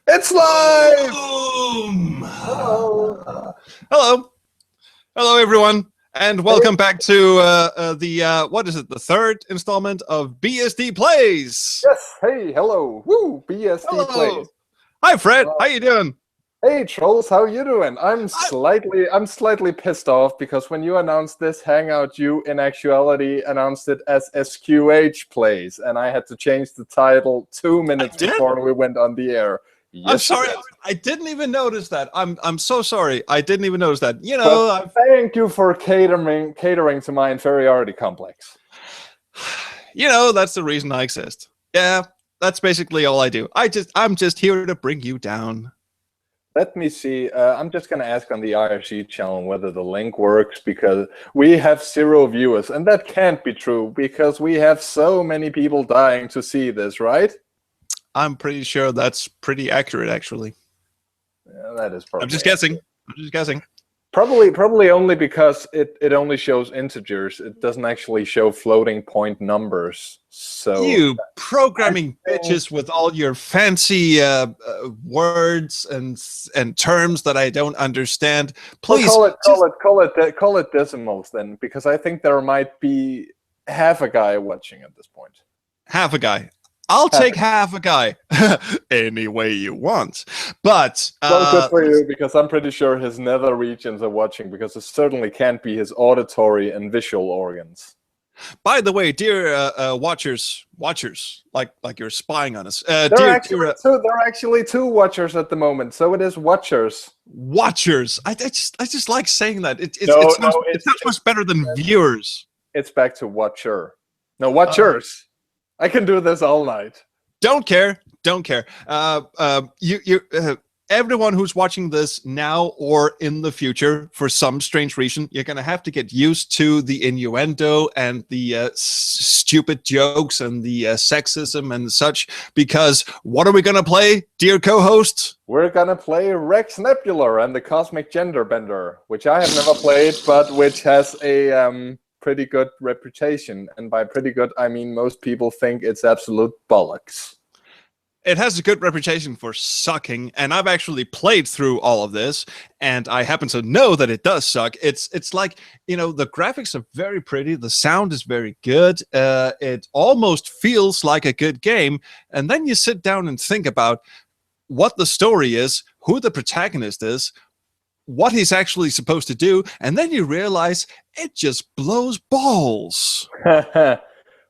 It's live! Boom! Hello. Hello, everyone, and welcome back to what is it? The third installment of BSD Plays. Yes, hey, hello. Woo, BSD Hello. Plays. Hi, Fred. How you doing? Hey, trolls, how you doing? I'm slightly pissed off because when you announced this Hangout, you in actuality announced it as SQH Plays, and I had to change the title 2 minutes before we went on the air. Yes, I'm sorry. I didn't even notice that. I'm so sorry. I didn't even notice that. You know, thank you for catering to my inferiority complex. You know, that's the reason I exist. Yeah, that's basically all I do. I'm just here to bring you down. Let me see. I'm just going to ask on the IRC channel whether the link works because we have 0 viewers, and that can't be true because we have so many people dying to see this, right? I'm pretty sure that's pretty accurate, actually. Yeah, that is probably. I'm just guessing. Probably only because it only shows integers. It doesn't actually show floating point numbers. So you programming bitches with all your fancy words and terms that I don't understand. Please call it decimals then, because I think there might be half a guy watching at this point. Half a guy. I'll take half a guy any way you want. But well, good for you, because I'm pretty sure his nether regions are watching, because it certainly can't be his auditory and visual organs. By the way, dear watchers, like you're spying on us. There are actually two watchers at the moment, so it is watchers. Watchers. I just like saying that. It sounds much better than viewers. It's back to watcher. No, watchers. I can do this all night. Don't care. Everyone who's watching this now or in the future, for some strange reason, you're going to have to get used to the innuendo and the stupid jokes and the sexism and such, because what are we going to play, dear co-host? We're going to play Rex Nebular and the Cosmic Gender Bender, which I have never played, but which has a pretty good reputation. And by pretty good, I mean most people think it's absolute bollocks. It has a good reputation for sucking, and I've actually played through all of this, and I happen to know that it does suck. It's like, you know, the graphics are very pretty, the sound is very good, it almost feels like a good game, and then you sit down and think about what the story is, who the protagonist is, what he's actually supposed to do, and then you realize it just blows balls.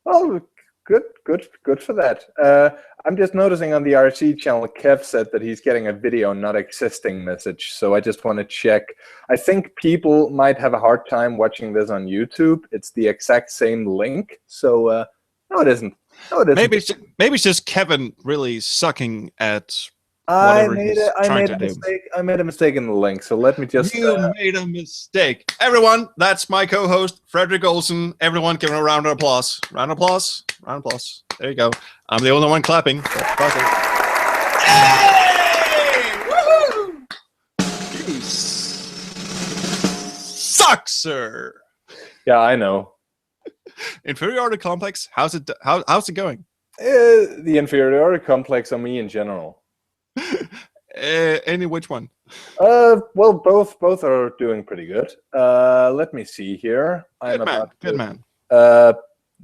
Oh, good for that. I'm just noticing on the RC channel, Kev said that he's getting a video not existing message, so I just want to check. I think people might have a hard time watching this on YouTube. It's the exact same link, so no, it isn't. No, it isn't. Maybe it's just Kevin really sucking at. I made a mistake in the link, so let me just... You made a mistake. Everyone, that's my co-host, Frederick Olsen. Everyone give him a round of applause. Round of applause. Round of applause. There you go. I'm the only one clapping. Hey! Woohoo! You suck, sir. Yeah, I know. Inferiority complex, how's it going? The inferiority complex on me in general. Any which one? Well, both are doing pretty good. Let me see here. Good man.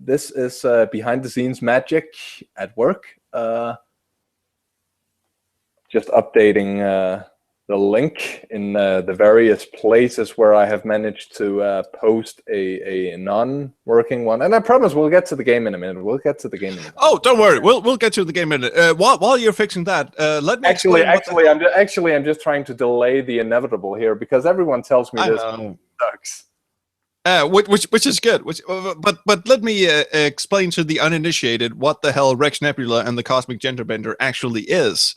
This is behind the scenes magic at work. Just updating the link in the various places where I have managed to post a non-working one. And I promise we'll get to the game in a minute. Oh, don't worry. We'll get to the game in a minute. While you're fixing that, let me I'm just trying to delay the inevitable here, because everyone tells me this sucks. Which is good. But let me explain to the uninitiated what the hell Rex Nebula and the Cosmic Gender Bender actually is.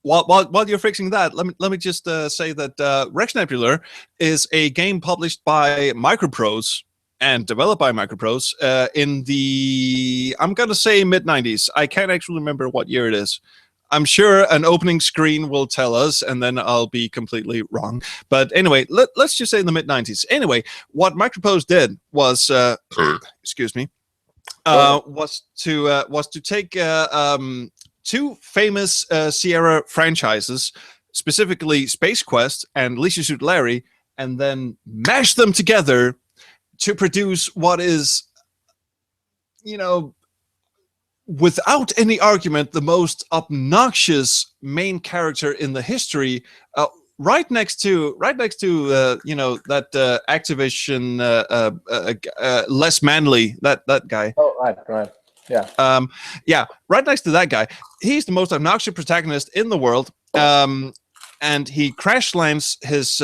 While you're fixing that, let me just say that Rex Nebular is a game published by Microprose and developed by Microprose in the, I'm gonna say, mid-90s. I can't actually remember what year it is. I'm sure an opening screen will tell us, and then I'll be completely wrong. But anyway, let's just say in the mid-90s. Anyway, what Microprose did was, excuse me, was to take two famous Sierra franchises, specifically Space Quest and Leisure Suit Larry, and then mash them together to produce what is, without any argument, the most obnoxious main character in the history. Right next to that Activision less manly that guy. Oh, right, yeah. Right next to that guy. He's the most obnoxious protagonist in the world. And he crash lands his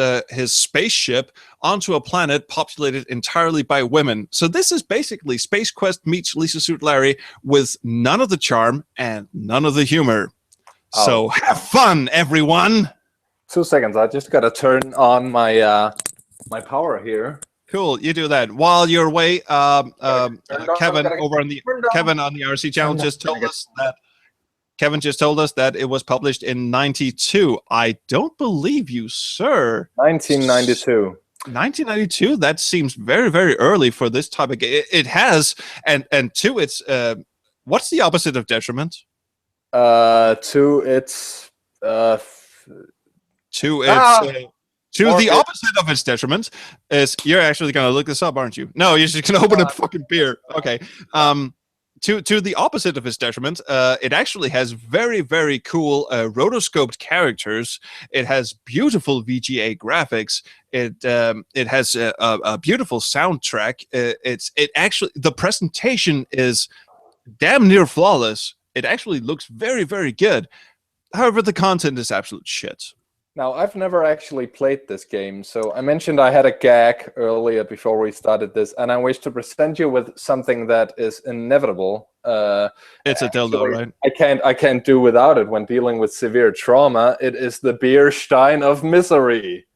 spaceship onto a planet populated entirely by women. So this is basically Space Quest meets Leisure Suit Larry with none of the charm and none of the humor. Oh. So have fun, everyone. 2 seconds. I just gotta turn on my my power here. Cool, you do that while you're away. Kevin over on the RC channel just told us that. Kevin just told us that it was published in 92. I don't believe you, sir. 1992. 1992. That seems very, very early for this topic. It has, and to its. What's the opposite of detriment? To its. The opposite of its detriment is, you're actually going to look this up, aren't you? No, you're just going to open a fucking beer. Okay. To the opposite of its detriment, it actually has very, very cool rotoscoped characters. It has beautiful VGA graphics. It has a beautiful soundtrack. It actually, the presentation is damn near flawless. It actually looks very, very good. However, the content is absolute shit. Now, I've never actually played this game, so I mentioned I had a gag earlier before we started this, and I wish to present you with something that is inevitable. It's a dildo, right? I can't do without it when dealing with severe trauma. It is the beer stein of misery.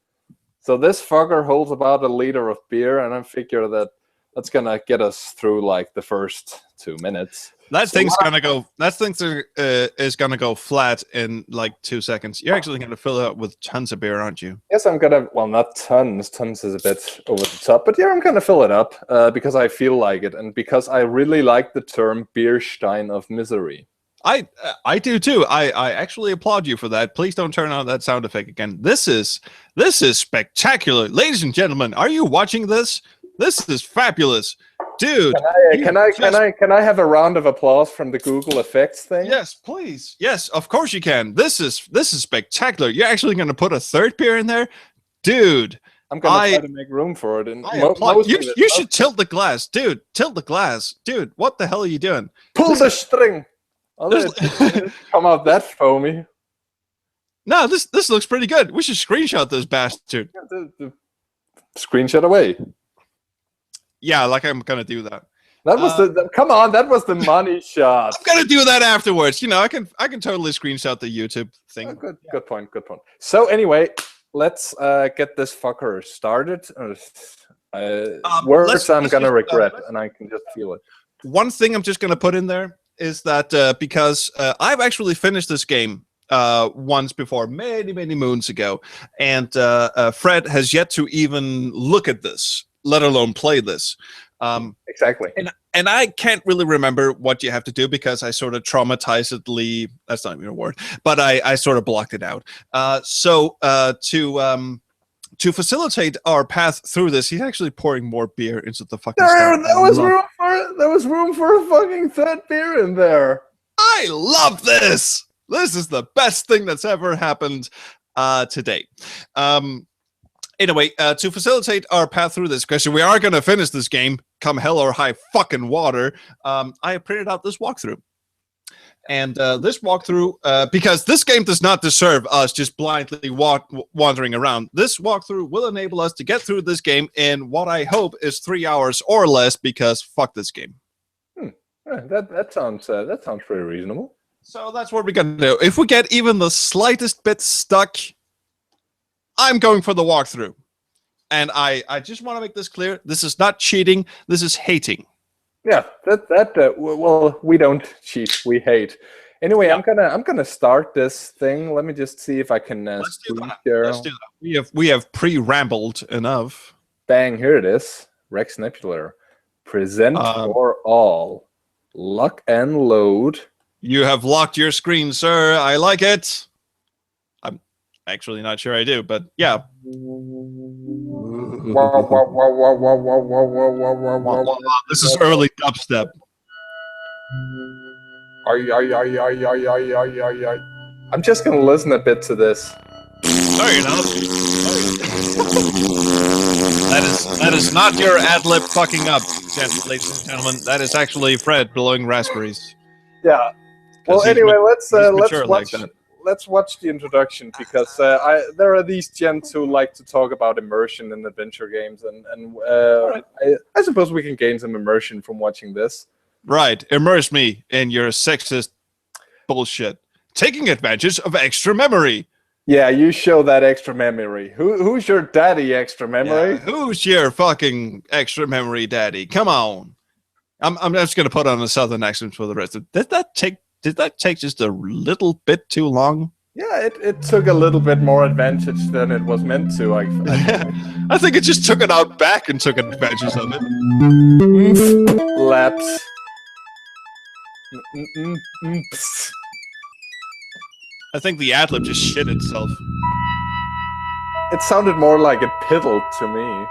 So this fucker holds about 1 liter of beer, and I figure that that's gonna get us through like the first 2 minutes. That thing's gonna go. That thing is gonna go flat in like 2 seconds. You're actually gonna fill it up with tons of beer, aren't you? Yes, I'm gonna. Well, not tons. Tons is a bit over the top, but yeah, I'm gonna fill it up because I feel like it, and because I really like the term "beer stein of misery." I do too. I actually applaud you for that. Please don't turn on that sound effect again. This is spectacular, ladies and gentlemen. Are you watching this? This is fabulous. Dude, can I have a round of applause from the Google Effects thing? Yes, please. Yes, of course you can. This is spectacular. You're actually going to put a third beer in there, dude. I'm going to try to make room for it. And you should tilt the glass, dude. Tilt the glass, dude. What the hell are you doing? Pull the string. Come out that foamy. No, this looks pretty good. We should screenshot this bastard. Screenshot away. Yeah, like I'm gonna do that. That was come on, that was the money shot. I'm gonna do that afterwards. I can totally screenshot the YouTube thing. Oh, good point. So anyway, let's get this fucker started. Words I'm gonna regret, and I can just feel it. One thing I'm just gonna put in there is that because I've actually finished this game once before, many moons ago, and Fred has yet to even look at this, let alone play this. Exactly. And I can't really remember what you have to do because I sort of traumatizedly, that's not even a word, but I sort of blocked it out. So to facilitate our path through this, he's actually pouring more beer into the fucking there was room for a fucking third beer in there. I love this. This is the best thing that's ever happened to date. Anyway, to facilitate our path through this, because we are going to finish this game, come hell or high fucking water, I printed out this walkthrough. And this walkthrough, because this game does not deserve us just blindly wandering around, this walkthrough will enable us to get through this game in what I hope is 3 hours or less, because fuck this game. That sounds pretty reasonable. So that's what we're going to do. If we get even the slightest bit stuck, I'm going for the walkthrough. And I just want to make this clear. This is not cheating. This is hating. Yeah, well, we don't cheat. We hate. Anyway, yeah. I'm gonna start this thing. Let me just see if I can Let's do that. We have pre-rambled enough. Bang, here it is. Rex Nebular. Present for all. Lock and load. You have locked your screen, sir. I like it. I'm actually not sure I do, but yeah. This is early dubstep. I'm just gonna listen a bit to this. No, you're not. That is not your ad lib fucking up, ladies and gentlemen. That is actually Fred blowing raspberries. Yeah. Well, anyway, let's watch the introduction, because there are these gents who like to talk about immersion in adventure games, and right. I suppose we can gain some immersion from watching this. Right, immerse me in your sexist bullshit. Taking advantage of extra memory. Yeah, you show that extra memory. Who's your daddy, extra memory? Yeah, who's your fucking extra memory daddy? Come on. I'm just gonna put on a southern accent for the rest of. Did that take just a little bit too long? Yeah, it took a little bit more advantage than it was meant to. I think it just took it out back and took advantage of it. Laps. I think the ad-lib just shit itself. It sounded more like a piddle to me.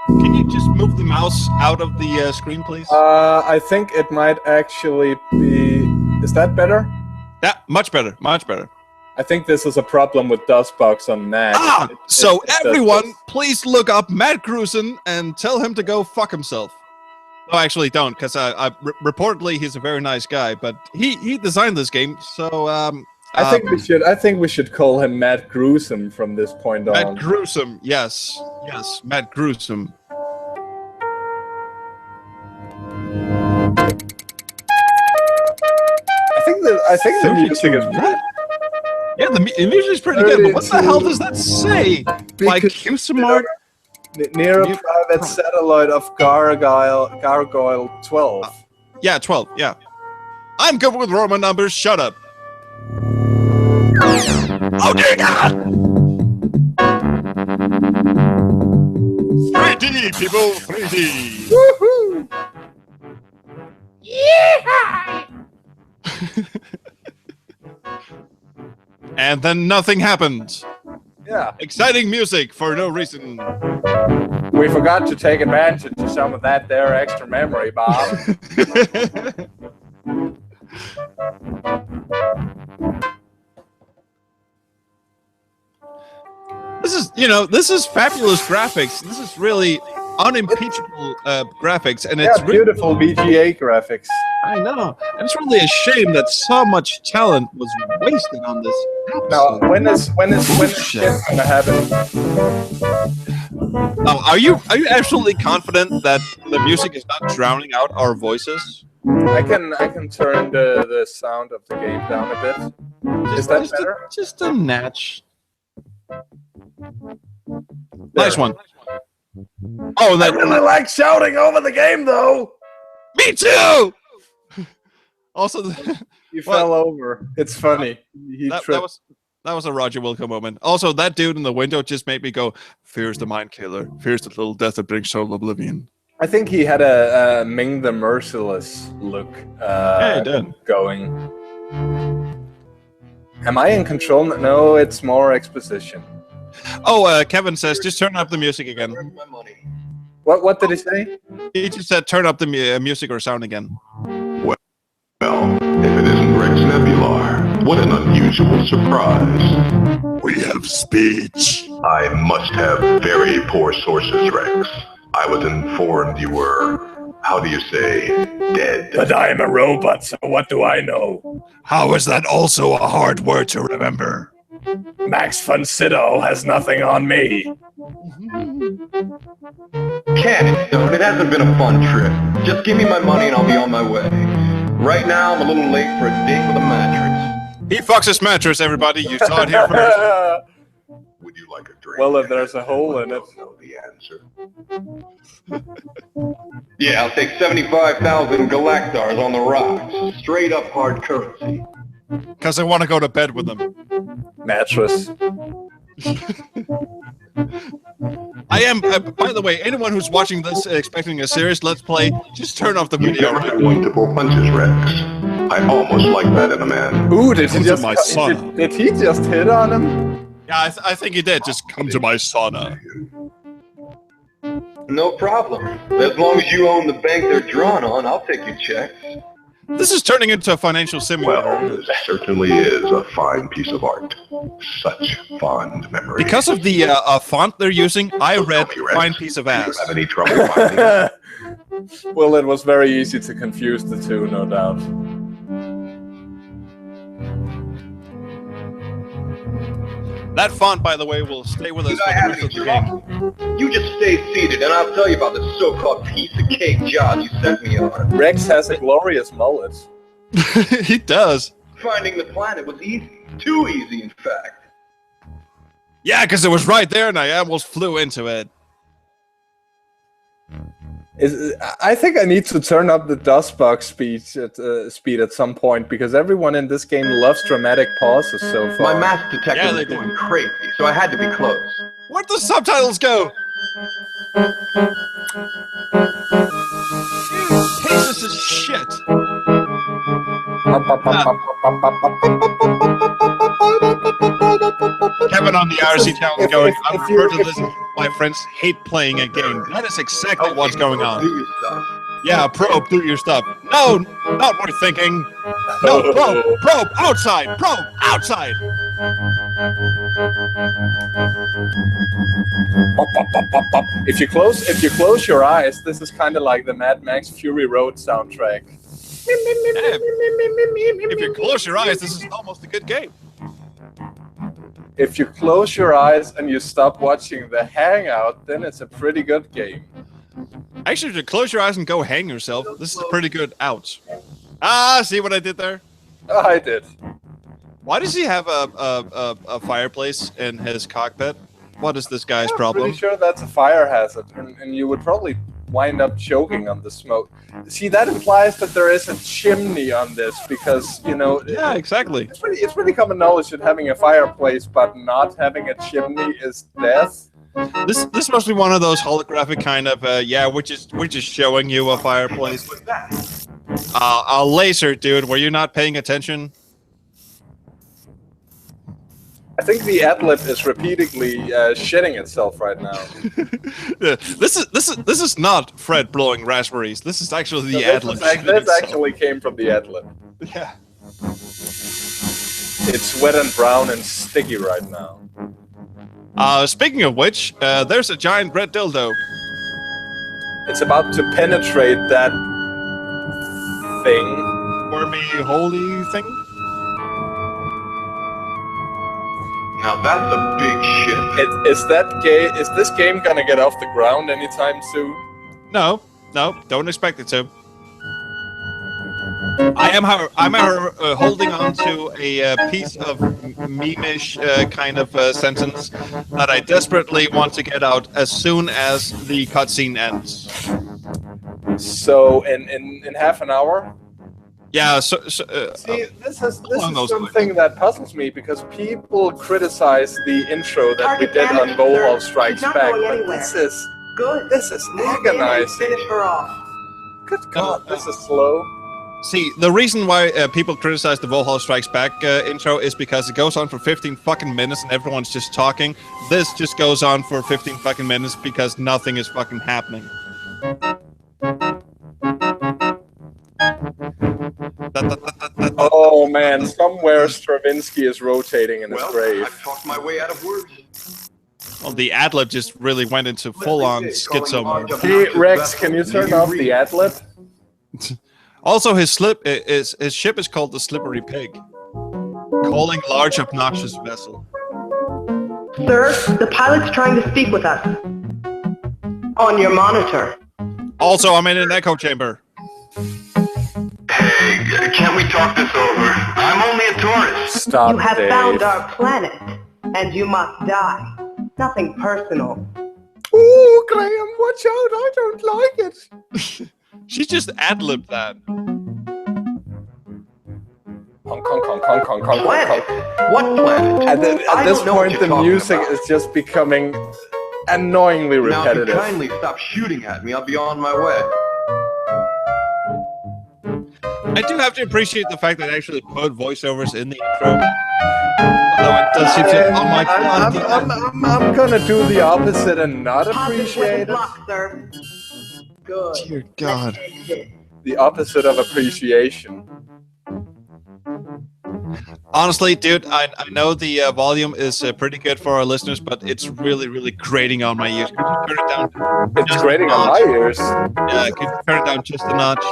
Can you just move the mouse out of the screen, please? I think it might actually be... Is that better? Yeah, much better, much better. I think this is a problem with DOSBox on Mac. So everyone, please look up Matt Gruson and tell him to go fuck himself. No, actually don't, because reportedly he's a very nice guy, but he designed this game, so I think we should call him Matt Gruesome from this point on. Matt Gruesome, yes, Matt Gruesome. I think the music is good. Yeah, the music is pretty good, but what the hell does that say? Like Cusimart? Near a private satellite of Gargoyle 12. Yeah, 12, yeah. I'm good with Roman numbers, shut up. Oh dear God! 3D, people, 3D! Woohoo! Yeah! And then nothing happened. Yeah. Exciting music for no reason. We forgot to take advantage of some of that there extra memory, Bob. This is fabulous graphics. This is really unimpeachable graphics, and it's beautiful VGA graphics. I know. And it's really a shame that so much talent was wasted on this. Now, when is shit gonna happen? Are you absolutely confident that the music is not drowning out our voices? I can turn the sound of the game down a bit. Is that better? Just a natch. Nice one. Oh, I really like shouting over the game, though. Me too. Also, you fell over. It's funny. That was a Roger Wilco moment. Also, that dude in the window just made me go, "Fear's the mind killer. Fear's the little death that brings soul oblivion." I think he had a Ming the Merciless look yeah, he did. Going. Am I in control? No, it's more exposition. Oh, Kevin says, just turn up the music again. What did he say? He just said, turn up the music or sound again. Well, if it isn't Rex Nebular, what an unusual surprise. We have speech. I must have very poor sources, Rex. I was informed you were, how do you say, dead. But I am a robot, so what do I know? How is that also a hard word to remember? Max von Sydow has nothing on me. Can't, it hasn't been a fun trip. Just give me my money and I'll be on my way. Right now, I'm a little late for a date with a mattress. He fucks his mattress, everybody. You saw it here first. Would you like a drink? Well, if there's a hole in it. I don't know the answer. Yeah, I'll take 75,000 galactars on the rocks. Straight up hard currency. Because I want to go to bed with them. Mattress. I am. By the way, anyone who's watching this expecting a serious Let's Play, just turn off the You video. never had multiple punches, Rex. I almost like that in a man. Ooh, did he Come to just my sauna. did he just hit on him? Yeah, I think he did. Just come to my sauna. No problem. As long as you own the bank they're drawn on, I'll take your checks. This is turning into a financial simulator. Well, this certainly is a fine piece of art. Such fond memories. Because of the font they're using, I read "fine piece of Do you ass." have any trouble finding it? Well, it was very easy to confuse the two, no doubt. That font, by the way, will stay with us Did for I the have rest any of the game. trouble? You just stay seated and I'll tell you about the so-called piece of cake job you sent me on. Rex has a glorious mullet. He does. Finding the planet was easy. Too easy, in fact. Yeah, because it was right there, and I almost flew into it. I think I need to turn up the dustbox speed at some point because everyone in this game loves dramatic pauses so far. My math detector Yeah, was they do. going crazy, so I had to be close. Where'd the subtitles go? Pieces of shit. Kevin on the RC channel is going, I've heard of this. My friends hate playing a game. That is exactly what's going Do on. your stuff. Yeah, probe, do your stuff. No, not worth thinking. No, probe, outside, outside. If you close your eyes, this is kind of like the Mad Max Fury Road soundtrack. If you close your eyes, this is almost a good game. If you close your eyes and you stop watching The Hangout, then it's a pretty good game. Actually, if you close your eyes and go hang yourself, this is a pretty good out. Ah, see what I did there? I did. Why does he have a fireplace in his cockpit? What is this guy's I'm problem? pretty sure that's a fire hazard, and you would probably wind up choking on the smoke. See, that implies that there is a chimney on this because, you know... Yeah, exactly. It's pretty common knowledge that having a fireplace but not having a chimney is death. This must be one of those holographic kind of, yeah, we're just showing you a fireplace. A laser, dude, were you not paying attention? I think the adlet is repeatedly shitting itself right now. Yeah, this is not Fred blowing raspberries. This is actually the adlet. This actually came from the adlet. Yeah. It's wet and brown and sticky right now. Speaking of which, there's a giant red dildo. It's about to penetrate that thing. Wormy holy thing? Now that's a big ship. Is this game gonna get off the ground anytime soon? No, don't expect it to. I'm holding on to a piece of meme-ish kind of sentence that I desperately want to get out as soon as the cutscene ends. So in half an hour? Yeah. See, this is something that puzzles me because people criticize the intro that we did on Volhall Strikes Back, but this is agonizing. Good God, this is slow. See, the reason why people criticize the Volhall Strikes Back intro is because it goes on for 15 fucking minutes and everyone's just talking. This just goes on for 15 fucking minutes because nothing is fucking happening. Oh man, somewhere Stravinsky is rotating in his grave. I've talked my way out of words. Well, the adlet just really went into full-on schizo mode. Hey Rex, can you turn off the adlet? Also, his ship is called the Slippery Pig. Calling large obnoxious vessel. Sir, the pilot's trying to speak with us. On your monitor. Also, I'm in an echo chamber. Hey, can't we talk this over? I'm only a tourist. Stop, You have Dave. found our planet, and you must die. Nothing personal. Ooh, Graham, watch out, I don't like it. She just ad-libbed that. Honk, honk, honk, honk, honk, honk, Planet? honk. What planet? At this I don't know what point, you're the talking music about. is just becoming annoyingly Now, if you repetitive. kindly stop shooting at me, I'll be on my way. I do have to appreciate the fact that I actually put voiceovers in the intro. Although it does seem to... Oh my god. I'm gonna do the opposite and not Positive appreciate it. block, sir. Good. Dear God. The opposite of appreciation. Honestly, dude, I know the volume is pretty good for our listeners, but it's really, really grating on my ears. Could you turn it down? It's just grating a on my notch? ears. Yeah, could you turn it down just a notch?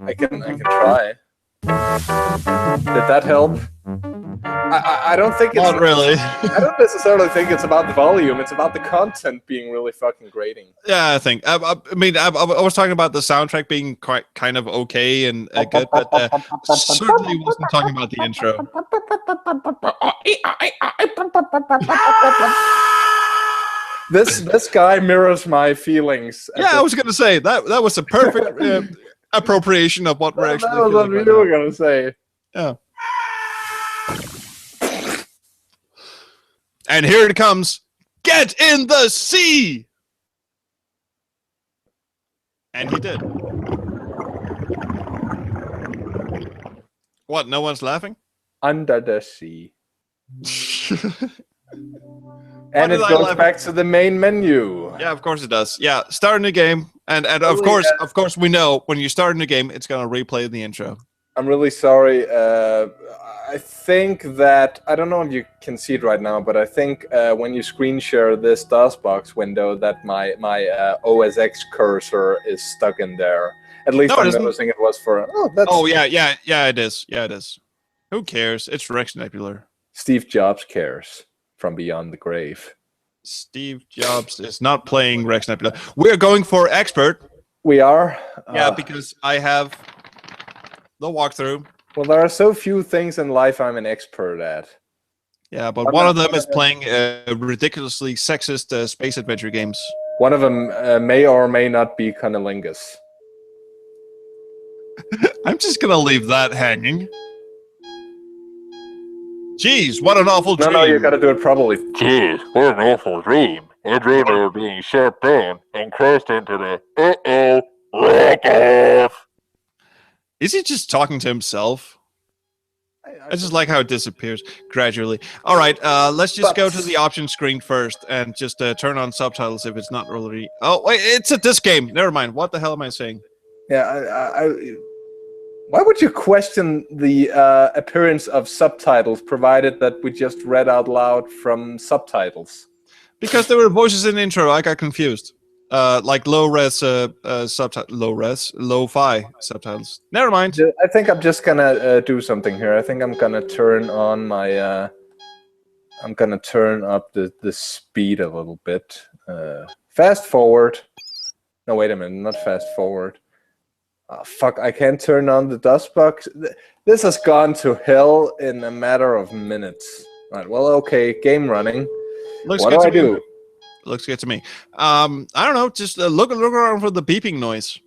I can try. Did that help? I don't think it's... Not really. I don't necessarily think it's about the volume. It's about the content being really fucking grating. Yeah, I think. I was talking about the soundtrack being quite kind of okay and good, but certainly wasn't talking about the intro. This guy mirrors my feelings. Yeah, I was gonna say that was a perfect appropriation of what we're actually. That was what feeling you right were gonna say. now. Yeah. And here it comes. Get in the sea! And he did. What, no one's laughing? Under the sea. Why And it did I goes laugh? back to the main menu. Yeah, of course it does. Yeah, starting the game. And of course we know when you start in the game, it's going to replay the intro. I'm really sorry. I think that, I don't know if you can see it right now, but I think when you screen share this DOSBox window that my OS X cursor is stuck in there. At least No, it I'm isn't. noticing it was for... Oh, Yeah, it is. Yeah, it is. Who cares? It's Rex Nebular. Steve Jobs cares from beyond the grave. Steve Jobs is not playing Rex Nebular. We're going for expert. We are? Yeah, because I have the walkthrough. Well, there are so few things in life I'm an expert at. Yeah, but one of them is playing ridiculously sexist space adventure games. One of them may or may not be cunnilingus. I'm just gonna leave that hanging. Jeez, what an awful dream. No, you gotta do it properly. Jeez, what an awful dream. I dreamed I was being shot down and crashed into the wreck-off. Is he just talking to himself? I just like how it disappears gradually. All right, let's just go to the option screen first and just turn on subtitles if it's not already... Oh, wait, it's a disc game. Never mind. What the hell am I saying? Yeah, why would you question the appearance of subtitles, provided that we just read out loud from subtitles? Because there were voices in the intro, I got confused. Like low-res subtitles, low-fi subtitles. Never mind. I think I'm just gonna do something here. I think I'm gonna turn on my... I'm gonna turn up the speed a little bit. Fast forward. No, wait a minute, not fast forward. Oh, fuck, I can't turn on the DOSBox. This has gone to hell in a matter of minutes. Right, well, okay, game running. Looks What good do to I do? me. Looks good to me. I don't know, just look around for the beeping noise.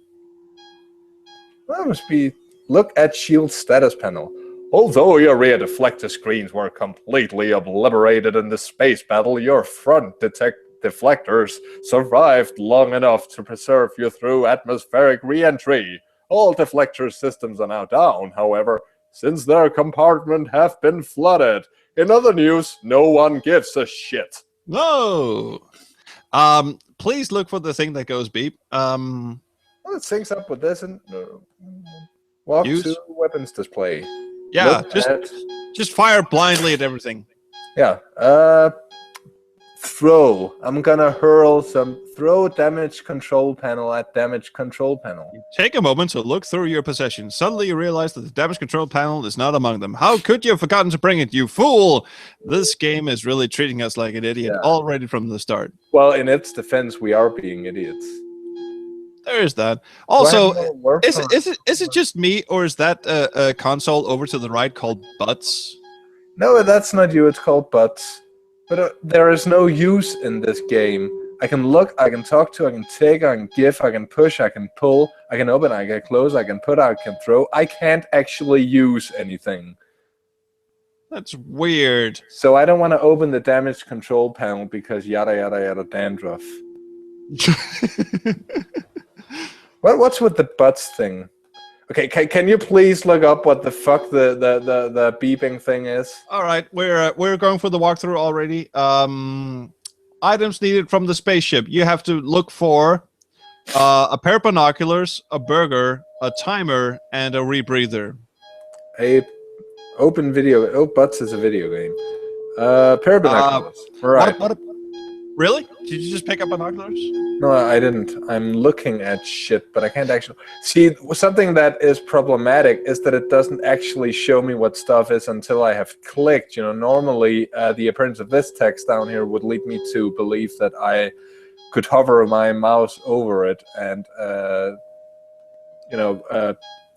That must be... Look at shield status panel. Although your rear deflector screens were completely obliterated in the space battle, your front deflectors survived long enough to preserve you through atmospheric re-entry. All deflector systems are now down, however, since their compartment have been flooded. In other news, no one gives a shit. No. Please look for the thing that goes beep. Well, it syncs up with this and walk Use? to weapons display. Yeah, Look at- just fire blindly at everything. Yeah. Throw. I'm gonna hurl some throw damage control panel at damage control panel. Take a moment to look through your possessions. Suddenly you realize that the damage control panel is not among them. How could you have forgotten to bring it, you fool? This game is really treating us like an idiot already from the start. Well, in its defense, we are being idiots. There is that. Also, is it? it just me, or is that a console over to the right called Butts? No, that's not you. It's called Butts. But there is no use in this game. I can look, I can talk to, I can take, I can give, I can push, I can pull, I can open, I can close, I can put, I can throw. I can't actually use anything. That's weird. So I don't want to open the damage control panel because yada yada yada dandruff. What's with the butts thing? Okay, can you please look up what the fuck the beeping thing is? All right, we're going for the walkthrough already. Items needed from the spaceship. You have to look for a pair of binoculars, a burger, a timer, and a rebreather. A open video. Oh, butts is a video game. Pair of binoculars. Right. Really? Did you just pick up binoculars? No, I didn't. I'm looking at shit, but I can't actually see. Something that is problematic is that it doesn't actually show me what stuff is until I have clicked. You know, normally the appearance of this text down here would lead me to believe that I could hover my mouse over it and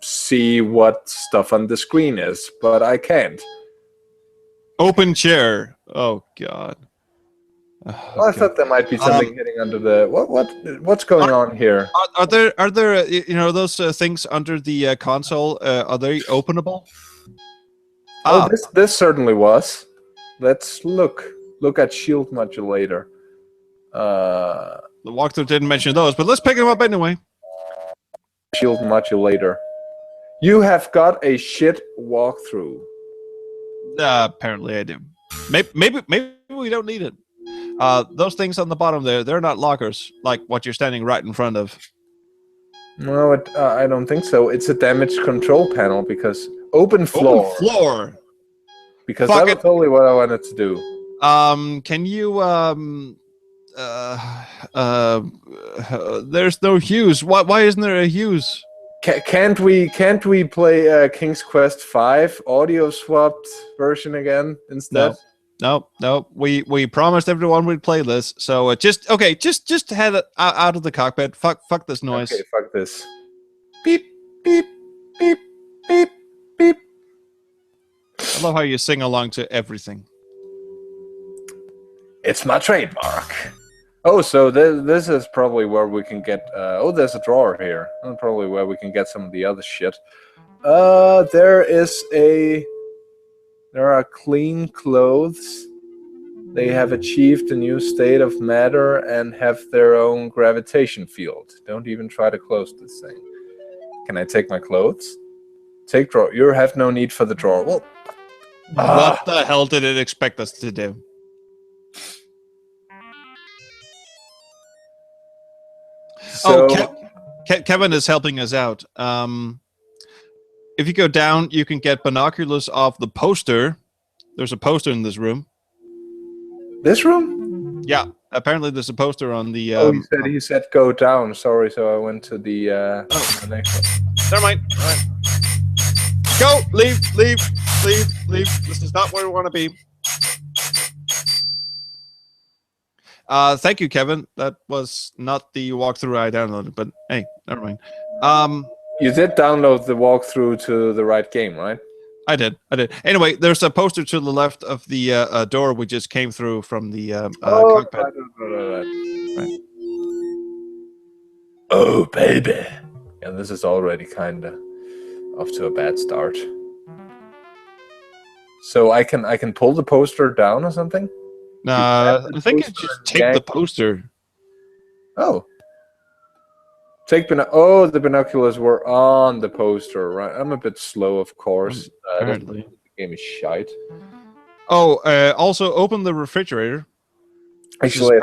see what stuff on the screen is, but I can't. Open chair. Oh God. Well, I thought there might be something hitting under the what's going on here? Are there those things under the console? Are they openable? Oh, this certainly was. Let's look at shield modulator. The walkthrough didn't mention those, but let's pick them up anyway. Shield modulator. You have got a shit walkthrough. Apparently I do. Maybe we don't need it. Those things on the bottom there, they're not lockers, like what you're standing right in front of. No, I don't think so. It's a damage control panel because open floor. Open floor. Because that was totally what I wanted to do. Can you there's no Hughes. Why isn't there a Hughes? Can't we play King's Quest V audio swapped version again instead? No. We promised everyone we'd play this. So just head out of the cockpit. Fuck this noise. Okay, fuck this. Beep beep beep beep beep. I love how you sing along to everything. It's my trademark. Oh, so this is probably where we can get... oh, there's a drawer here. That's probably where we can get some of the other shit. There are clean clothes. They have achieved a new state of matter and have their own gravitation field. Don't even try to close this thing. Can I take my clothes? Take drawer. You have no need for the drawer. Well, what the hell did it expect us to do? So, Kevin is helping us out. If you go down, you can get binoculars off the poster. There's a poster in this room. This room? Yeah, apparently there's a poster on the... he said go down. Sorry, so I went to the next one. Never mind. All right. Go! Leave! This is not where we want to be. Thank you, Kevin. That was not the walkthrough I downloaded, but hey, never mind. You did download the walkthrough to the right game, right? I did. Anyway, there's a poster to the left of the door we just came through from the cockpit. Right. Oh, baby. Yeah, this is already kind of off to a bad start. So I can pull the poster down or something? I think you just take the poster. Oh. The binoculars were on the poster, right? I'm a bit slow, of course. Apparently. The game is shite. Oh, also open the refrigerator. Actually,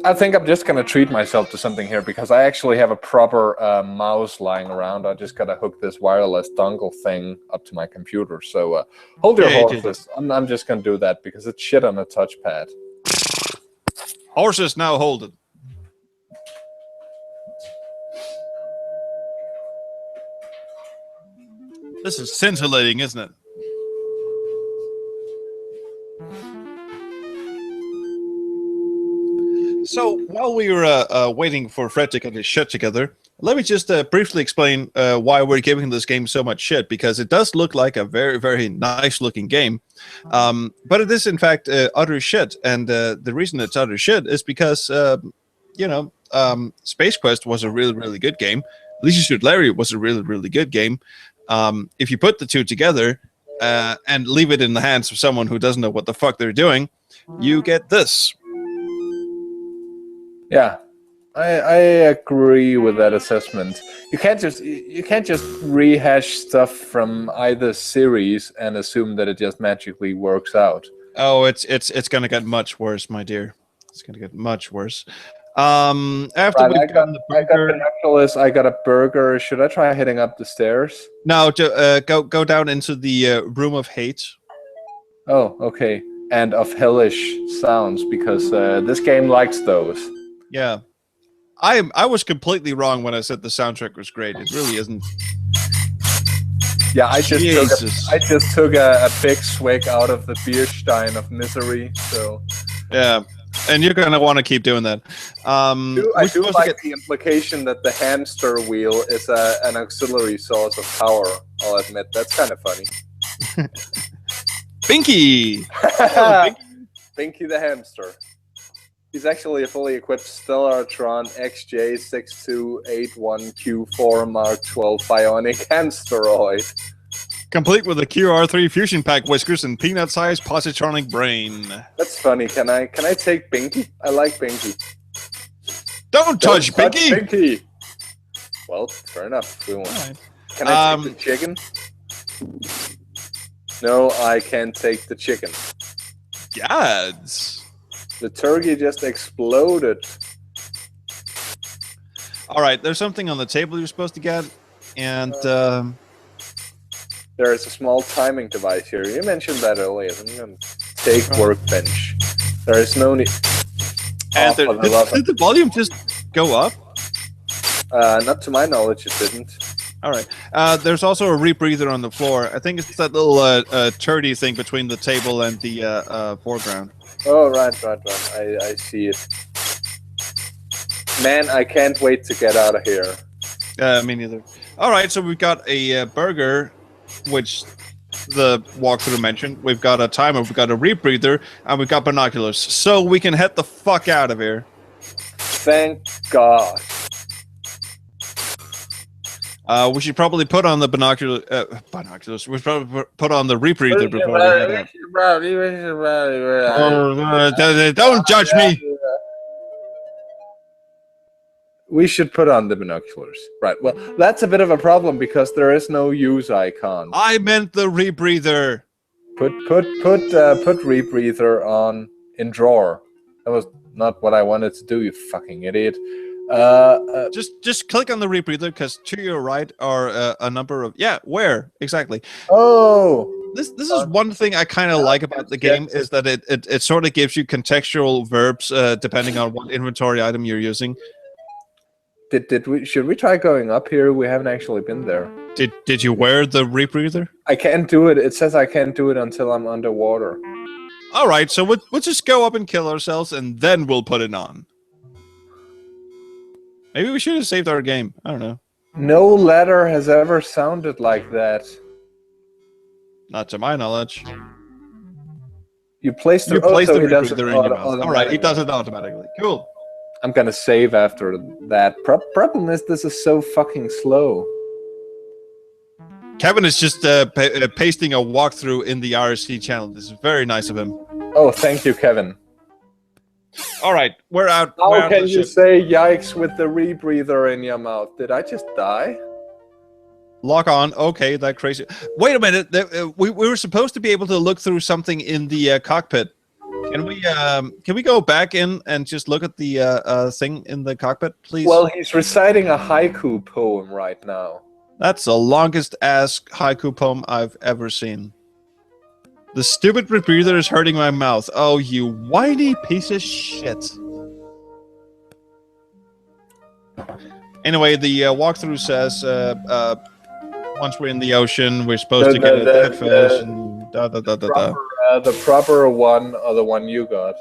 I think I'm just gonna treat myself to something here because I actually have a proper mouse lying around. I just gotta hook this wireless dongle thing up to my computer. So hold your horses. I'm just gonna do that because it's shit on a touchpad. Horses now hold it. This is scintillating, isn't it? So while we were waiting for Fred to get his shit together, let me just briefly explain why we're giving this game so much shit, because it does look like a very, very nice looking game. But it is in fact utter shit. And the reason it's utter shit is because, Space Quest was a really, really good game. Leisure Suit Larry was a really, really good game. If you put the two together, and leave it in the hands of someone who doesn't know what the fuck they're doing, you get this. Yeah, I agree with that assessment. You can't just rehash stuff from either series and assume that it just magically works out. Oh, it's gonna get much worse, my dear. It's gonna get much worse. After Right, we've done the I got burger, binoculars, I got a burger. Should I try heading up the stairs? no, go down into the room of hate. Oh, okay. And of hellish sounds, because this game likes those. Yeah, I was completely wrong when I said the soundtrack was great. It really isn't. Yeah, I Jesus. just took a big swig out of the beer stein of misery. So Yeah, and you're gonna want to keep doing that. I we're do supposed like to get- the implication that the hamster wheel is an auxiliary source of power. I'll admit that's kind of funny. Binky. Hello, Binky. Binky the hamster. He's actually a fully equipped Stellaratron XJ6281Q4 Mark 12 bionic hamsteroid. Complete with a QR3 fusion pack, whiskers, and peanut-sized positronic brain. That's funny. Can I take Binky? I like Binky. Don't touch Binky. Binky. Well, fair enough. We won't. Alright. Can I take the chicken? No, I can't take the chicken. Gads. The turkey just exploded. All right, there's something on the table you're supposed to get, and There is a small timing device here. You mentioned that earlier. I'm gonna take workbench. There is no need. and Oh, for the love did the volume just go up? Not to my knowledge, it didn't. All right. There's also a rebreather on the floor. I think it's that little turdy thing between the table and the foreground. Oh, right. I see it. Man, I can't wait to get out of here. Me neither. All right, so we've got a burger, which the walkthrough mentioned. We've got a timer, we've got a rebreather, and we've got binoculars. So we can head the fuck out of here. Thank God. We should probably put on the binoculars. We should probably put on the rebreather before we head out. Don't judge me. We should put on the binoculars. Right. Well, that's a bit of a problem because there is no use icon. I meant the rebreather. Put rebreather on in drawer. That was not what I wanted to do, you fucking idiot. Just click on the rebreather, because to your right are a number of where exactly. Oh, This is one thing I kind of like about the game, is that it sort of gives you contextual verbs depending on what inventory item you're using. should we try going up here? We haven't actually been there. Did you wear the rebreather? I can't do it. It says I can't do it until I'm underwater. All right, so we'll just go up and kill ourselves, and then we'll put it on. Maybe we should have saved our game. I don't know. No letter has ever sounded like that. Not to my knowledge. You placed the rebreather in your mouth. All right, he does it automatically. Cool. I'm gonna save after that. Problem is, this is so fucking slow. Kevin is just pasting a walkthrough in the RSC channel. This is very nice of him. Oh, thank you, Kevin. All right, we're out. How we're out can of the you ship. say yikes with the rebreather in your mouth? Did I just die? Lock on. Okay, that crazy. Wait a minute. We were supposed to be able to look through something in the cockpit. Can we go back in and just look at the thing in the cockpit, please? Well, he's reciting a haiku poem right now. That's the longest ass haiku poem I've ever seen. The stupid rebreather is hurting my mouth. Oh, you whiny piece of shit. Anyway, the walkthrough says once we're in the ocean, we're supposed to get a dead fish and da da da da da. The proper one, or the one you got.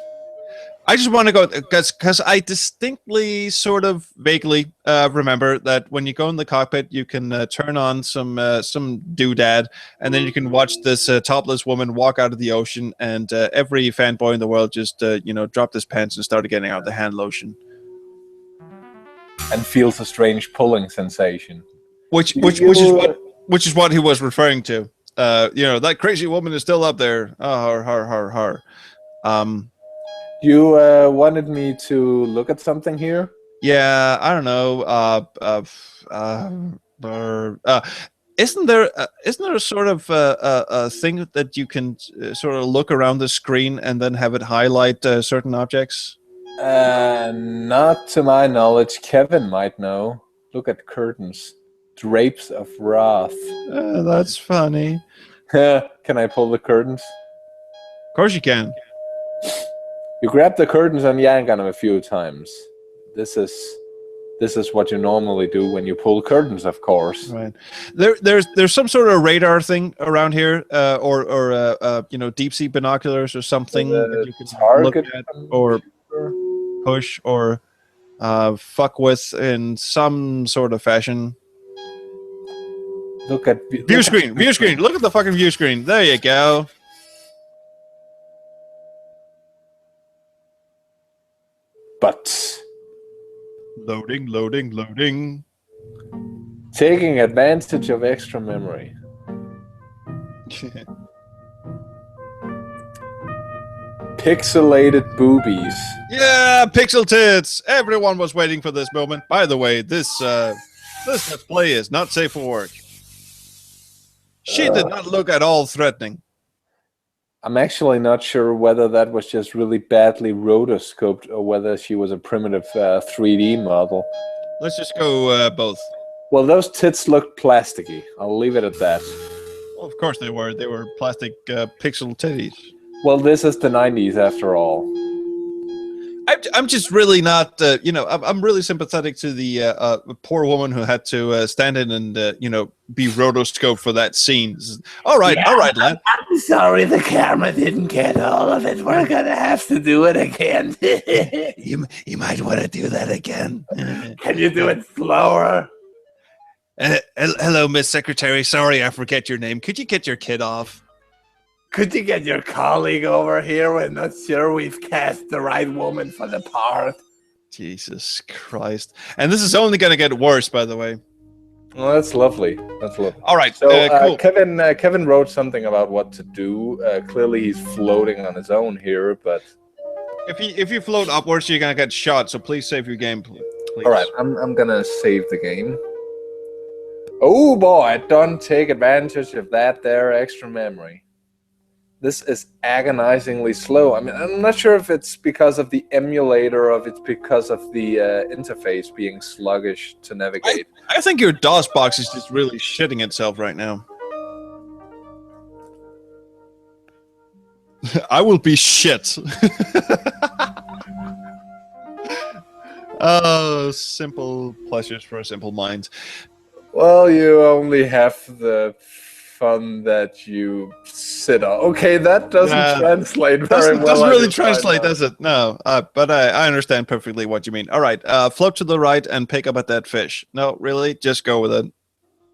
I just want to go because I distinctly, sort of vaguely remember that when you go in the cockpit, you can turn on some doodad, and then you can watch this topless woman walk out of the ocean, and every fanboy in the world just dropped his pants and started getting out the hand lotion, And feels a strange pulling sensation. which is what he was referring to. You know, that crazy woman is still up there. Oh, har, har, har, har. You wanted me to look at something here? Yeah, I don't know. Isn't there a sort of a thing that you can sort of look around the screen and then have it highlight certain objects? Not to my knowledge. Kevin might know. Look at curtains. Drapes of wrath. That's funny. Can I pull the curtains? Of course you can. You grab the curtains and yank on them a few times. This is what you normally do when you pull curtains, of course. Right. There's some sort of radar thing around here, or you know, deep sea binoculars or something that you can look at or push or fuck with in some sort of fashion. Look at view screen. Look at the fucking view screen. There you go. But loading. Taking advantage of extra memory. Pixelated boobies. Yeah, pixel tits. Everyone was waiting for this moment. By the way, this display is not safe for work. She did not look at all threatening. I'm actually not sure whether that was just really badly rotoscoped or whether she was a primitive 3D model. Let's just go both. Well, those tits looked plasticky. I'll leave it at that. Well, of course they were. They were plastic pixel titties. Well, this is the 90s after all. I'm just really not, you know, I'm really sympathetic to the poor woman who had to stand in and, you know, be rotoscoped for that scene. All right, lad. I'm sorry the camera didn't get all of it. We're going to have to do it again. you might want to do that again. Can you do it slower? Hello, Miss Secretary. Sorry, I forget your name. Could you get your kid off? Could you get your colleague over here? We're not sure we've cast the right woman for the part. Jesus Christ. And this is only going to get worse, by the way. Well, that's lovely. That's lovely. All right. So cool. Kevin wrote something about what to do. Clearly, he's floating on his own here, but if you float upwards, you're going to get shot. So please save your game, please. All right. I'm going to save the game. Oh, boy. Don't take advantage of that there extra memory. This is agonizingly slow. I mean, I'm not sure if it's because of the emulator or if it's because of the interface being sluggish to navigate. I think your DOS box is just really shitting itself right now. I will be shit. Oh, simple pleasures for a simple mind. Well, you only have the fun that you sit on. Okay, that doesn't translate very well. Doesn't really translate, does it? No, but I understand perfectly what you mean. All right, float to the right and pick up a dead fish. No, really, just go with it.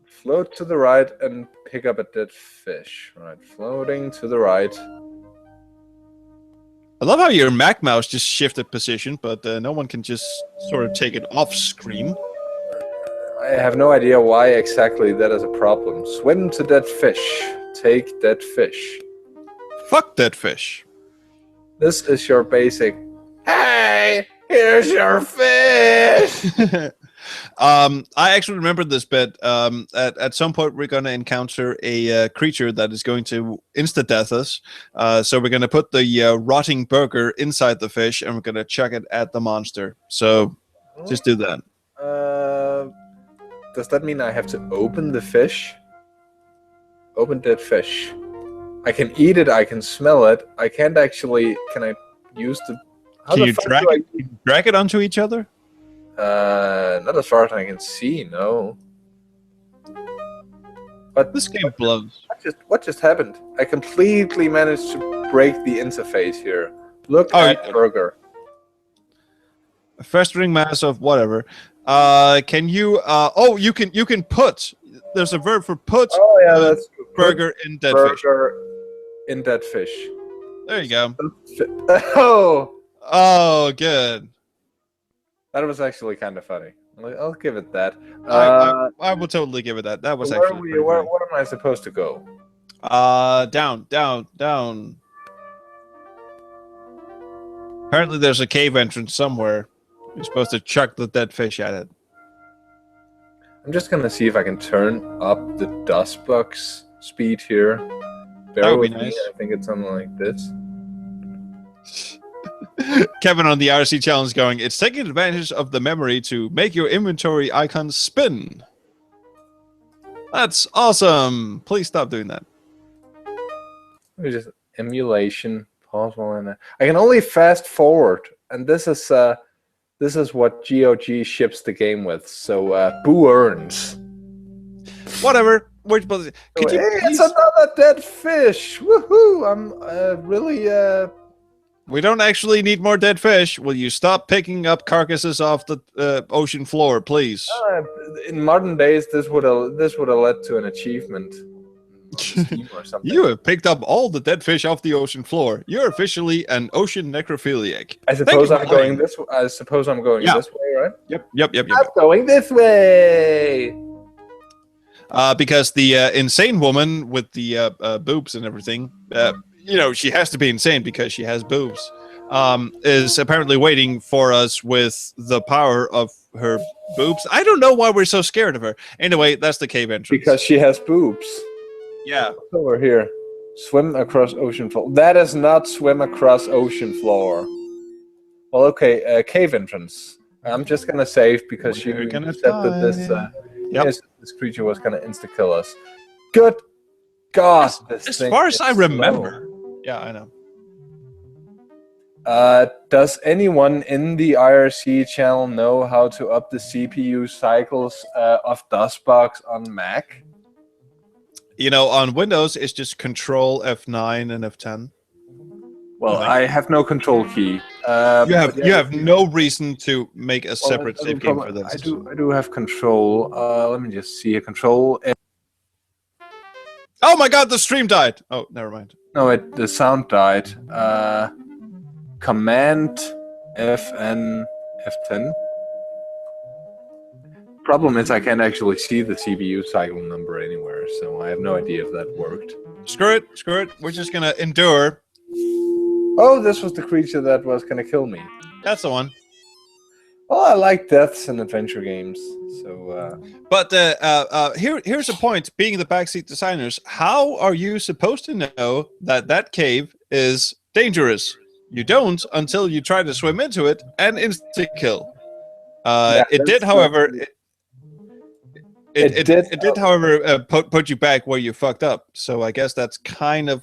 Float to the right and pick up a dead fish. All right, floating to the right. I love how your Mac mouse just shifted position, but no one can just sort of take it off screen. I have no idea why exactly that is a problem. Swim to dead fish. Take dead fish. Fuck dead fish. This is your basic, hey, here's your fish! I actually remember this bit. At some point, we're going to encounter a creature that is going to insta-death us. So we're going to put the rotting burger inside the fish, and we're going to chuck it at the monster. So just do that. Does that mean I have to open the fish? Open dead fish. I can eat it, I can smell it. I can't actually... Can I use the... Can you drag it onto each other? Not as far as I can see, no. But this game blows. What just happened? I completely managed to break the interface here. Look at the burger. A festering mass of whatever. Can you? Oh, you can put. There's a verb for put. Oh yeah, that's burger in dead fish. Burger in dead fish. There you go. Oh, good. That was actually kind of funny. I'll give it that. I will totally give it that. That was actually. Where am I supposed to go? Down, down, down. Apparently there's a cave entrance somewhere. You're supposed to chuck the dead fish at it. I'm just gonna see if I can turn up the dustbox speed here. That would be nice. I think it's something like this. Kevin on the RC challenge going, it's taking advantage of the memory to make your inventory icon spin. That's awesome. Please stop doing that. Let me just emulation. Pause while in there. I can only fast forward, and this is what GOG ships the game with. So Boo earns. Whatever. Could you it's another dead fish. Woohoo! I'm really. We don't actually need more dead fish. Will you stop picking up carcasses off the ocean floor, please? In modern days, this would have led to an achievement. Or something. You have picked up all the dead fish off the ocean floor. You're officially an ocean necrophiliac. I suppose I'm going this way. I suppose I'm going this way, right? Yep. I'm going this way. Because the insane woman with the boobs and everything, you know, she has to be insane because she has boobs, is apparently waiting for us with the power of her boobs. I don't know why we're so scared of her. Anyway, that's the cave entrance. Because she has boobs. Yeah. Over here. Swim across ocean floor. That is not swim across ocean floor. Well, okay, cave entrance. I'm just gonna save because you said that this creature was gonna insta-kill us. Good God! As far as I remember. Yeah, I know. Does anyone in the IRC channel know how to up the CPU cycles of DOSBox on Mac? You know, on Windows, it's just Control F9 and F10. Well, I have no control key. You have no reason to make a separate save game for this. I do have control. Let me just see a control. Oh my God, the stream died. Oh, never mind. No, the sound died. Command FN F10. Problem is I can't actually see the CPU cycle number anywhere, so I have no idea if that worked. Screw it. We're just gonna endure. Oh, this was the creature that was gonna kill me. That's the one. Well, I like deaths in adventure games, so... But here's the point, being the backseat designers, how are you supposed to know that that cave is dangerous? You don't until you try to swim into it and insta-kill. It did, however... It did, however, put you back where you fucked up. So I guess that's kind of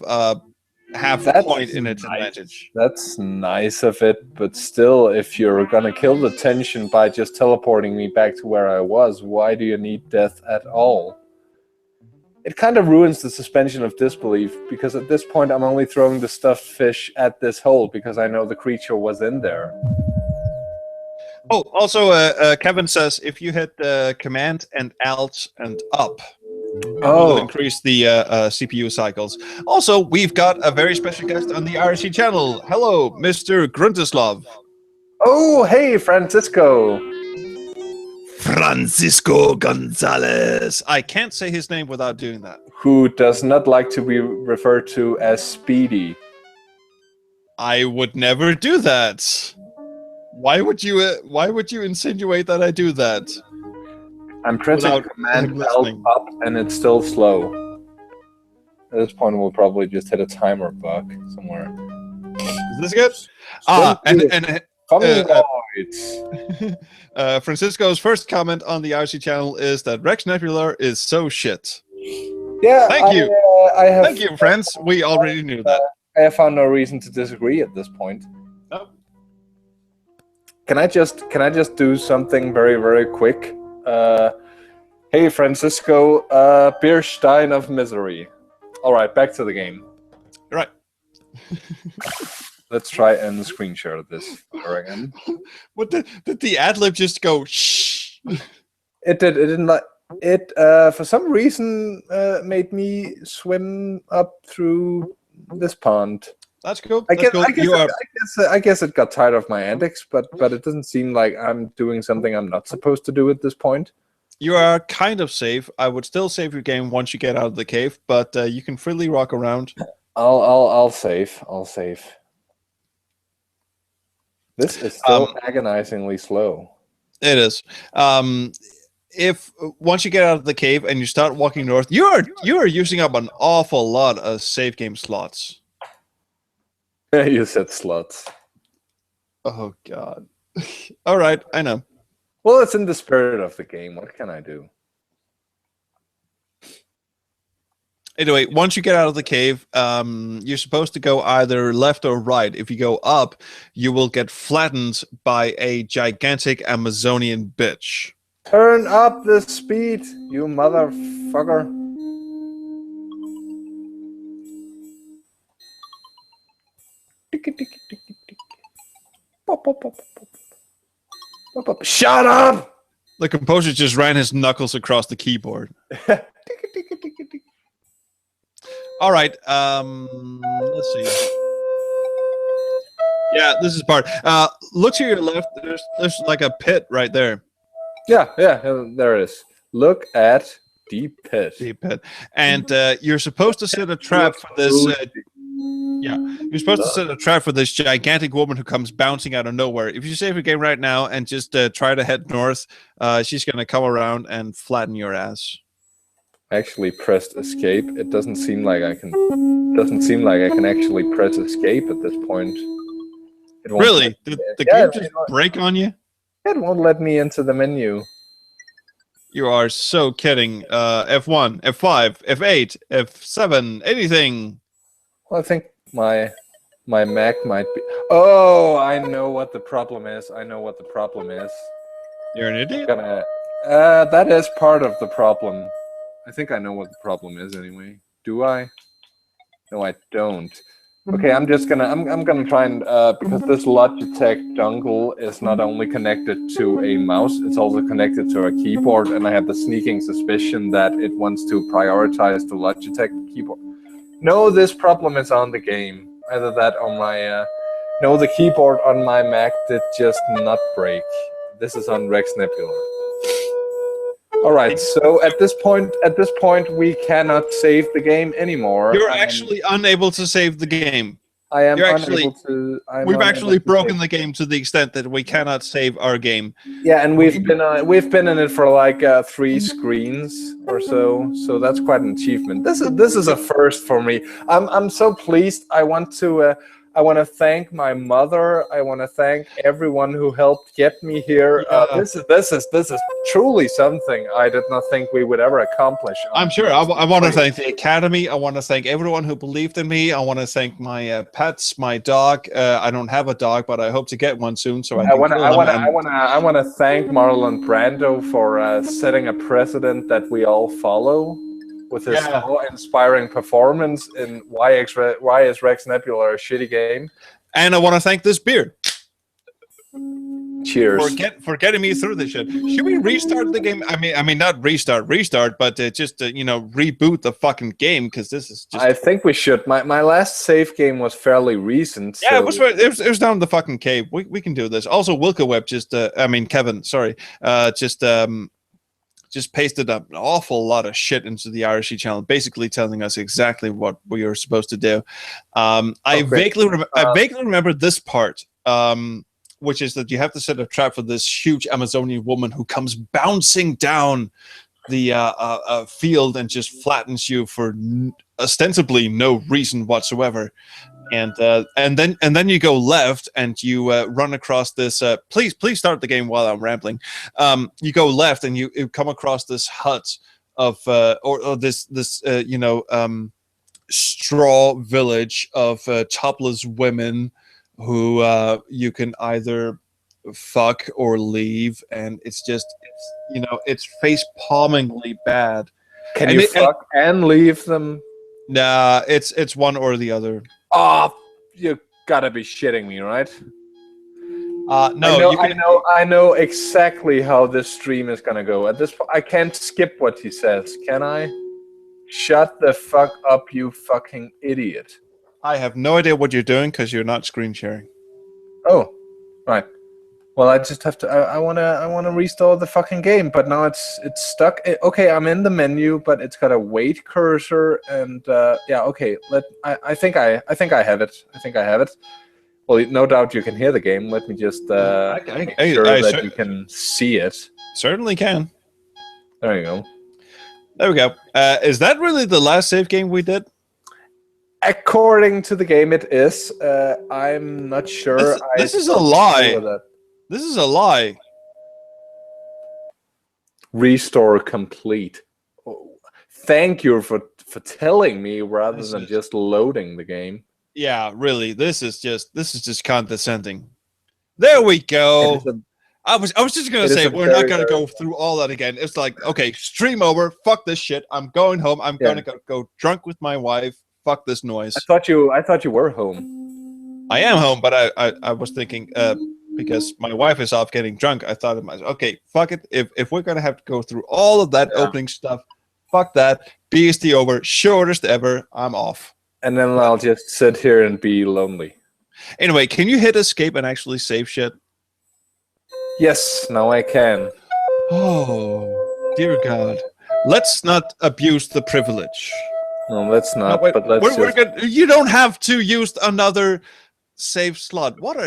half a point in its advantage. That's nice of it, but still, if you're gonna kill the tension by just teleporting me back to where I was, why do you need death at all? It kind of ruins the suspension of disbelief, because at this point I'm only throwing the stuffed fish at this hole because I know the creature was in there. Oh, also, Kevin says if you hit Command and Alt and up, it will increase the CPU cycles. Also, we've got a very special guest on the RC channel. Hello, Mr. Gruntislav. Oh, hey, Francisco. Francisco Gonzalez. I can't say his name without doing that. Who does not like to be referred to as Speedy. I would never do that. Why would you insinuate that I do that? I'm pressing Command Alt up and it's still slow. At this point we'll probably just hit a timer bug somewhere. Is this good? Francisco's first comment on the RC channel is that Rex Nebular is so shit. Yeah. Thank you. Thank you, friends. We already knew that. I have found no reason to disagree at this point. No. Can I just do something very, very quick? Hey, Francisco, Bierstein of Misery. All right, back to the game. Right. Let's try and screen share this again. What did the ad-lib just go shh? It did. It didn't like it. For some reason, made me swim up through this pond. That's cool. I guess it got tired of my antics, but it doesn't seem like I'm doing something I'm not supposed to do at this point. You are kind of safe. I would still save your game once you get out of the cave, but you can freely walk around. I'll save. I'll save. This is still agonizingly slow. It is. If once you get out of the cave and you start walking north, you are using up an awful lot of save game slots. You said slots. Oh God. All right, I know. Well, it's in the spirit of the game. What can I do? Anyway, once you get out of the cave, you're supposed to go either left or right. If you go up, you will get flattened by a gigantic Amazonian bitch. Turn up the speed, you motherfucker. Shut up! The composer just ran his knuckles across the keyboard. All right, let's see. Yeah, this is part. Look to your left. There's like a pit right there. Yeah, there it is. Look at deep pit. Deep pit. And you're supposed to set a trap for this. Yeah, you're supposed to set a trap for this gigantic woman who comes bouncing out of nowhere. If you save your game right now and just try to head north, she's gonna come around and flatten your ass. I actually pressed escape. It doesn't seem like I can. Doesn't seem like I can actually press escape at this point. It won't Really? Did the game just break on you? It won't let me into the menu. You are so kidding. F1, F5, F8, F7, anything. Well, I think my Mac might be. Oh, I know what the problem is. I know what the problem is. You're an idiot. That is part of the problem. I think I know what the problem is anyway. Do I? No, I don't. Okay, I'm gonna try and because this Logitech dongle is not only connected to a mouse, it's also connected to a keyboard, and I have the sneaking suspicion that it wants to prioritize the Logitech keyboard. No, this problem is on the game. Either that or my no, the keyboard on my Mac did just not break. This is on Rex Nebular. All right, so at this point, we cannot save the game anymore. You're actually unable to save the game. I am unable to. We've actually broken the game to the extent that we cannot save our game. Yeah, and we've been in it for like 3 screens or so. So that's quite an achievement. This is a first for me. I'm so pleased. I want to thank my mother. I want to thank everyone who helped get me here. This is truly something I did not think we would ever accomplish. I'm sure. I want to thank the Academy. I want to thank everyone who believed in me. I want to thank my pets, my dog. I don't have a dog, but I hope to get one soon. So I want to thank Marlon Brando for setting a precedent that we all follow. With his awe-inspiring performance in Why is Rex Nebular a shitty game? And I want to thank this beer. Cheers. For getting me through this shit. Should we restart the game? I mean, not restart, but just reboot the fucking game, because this is just. I think we should. My last save game was fairly recent. Yeah, so... it was down in the fucking cave. We can do this. Also, Wilco Web Kevin, sorry, just pasted up an awful lot of shit into the IRC channel, basically telling us exactly what we were supposed to do. I vaguely remember this part, which is that you have to set a trap for this huge Amazonian woman who comes bouncing down the field and just flattens you for ostensibly no reason whatsoever. And then you go left and you run across this. Please start the game while I'm rambling. You go left and you come across this hut of or this straw village of topless women who you can either fuck or leave, and it's face palmingly bad. Can you fuck and leave them? Nah, it's one or the other. Oh, you gotta be shitting me, right? No, I know exactly how this stream is gonna go. At this point, I can't skip what he says, can I? Shut the fuck up, you fucking idiot. I have no idea what you're doing because you're not screen sharing. Oh, right. Well, I just have to. I wanna restore the fucking game, but now it's stuck. Okay, I'm in the menu, but it's got a wait cursor, and yeah. Okay, I think I have it. I think I have it. Well, no doubt you can hear the game. Let me just make sure that you can see it. Certainly can. There you go. There we go. Is that really the last save game we did? According to the game, it is. I'm not sure. This is a lie. This is a lie. Restore complete. Oh, thank you for telling me rather than just loading the game. Yeah, really. This is just condescending. There we go. I was just gonna say we're not gonna go through all that again. It's like, okay, stream over. Fuck this shit. I'm going home. I'm gonna go drunk with my wife. Fuck this noise. I thought you were home. I am home, but I was thinking because my wife is off getting drunk. I thought of myself, okay, fuck it. If we're gonna have to go through all of that opening stuff, fuck that. BSD over. Shortest ever. I'm off. And then I'll just sit here and be lonely. Anyway, can you hit escape and actually save shit? Yes, now I can. Oh, dear God. Let's not abuse the privilege. No, let's not. No, wait, but let's you don't have to use another save slot. What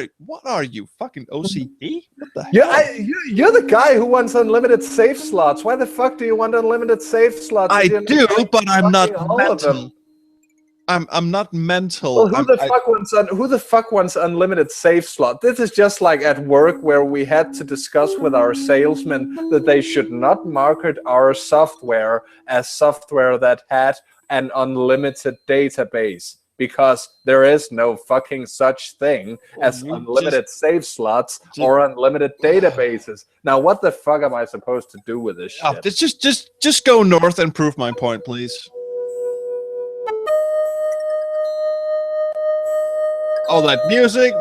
are you, fucking OCD? What the hell? You're the guy who wants unlimited save slots. Why the fuck do you want unlimited save slots? I do, but I'm not mental. I'm not mental. Well, who the fuck wants unlimited save slot? This is just like at work where we had to discuss with our salesmen that they should not market our software as software that had an unlimited database, because there is no fucking such thing as unlimited save slots or unlimited databases. Now, what the fuck am I supposed to do with this shit? Just go north and prove my point, please. Oh, that music!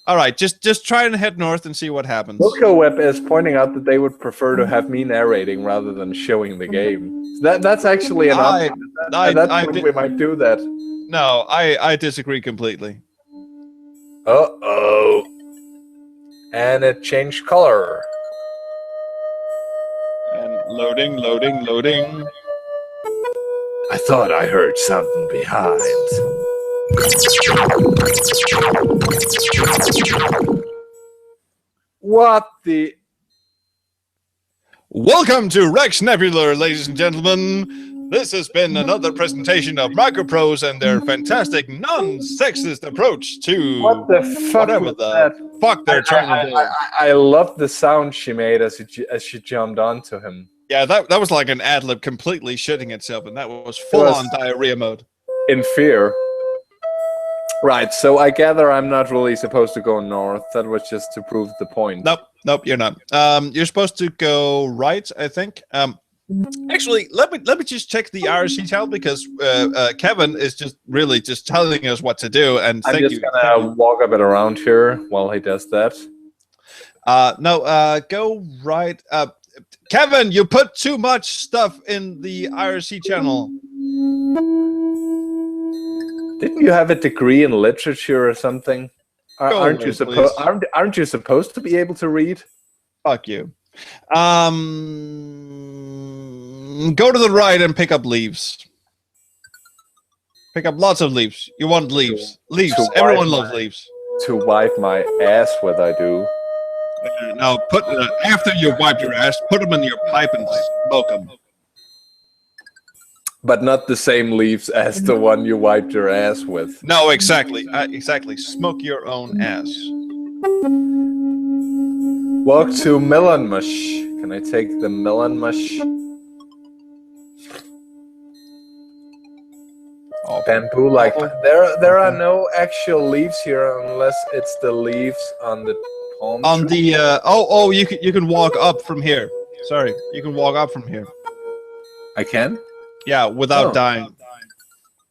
All right, just try and head north and see what happens. Web is pointing out that they would prefer to have me narrating rather than showing the game. That's actually an option. We might do that. No, I disagree completely. Uh-oh. And it changed color. And loading. I thought I heard something behind. What the... Welcome to Rex Nebular, ladies and gentlemen. This has been another presentation of Microprose and their fantastic non-sexist approach to what the fuck whatever the fuck they're trying to do. I love the sound she made as she jumped onto him. Yeah, that was like an ad-lib completely shitting itself, and that was full-on diarrhea mode. In fear. Right, so I gather I'm not really supposed to go north. That was just to prove the point. Nope, you're not. You're supposed to go right, I think. Actually, let me just check the IRC tile, because Kevin is just really just telling us what to do. And I'm just gonna walk a bit around here while he does that. No, go right. Kevin, you put too much stuff in the IRC channel. Didn't you have a degree in literature or something? Aren't you supposed to be able to read? Fuck you. Go to the right and pick up leaves. Pick up lots of leaves. You want leaves. Leaves. Everyone loves leaves. To wipe my ass with, I do. Now, after you wipe your ass, put them in your pipe and smoke them. But not the same leaves as the one you wiped your ass with. No, exactly. Exactly. Smoke your own ass. Walk to melon mush. Can I take the melon mush? Oh, bamboo like there are no actual leaves here unless it's the leaves on the palm tree. You can walk up from here. Sorry, you can walk up from here. I can? Yeah, without dying.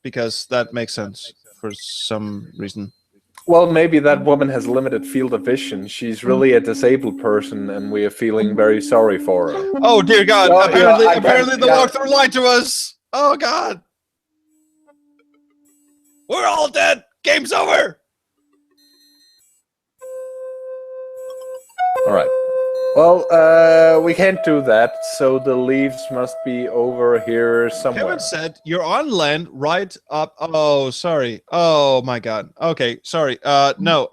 Because that makes sense for some reason. Well, maybe that woman has limited field of vision. She's really a disabled person, and we are feeling very sorry for her. Oh, dear God. Apparently the walkthrough lied to us. Oh, God. We're all dead. Game's over. All right. Well, we can't do that, so the leaves must be over here somewhere. Kevin said you're on land right up. Oh, sorry. Oh my God. Okay, sorry. No.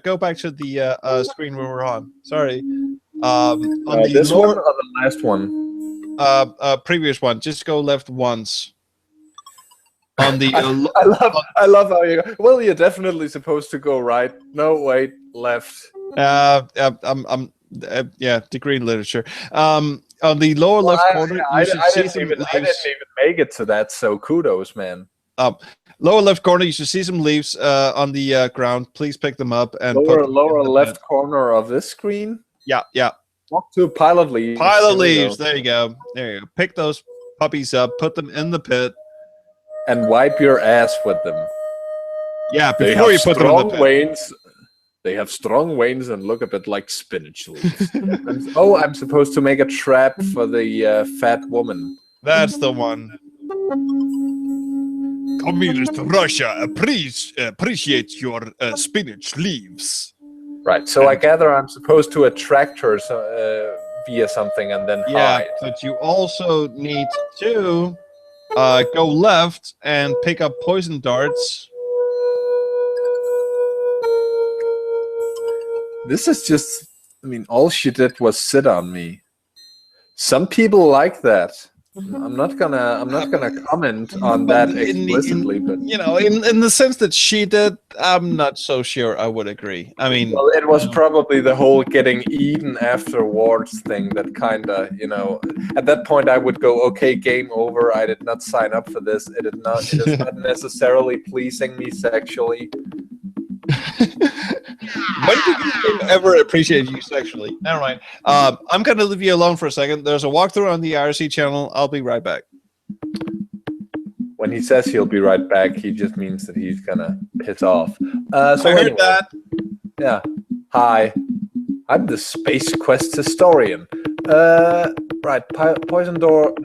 Go back to the screen we were on. Sorry. On the this lower, one or the last one? previous one. Just go left once. On the. I love how you go. Well, you're definitely supposed to go right. No, wait, left. Yeah, degree in literature. On the lower left corner, I you should see didn't some even leaves. make it to that, so kudos, man. Lower left corner, you should see some leaves on the ground. Please pick them up and put them lower in the left pit. corner of this screen. Yeah. Walk to a pile of leaves. Pile of leaves. There you go. There you go. Pick those puppies up, put them in the pit, and wipe your ass with them. Yeah, before you put them in the pit. Veins. They have strong veins and look a bit like spinach leaves. I'm supposed to make a trap for the fat woman. That's the one. Communist Russia appreciates your spinach leaves. Right, so I gather I'm supposed to attract her via something and then hide. But you also need to go left and pick up poison darts. This is just, I mean, all she did was sit on me. Some people like that. I'm not gonna comment on that explicitly, but you know, in the sense that she did, I'm not so sure I would agree. I mean, well, it was probably the whole getting eaten afterwards thing that kind of, you know, at that point I would go, okay, game over. I did not sign up for this. It is not necessarily pleasing me sexually. When did this game ever appreciate you sexually? Never mind. I'm going to leave you alone for a second. There's a walkthrough on the IRC channel. I'll be right back. When he says he'll be right back, he just means that he's going to piss off. I heard that. Yeah. Hi. I'm the Space Quest historian. Right. Poison darts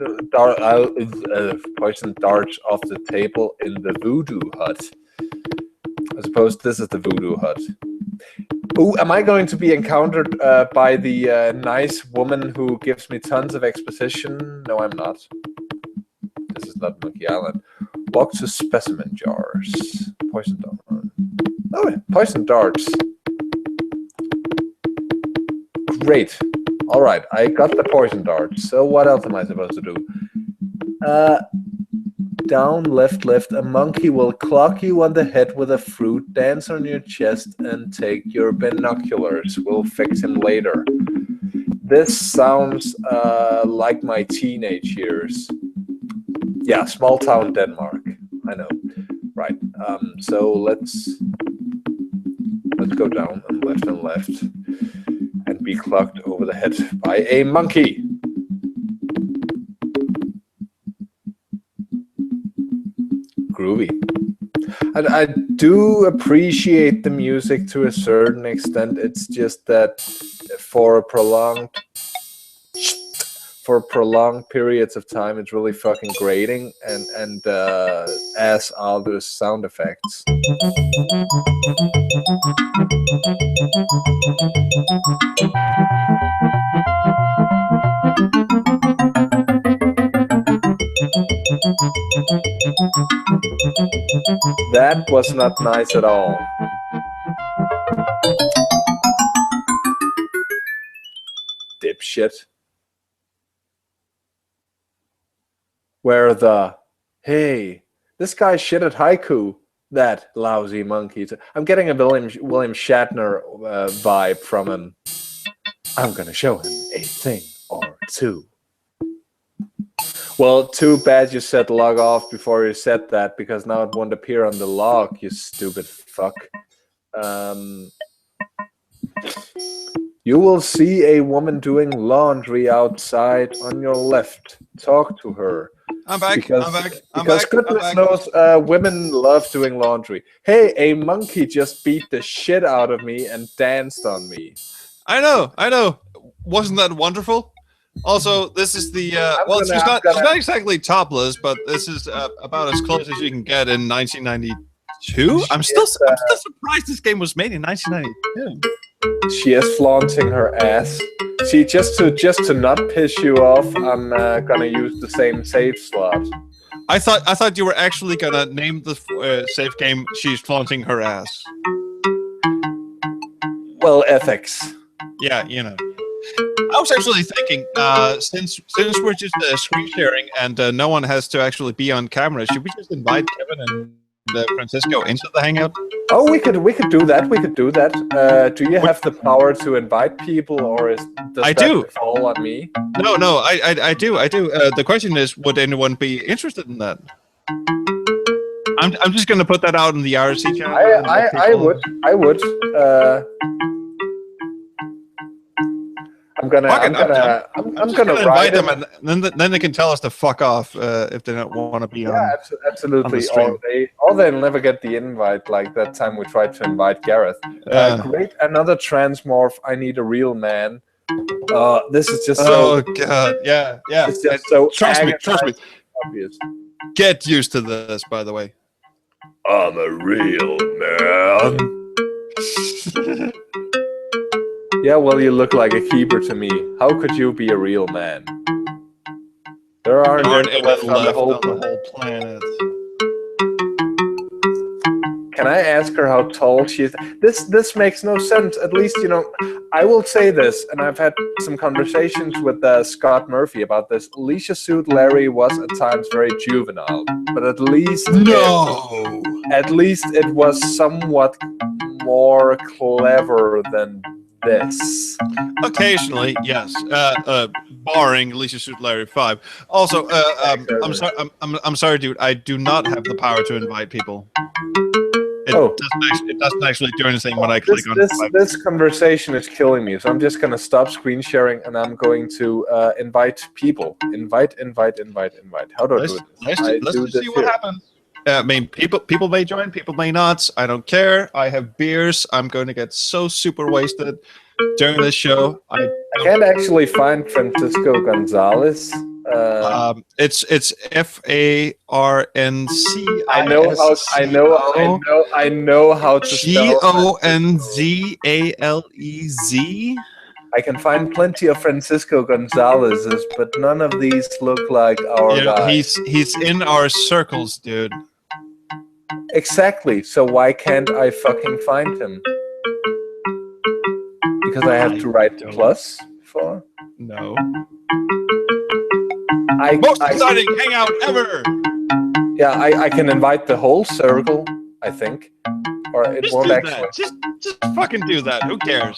off the table in the voodoo hut. I suppose this is the voodoo hut. Ooh, am I going to be encountered by the nice woman who gives me tons of exposition? No, I'm not. This is not Monkey Island. Walk to specimen jars. Poison dart. Oh, poison darts. Great. All right, I got the poison darts. So what else am I supposed to do? Down, left, a monkey will clock you on the head with a fruit, dance on your chest, and take your binoculars. We'll fix him later. This sounds like my teenage years. Yeah, small town Denmark. I know. Right. So let's go down and left, and be clocked over the head by a monkey. Groovy. And I do appreciate the music to a certain extent. It's just that for prolonged periods of time, it's really fucking grating, and as are the sound effects. That was not nice at all. Dipshit. Where the, hey, this guy shit at haiku, that lousy monkey. I'm getting a William Shatner vibe from him. I'm gonna show him a thing or two. Well, too bad you said log off before you said that, because now it won't appear on the log, you stupid fuck. You will see a woman doing laundry outside on your left. Talk to her. I'm back. Because goodness knows, women love doing laundry. Hey, a monkey just beat the shit out of me and danced on me. I know. Wasn't that wonderful? Also, this is the well, she's not exactly topless, but this is about as close as you can get in 1990 2? I'm still surprised this game was made in 1992. She is flaunting her ass. See, just to not piss you off, I'm gonna use the same save slot. I thought you were actually gonna name the save game "She's Flaunting Her Ass." Well, ethics. Yeah, you know. I was actually thinking, since we're just screen sharing and no one has to actually be on camera, should we just invite Kevin and Francisco into the hangout? Oh, we could do that. We could do that. Do you have the power to invite people, or does that fall on me? No, I do. The question is, would anyone be interested in that? I'm just going to put that out in the RC channel. I would. I'm gonna invite them, and then they can tell us to fuck off if they don't want to be on. Yeah, absolutely. Or they'll never get the invite, like that time we tried to invite Gareth. Great, another transmorph. I need a real man. This is just so. Oh god, yeah. It's just so. Trust me. Obvious. Get used to this, by the way. I'm a real man. Yeah, well, you look like a keeper to me. How could you be a real man? There aren't any left on the whole planet. Can I ask her how tall she is? This makes no sense. At least, you know, I will say this, and I've had some conversations with Scott Murphy about this. Leisure Suit Larry was at times very juvenile, but at least it was somewhat more clever than this. Occasionally, yes. Barring Leisure Suit Larry 5. Also, I'm sorry, dude. I do not have the power to invite people. It doesn't actually do anything when I click on it. This conversation is killing me, so I'm just going to stop screen sharing and I'm going to invite people. Invite. How do I do it? Let's just see what happens. I mean, people may join, people may not. I don't care. I have beers. I'm going to get so super wasted during this show. I can't actually find Francisco Gonzalez. It's FARNC. I know how to spell GONZALEZ. I can find plenty of Francisco Gonzalez's, but none of these look like our guy. He's in our circles, dude. Exactly. So why can't I fucking find him? Because I have to write plus for? No. Most exciting hangout ever! Yeah, I can invite the whole circle, I think. Or it won't actually. Just fucking do that. Who cares?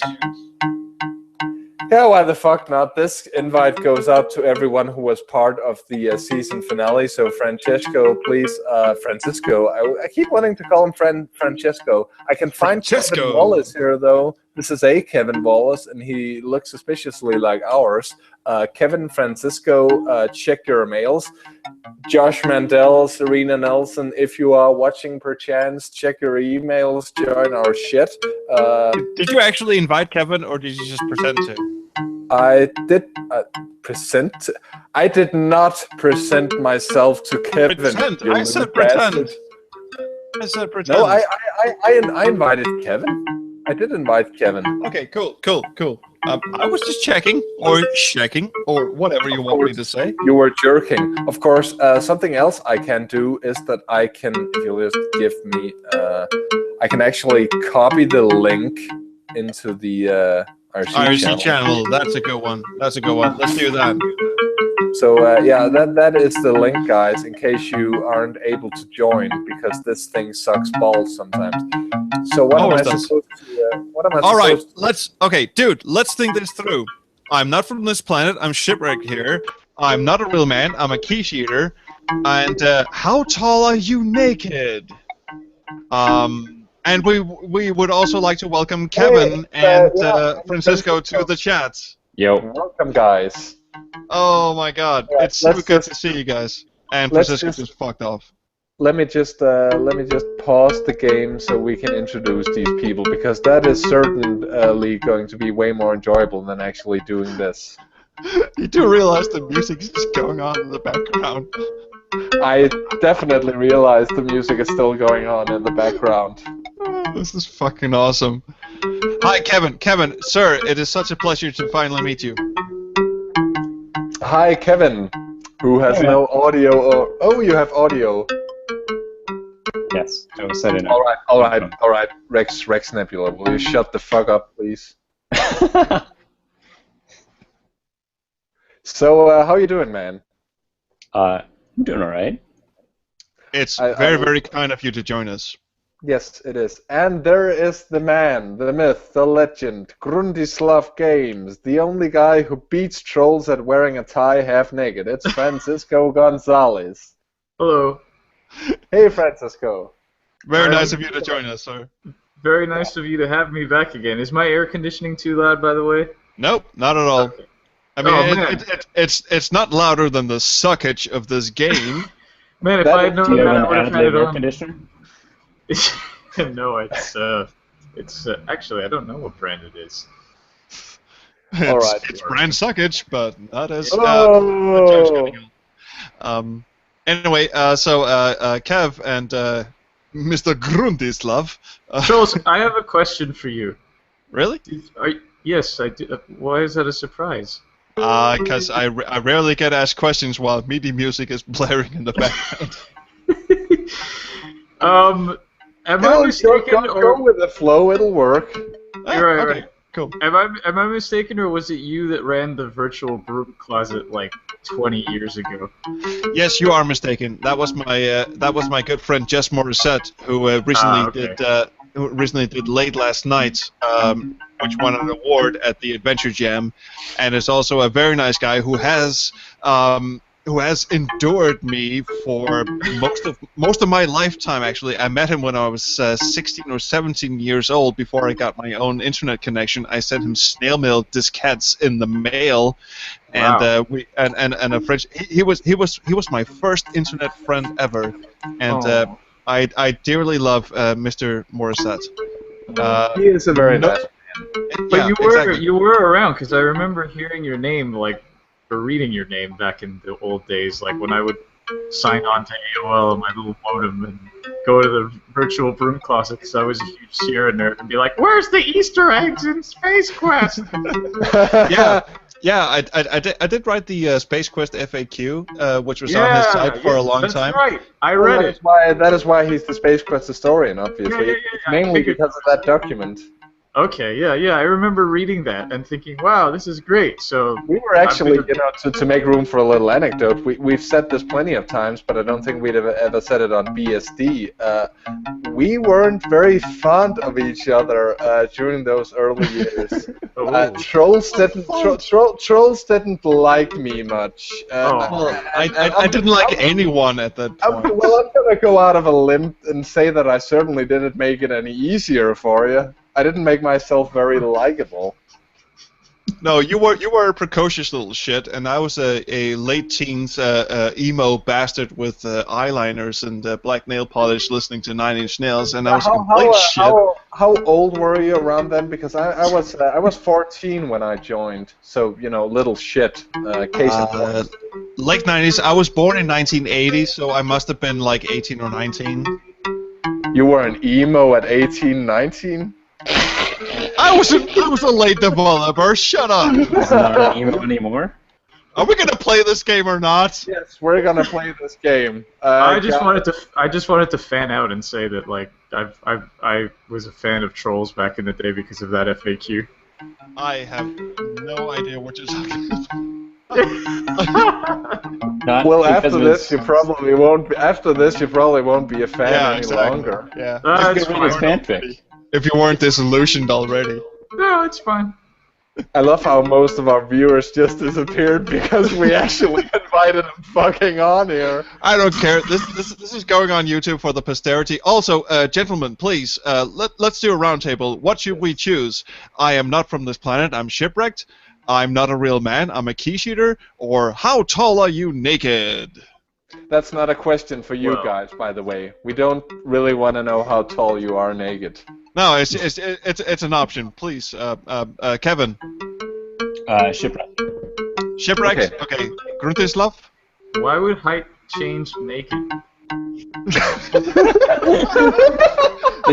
Yeah, why the fuck not? This invite goes out to everyone who was part of the season finale. So Francisco, please, Francisco. I keep wanting to call him Francesco. I can find Kevin Wallace here, though. This is a Kevin Wallace, and he looks suspiciously like ours. Kevin, Francisco, check your mails. Josh Mandel, Serena Nelson, if you are watching perchance, check your emails, join our shit. Did you actually invite Kevin, or did you just pretend to? I did present. I did not present myself to Kevin. Pretend. I said pretend. I said pretend. No, I invited Kevin. I did invite Kevin. Okay, cool. I was just checking, or whatever you want me to say. You were jerking. Of course, something else I can do is that I can, if you'll just give me, I can actually copy the link into the RC channel. That's a good one. Let's do that. So yeah, that is the link, guys, in case you aren't able to join, because this thing sucks balls sometimes. So what am I supposed to? Let's think this through. I'm not from this planet. I'm shipwrecked here. I'm not a real man. I'm a quiche eater. And how tall are you naked? And we would also like to welcome Kevin and Francisco to the chat. Yo, welcome, guys. Oh my God, it's so good to see you guys. And Francisco just fucked off. Let me just pause the game so we can introduce these people, because that is certainly going to be way more enjoyable than actually doing this. You do realize the music's just going on in the background. I definitely realize the music is still going on in the background. This is fucking awesome. Hi, Kevin. Kevin, sir, it is such a pleasure to finally meet you. Hi, Kevin, who has no audio. Oh, you have audio. Yes, I was set in. All right. Rex Nebula, will you shut the fuck up, please? So, how you doing, man? I'm doing all right. It's very kind of you to join us. Yes, it is. And there is the man, the myth, the legend, Grundislav Games, the only guy who beats trolls at wearing a tie half naked. It's Francisco Gonzalez. Hello. Hey, Francisco. Very nice of you to join us, sir. Very nice of you to have me back again. Is my air conditioning too loud, by the way? Nope, not at all. Okay. I mean, man. it's not louder than the suckage of this game. Man, if I had known Do you that, have I an would have had ad-lib it air on. conditioner? No, it's actually, I don't know what brand it is. All right. It's brand suckage, but not as Oh. Anyway, so Kev and Mr. Grundislav. Charles, I have a question for you. Really? Yes, I do. Why is that a surprise? Because I rarely get asked questions while MIDI music is blaring in the background. Am I mistaken, Go with the flow, it'll work. Right, okay, right. cool. Am I mistaken, or was it you that ran the virtual broom closet like 20 years ago? Yes, you are mistaken. That was my good friend Jess Morissette, who recently did Late Last Night, which won an award at the Adventure Jam, and is also a very nice guy who has endured me for most of my lifetime. Actually, I met him when I was 16 or 17 years old. Before I got my own internet connection, I sent him snail mail diskettes in the mail, and and a French. He was my first internet friend ever, and I dearly love Mr. Morissette. He is a very nice man. But Yeah, you were exactly. you were around, because I remember hearing your name, like, or reading your name back in the old days, like when I would sign on to AOL on my little modem and go to the virtual broom closet because I was a huge Sierra nerd and be like, "Where's the Easter eggs in Space Quest?" Yeah, I did write the Space Quest FAQ, which was on his site for a long time. That's right. I read it. That is why he's the Space Quest historian, obviously. Yeah. It's mainly because of that document. Okay, yeah. I remember reading that and thinking, "Wow, this is great." So We were actually, to make room for a little anecdote, we've said this plenty of times, but I don't think we'd ever said it on BSD. We weren't very fond of each other during those early years. Trolls didn't like me much. I didn't like anyone at that point. Well, I'm gonna go out of a limb and say that I certainly didn't make it any easier for you. I didn't make myself very likable. No, you were a precocious little shit, and I was a late teens emo bastard with eyeliners and black nail polish, listening to Nine Inch Nails, and I was a complete shit. How old were you around then? Because I was 14 when I joined, so little shit. Case in point. Late 90s. I was born in 1980, so I must have been like 18 or 19. You were an emo at 18, 19? I was a late developer. Shut up. It's not an emo anymore. Are we gonna play this game or not? Yes, we're gonna play this game. I just wanted to fan out and say that, like, I was a fan of Trolls back in the day because of that FAQ. I have no idea what you're talking about. Well, after this, you probably won't. After this, you probably won't be a fan any longer. Yeah. It's fine. Fanfic. If you weren't disillusioned already. No, it's fine. I love how most of our viewers just disappeared because we actually invited them fucking on here. I don't care. This is going on YouTube for the posterity. Also, gentlemen, please, let's do a roundtable. What should we choose? I am not from this planet. I'm shipwrecked. I'm not a real man. I'm a key shooter. Or how tall are you naked? That's not a question for you guys, by the way. We don't really want to know how tall you are naked. No, it's an option. Please, Kevin. Shipwreck. Shipwrecked? Okay. Gruntislav? Why would height changed naked?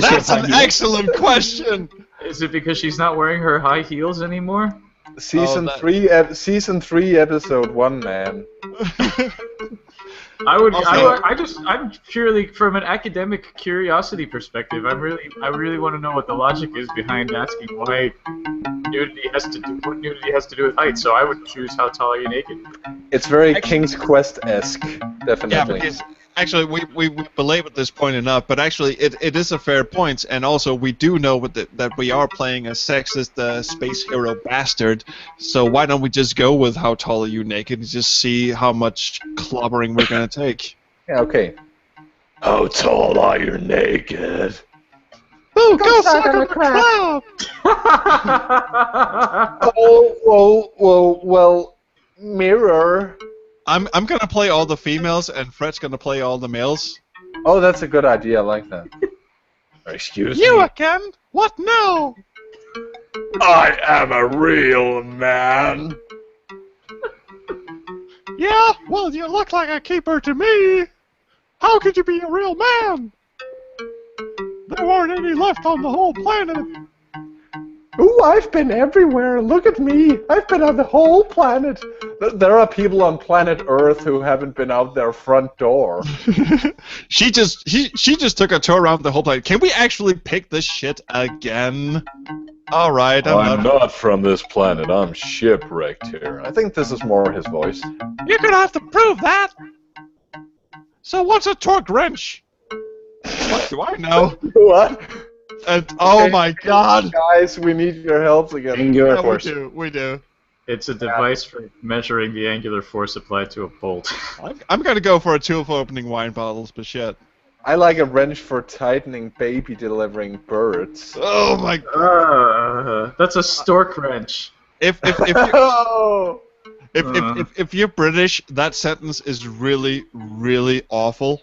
That's an excellent question. Is it because she's not wearing her high heels anymore? Season that- 3, Season 3, Episode 1, man. I'm purely from an academic curiosity perspective. I really want to know what the logic is behind asking why nudity has to do with height. So I would choose how tall are you naked. It's very King's Quest-esque, definitely. Yeah, because actually we belabored this point enough, but actually it is a fair point, and also we do know that we are playing a sexist space hero bastard, so why don't we just go with how tall are you naked and just see how much clobbering we're gonna take. Yeah, okay. How tall are you naked? Oh, go suck on the crab! Well, mirror. I'm gonna play all the females, and Fred's gonna play all the males. Oh, that's a good idea, I like that. Excuse You me? again? What now? I am a real man. Yeah, well, you look like a keeper to me. How could you be a real man? There aren't any left on the whole planet. Ooh, I've been everywhere. Look at me. I've been on the whole planet. There are people on planet Earth who haven't been out their front door. she just took a tour around the whole planet. Can we actually pick this shit again? All right, I'm not from this planet. I'm shipwrecked here. I think this is more his voice. You're gonna have to prove that. So what's a torque wrench? What do I know? What? And oh my God, Guys, we need your help again. Angular yeah, force. we do. It's a device for measuring the angular force applied to a bolt. I'm gonna go for a tool for opening wine bottles, but shit. I like a wrench for tightening baby delivering birds. Oh my God. That's a stork wrench. If Oh! you're British, that sentence is really, really awful.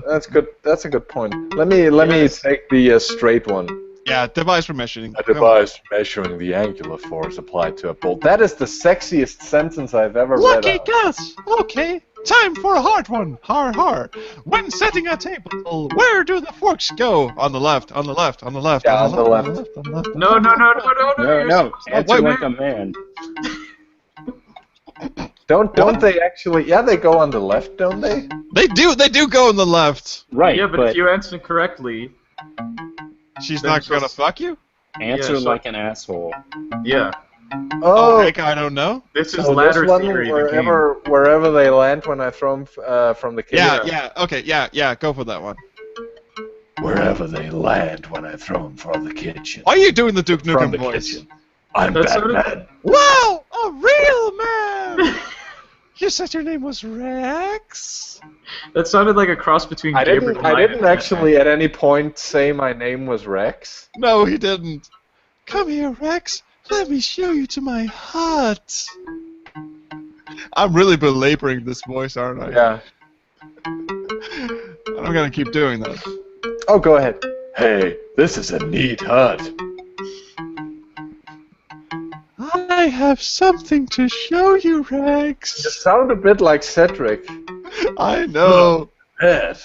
That's good. That's a good point. Let me take the straight one. Yeah, device for measuring. A device measuring the angular force applied to a bolt. That is the sexiest sentence I've ever read. Lucky out. guess. Okay, time for a hard one. Har har. When setting a table, where do the forks go? On the left. On the left. On the left. Yeah, on the left. left. On the left. No. No, answer wait, like a man. Don't they actually? Yeah, they go on the left, don't they? They do go on the left. Right, Yeah, but if you answer correctly, She's Then not gonna just- fuck you? answer yeah, so- like an asshole. yeah. Oh, Oh, heck, I don't know. This is so ladder this one, theory. the game. wherever they land when I throw them from the kitchen. Yeah, okay, yeah, go for that one. Wherever they land when I throw them from the kitchen. Are you doing the Duke From Nukem the voice? kitchen. I'm That's sort of- Batman. Wow, a real man! You said your name was Rex? That sounded like a cross between I Gabriel didn't Knight and actually at any point say my name was Rex. No, he didn't. Come here, Rex. Let me show you to my hut. I'm really belaboring this voice, aren't I? Yeah. I'm gonna keep doing that. Oh, go ahead. Hey, this is a neat hut. I have something to show you, You Rex. sound a bit like Cedric. I know. Pet.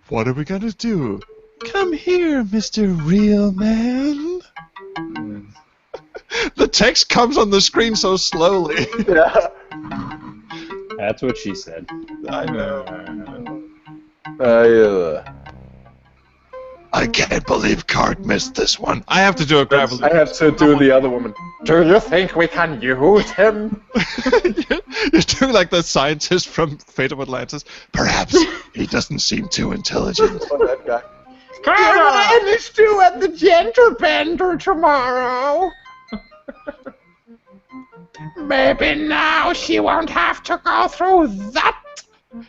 What are we gonna do? Come here, Mr. Real Man. The text comes on the screen so slowly. Yeah. That's what she said. I know. Yeah. I can't believe Cart missed this one. I have to do a grab. I have to do the other woman. Do you think we can use him? You're doing like the scientist from Fate of Atlantis. Perhaps he doesn't seem too intelligent. Oh, that guy. Let's do at the Gentle Bender tomorrow. Maybe now she won't have to go through that.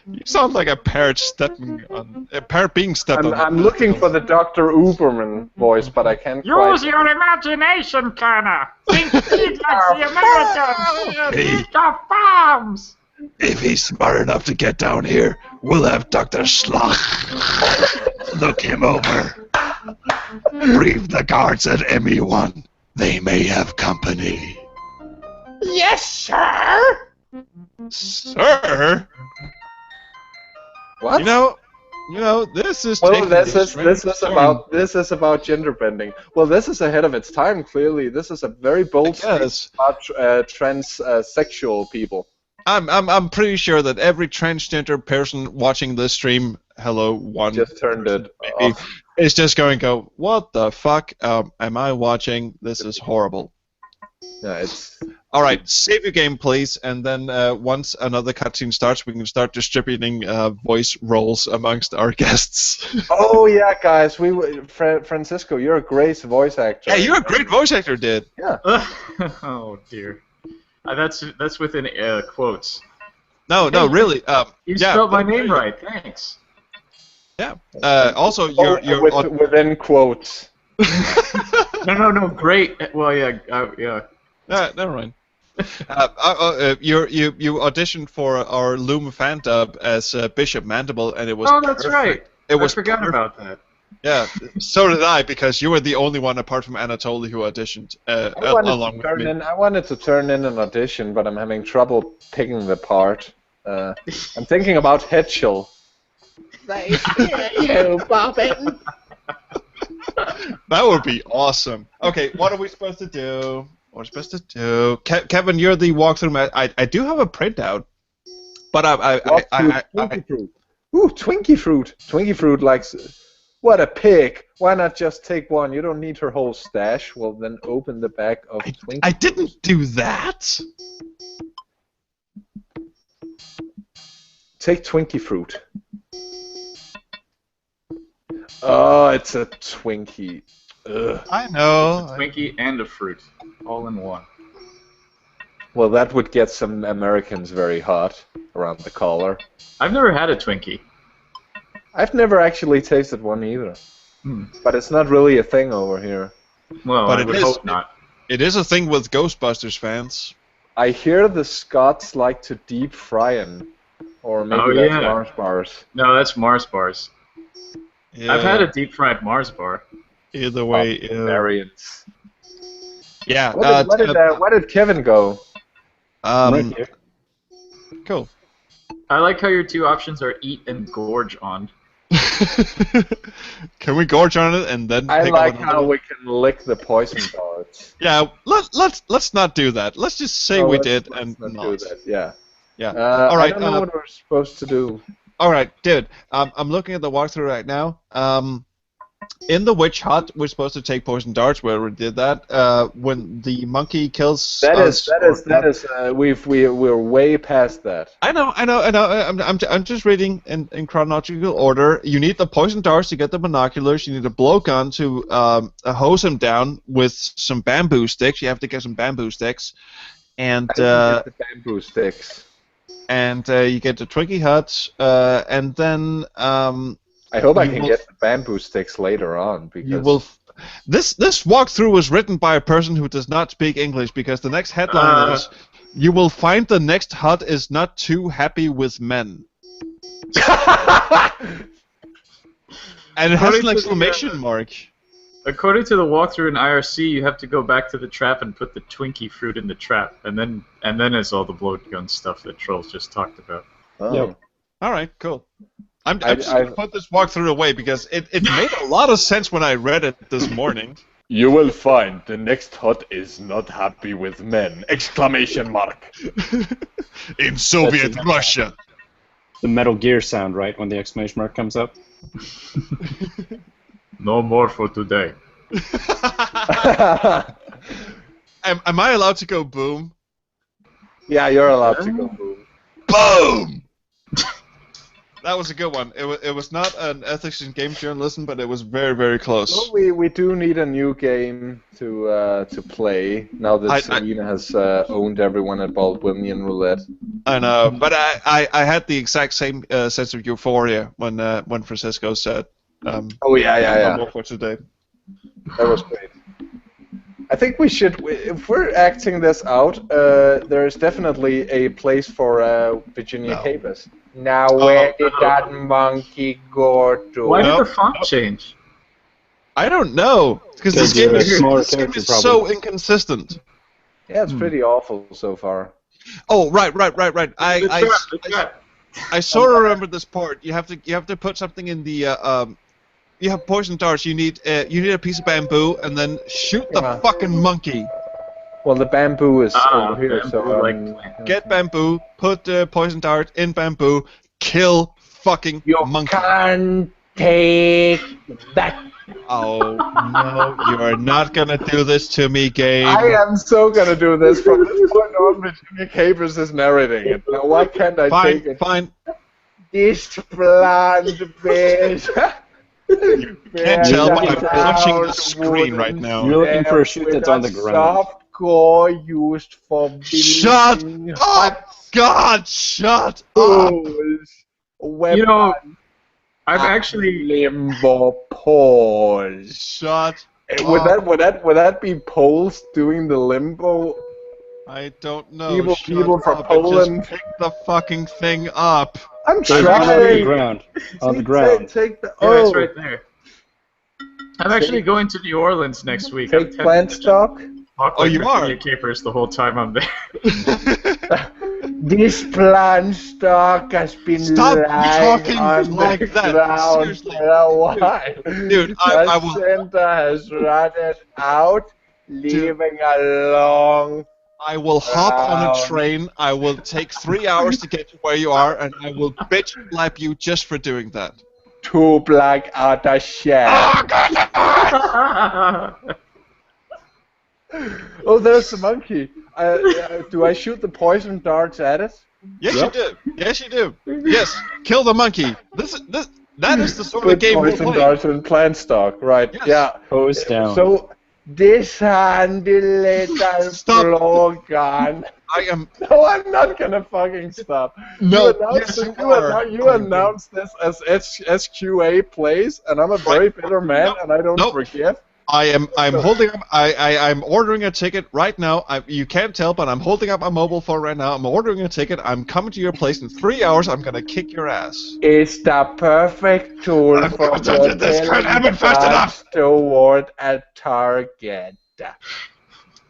You sound like a parrot stepping on a parrot being stepped on. I'm looking for the Dr. Uberman voice, but I can't Use quite. your imagination, Kana. Think big like the Americans. Hey. The bombs. If he's smart enough to get down here, we'll have Dr. Schlock look him over. Brief the guards at ME1. They may have company. Yes, sir. Sir? What? You know, this is Well, taking this a is strange turn. about gender bending. Well, this is ahead of its time. Clearly, this is a very bold Yes. statement about transsexual people. I'm pretty sure that every transgender person watching this stream, hello, one Just turned it maybe, off. is just going to go, what the fuck am I watching? This is horrible. Yeah, it's. All right, save your game, please, and then once another cutscene starts, we can start distributing voice roles amongst our guests. Oh yeah, guys, Francisco, you're a great voice actor. Yeah, you're a great voice actor, dude. Yeah. Oh dear. That's within quotes. No, really. You yeah, spelled my name right. Thanks. Yeah. Also, you're within quotes. No. Great. Well, yeah. Never mind. You auditioned for our Loom fan dub as Bishop Mandible, and it was. Oh, that's perfect. right. I forgot perfect. About that. Yeah, so did I, because you were the only one apart from Anatoly who auditioned along with me. I wanted to turn in an audition, but I'm having trouble picking the part. I'm thinking about Hetchel. That would be awesome. Okay, what are we supposed to do? Kevin, you're the walkthrough. I do have a printout, but Twinkie fruit. Ooh, Twinkie fruit. Twinkie fruit likes. What a pig! Why not just take one? You don't need her whole stash. Well, then open the bag of Twinkie. I didn't do that. Take Twinkie fruit. Oh, it's a Twinkie. Ugh. I know. A Twinkie and a fruit, all in one. Well, that would get some Americans very hot around the collar. I've never had a Twinkie. I've never actually tasted one either. But it's not really a thing over here. Well, but I would hope not. It is a thing with Ghostbusters fans. I hear the Scots like to deep fry them. Or maybe that's Mars bars. No, that's Mars bars. Yeah. I've had a deep fried Mars bar. Either way, variants. Yeah. Where did Kevin go? Right here. Cool. I like how your two options are eat and gorge on. Can we gorge on it and then? I pick like up how we can lick the poison darts. Yeah, let's not do that. Let's just say we did and not not. do that. Yeah. Yeah. All right. I don't know what we're supposed to do. All right, dude. I'm looking at the walkthrough right now. In the witch hut, we're supposed to take poison darts. Where we did that. When the monkey kills us. We're way past that. I know. I'm just reading in chronological order. You need the poison darts to get the binoculars. You need a blowgun to hose him down with some bamboo sticks. You have to get some bamboo sticks, and get the bamboo sticks. And you get the Twinkie hut, and then. I hope I can get the bamboo sticks later on, because you will. This walkthrough was written by a person who does not speak English, because the next headline is, "You will find the next hut is not too happy with men," and it has an exclamation mark. According to the walkthrough in IRC, you have to go back to the trap and put the Twinkie fruit in the trap, and then it's all the blowgun stuff that Trolls just talked about. Oh. Yep. All right, cool. I'm just going to put this walkthrough away because it made a lot of sense when I read it this morning. You will find the next hut is not happy with men! Exclamation mark! In Soviet Russia. The Metal Gear sound, right, when the exclamation mark comes up? No more for today. Am I allowed to go boom? Yeah, you're allowed to go boom. Boom! That was a good one. It was not an ethics in game journalism, but it was very, very close. Well, we do need a new game to play now that Serena has owned everyone at Baldwinian Roulette. I know, but I had the exact same sense of euphoria when Francisco said. Oh yeah. More for today. That was great. I think we should, if we're acting this out, there is definitely a place for Virginia Capers. Now, where did that monkey go to? Why did the font change? I don't know. Because this game is so inconsistent. Yeah, it's pretty awful so far. Oh, right. The trap. I sort of remember this part. You have to put something in the you have poison darts. You need a piece of bamboo and then shoot the fucking monkey. Well, the bamboo is over here, bamboo, so Get bamboo, put poison dart in bamboo, kill fucking monkey. Can't take that. Oh no, you are not gonna do this to me, Gabe. I am so gonna do this from this point on. Virginia Capers is narrating it. Now, why can't I take it? Fine. This plant bitch. Can't tell, but I'm punching the screen right now. You're looking for a shoot that's on the ground. Soft core used for Shut building up! God, shut up! weapon. You know, I've actually Limbo poles. Shut Would up. that be Poles doing the limbo? I don't know. People from Shut up and Poland. just pick the fucking thing up. I'm On the trying. ground. On the ground. Take the yeah, it's right there. I'm actually going to New Orleans next week. Take plant stock. Oh, you are? Capers the whole time I'm there. This plant stock has been Stop lying talking on like the that. ground Seriously. for a while. Dude, I will. Placenta has rotted out, leaving a long. I will hop on a train. I will take 3 hours to get to where you are, and I will bitch slap you just for doing that. Two black outer shells. Oh, there's the monkey. Do I shoot the poison darts at it? Yes, you do. Yes, you do. Yes, kill the monkey. That is the sort of Put game we're poison playing. darts in plant stock, right? Yes. Yeah. Pose down. So This handy little Stop. slogan. I am. no, I'm not gonna fucking stop. No, You announced this as SQA plays, and I'm a very bitter man, and I don't forgive. I'm holding up. I'm ordering a ticket right now. You can't tell, but I'm holding up my mobile phone right now. I'm ordering a ticket. I'm coming to your place in 3 hours. I'm gonna kick your ass. It's the perfect tool I'm for not touching this. Can't happen fast enough. toward a target.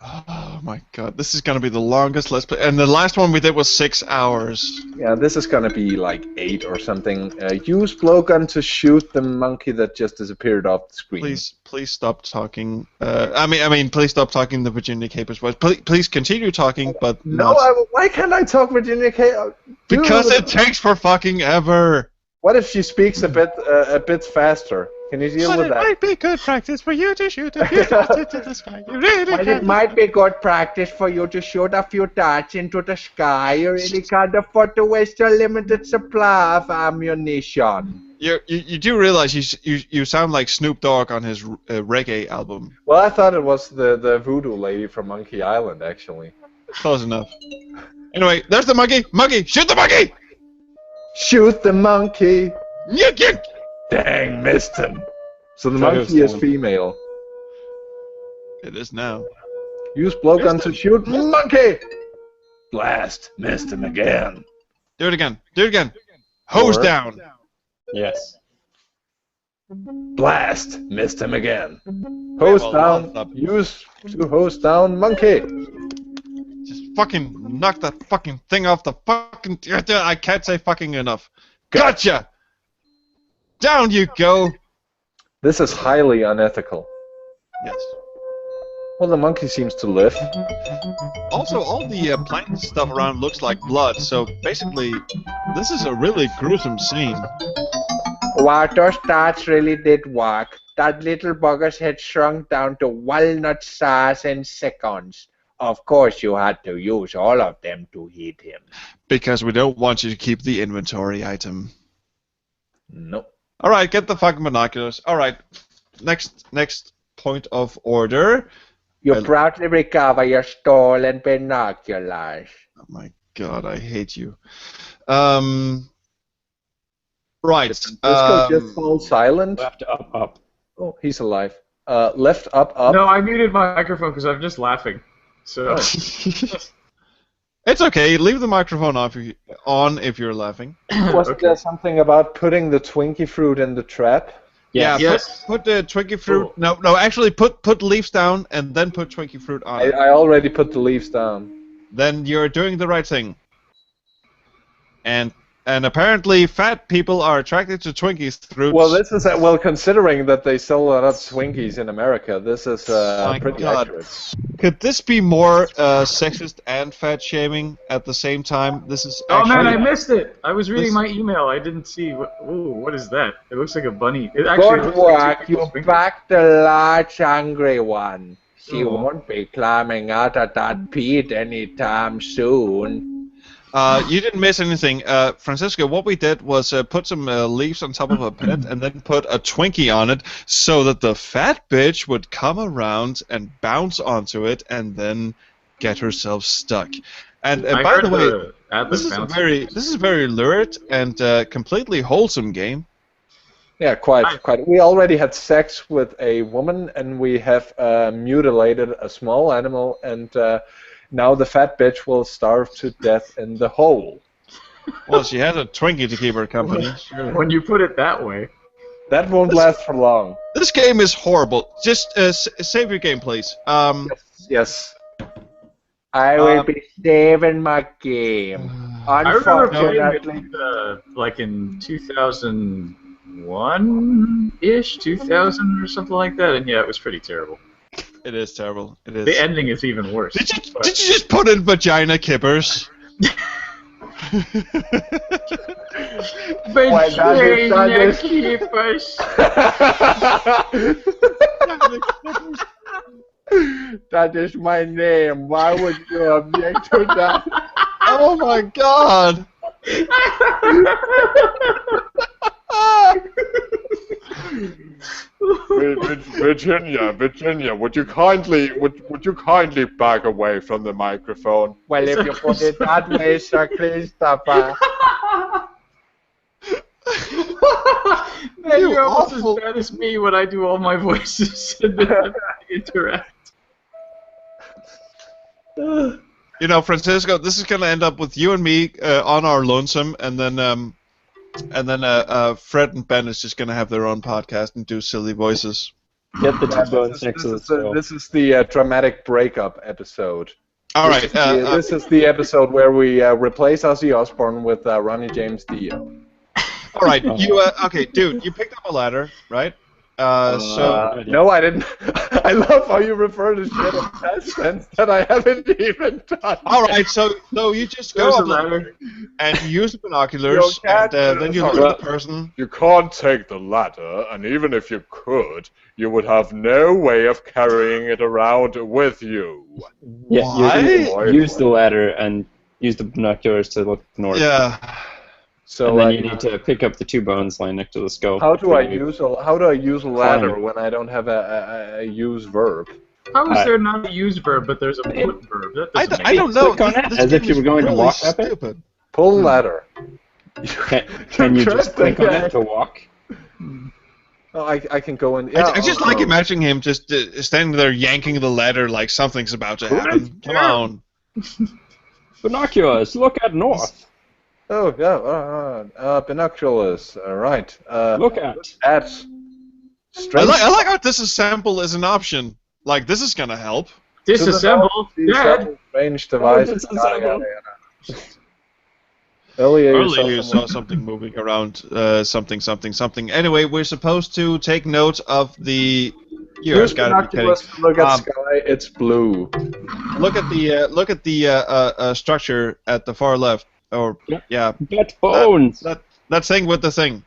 Oh my god, this is gonna be the longest Let's Play, and the last one we did was 6 hours. Yeah, this is gonna be like 8 or something. Use blowgun to shoot the monkey that just disappeared off the screen. Please stop talking. I mean, please stop talking the Virginia Capers voice. Please continue talking, but no. not. Why can't I talk Virginia Capers? Because it takes for fucking ever. What if she speaks a bit faster? Can you deal with that? It might be good practice for you to shoot a few darts into the sky. You really Well, it might be good practice for you to shoot a few darts into the sky. You really can't afford to waste your limited supply of ammunition. You do realize you sound like Snoop Dogg on his reggae album. Well, I thought it was the voodoo lady from Monkey Island, actually. Close enough. Anyway, there's the monkey. Monkey, shoot the monkey! Shoot the monkey! You Dang, missed him. So the Sorry, monkey is Stalin. female. It is now. Use blowgun to shoot monkey! Blast, missed him again. Do it again. Do it again. Hose Or- down. Yes. Blast, missed him again. Hose well, down. up. Use to hose down monkey. Just fucking knock that fucking thing off the fucking. I can't say fucking enough. Gotcha! Down you go! This is highly unethical. Yes. Well, the monkey seems to live. Also, all the plant stuff around looks like blood, so basically, this is a really gruesome scene. Water starts really did work. That little bugger's had shrunk down to walnut size in seconds. Of course, you had to use all of them to hit him. Because we don't want you to keep the inventory item. Nope. Alright, get the fucking binoculars. Alright, next point of order. You proudly recover your stolen binoculars. Oh my god, I hate you. Right. Disco just falls silent. Left, up. Oh, he's alive. Left, up. No, I muted my microphone because I'm just laughing. So It's okay. Leave the microphone on if you're laughing. Wasn't there something about putting the Twinkie fruit in the trap? Yeah. Yes. Put the Twinkie fruit. No. Actually, put leaves down and then put Twinkie fruit on. I already put the leaves down. then you're doing the right thing. And apparently fat people are attracted to Twinkies through... Well, this is considering that they sell a lot of Twinkies in America, this is pretty accurate. Could this be more sexist and fat-shaming at the same time? This is actually... Oh man, I missed it! I was reading my email, I didn't see... Ooh, what is that? It looks like a bunny. It actually Good looks work, like you backed the large angry one. She won't be climbing out of that pit anytime soon. You didn't miss anything. Francisco, what we did was put some leaves on top of a pit and then put a Twinkie on it so that the fat bitch would come around and bounce onto it and then get herself stuck. And by the way, this is a very lurid and completely wholesome game. Yeah, quite. We already had sex with a woman, and we have mutilated a small animal, and now the fat bitch will starve to death in the hole. Well, she has a Twinkie to keep her company. Sure. When you put it that way. That won't last for long. This game is horrible. Just save your game, please. Yes. I will be saving my game. I remember playing it like in 2001-ish, 2000 or something like that, and yeah, it was pretty terrible. It is terrible. It is. The ending is even worse. Did you just put in vagina kippers? Vagina kippers. That is my name. Why would you object to that? Oh my god! Virginia, would you kindly back away from the microphone? Well, if you put it that way, Sir Christopher. Man, you're almost as bad as me when I do all my voices and then interact. You know, Francisco, this is gonna end up with you and me on our lonesome, and then Fred and Ben is just gonna have their own podcast and do silly voices. Get the two bones next to the stove. This is the dramatic breakup episode. All right. This is the episode where we replace Ozzy Osbourne with Ronnie James Dio. All right. You okay, dude? You picked up a ladder, right? No, I didn't. I love how you refer to shit in past tense that I haven't even done. All right, so you just go up the ladder and you use the binoculars, and then you look at the person. You can't take the ladder, and even if you could, you would have no way of carrying it around with you. Yeah, you use the ladder and use the binoculars to look north. Yeah. So and then you need to pick up the two bones lying next to the scope. How do I use a ladder when I don't have a use verb? How is there not a use verb, but there's a put verb? I don't know. As if you were going to walk up it. Pull ladder. Can you just click on it to walk? Oh, I can go in. Yeah, I just like imagining him just standing there yanking the ladder like something's about to happen. Come on. Binoculars, look at north. Oh yeah, binoculars. Right. Look at. I like how disassemble is an option. Like this is gonna help. Disassemble. Dad. Range devices. Earlier you saw something moving around. Something. Anyway, we're supposed to take note of the. Use binoculars to look at sky. It's blue. Look at the structure at the far left. Or yeah, get bones. That thing with the thing.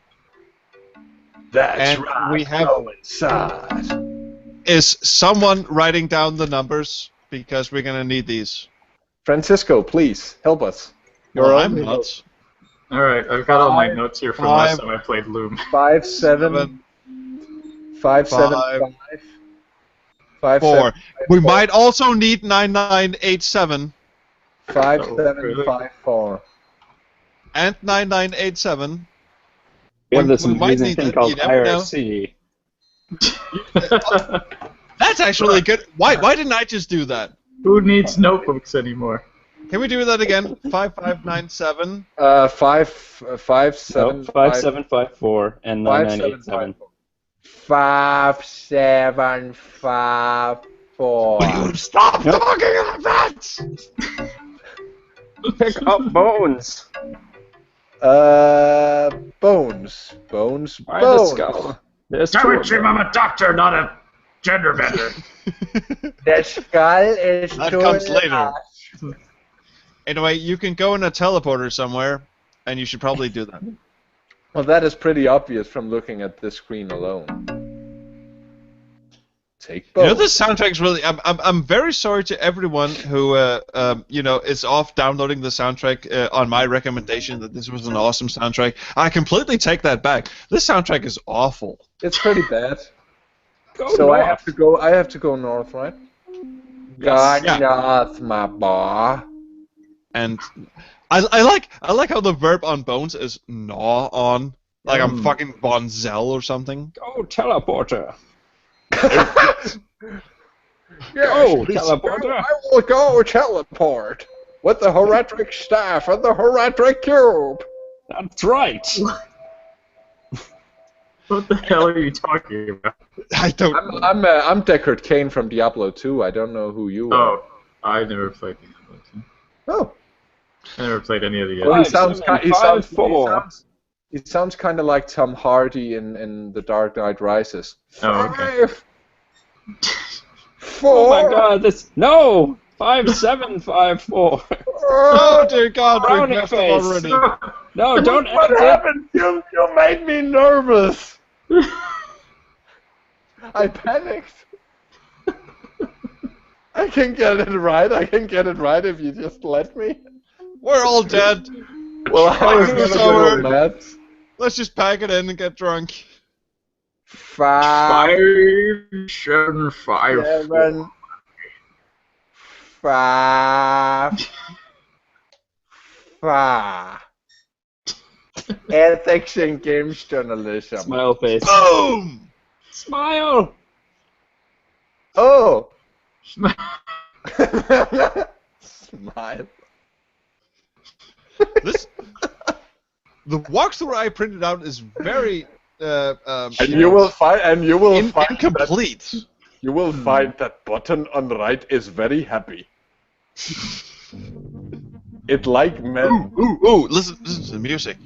That's and right. We have inside. Is someone writing down the numbers because we're gonna need these? Francisco, please help us. I'm nuts. All right, I've got all my notes here from last time I played Loom. 5 7 5 7 5 4. We might also need 9987. 5 7 5 4. And 9987. We have this amazing thing called IRC. That's actually good. Why didn't I just do that? Who needs notebooks anymore? Can we do that again? 5597. 5 7 5 7 5 4 and 9987. 5 7 5 4. Will you stop talking like that? Pick up Bones. Bones. Bones. By the Bones. skull. There's Damn two it, of Jim, them. I'm a doctor, not a gender bender. The skull is That too comes later. large. Anyway, you can go in a teleporter somewhere, and you should probably do that. Well, that is pretty obvious from looking at this screen alone. Take You both. know, this soundtrack's really. I'm very sorry to everyone who is off downloading the soundtrack on my recommendation that this was an awesome soundtrack. I completely take that back. This soundtrack is awful. It's pretty bad. Go So north. I have to go north, right? Go Yeah. north, my boy. And I like how the verb on Bones is gnaw on. Like I'm fucking Bonzel or something. Go teleporter. Yes, teleporter. I will go teleport with the Horatric staff and the Horatric cube. That's right. What the hell are you talking about? I don't. I'm Deckard Cain from Diablo 2. I don't know who you are. Oh, I never played Diablo 2. Oh. I never played any of the Well, others. he sounds He kind of like Tom Hardy in The Dark Knight Rises. Oh, okay. 4. Oh my God! This no 5754. Oh dear God, we Brownie messed up face. already. No, don't What edit it. happened? You made me nervous. I panicked. I can get it right. I can get it right if you just let me. We're all dead. Well, I was It's gonna over. go mad. Let's just pack it in and get drunk. 5, 7, 5. 7, 5, 5. Ethics in games journalism. Smile face. Boom! Smile. Oh. Smile. The walkthrough I printed out is very And you will find. incomplete. You will find that button on the right is very happy. It like men. Ooh! Listen to the music.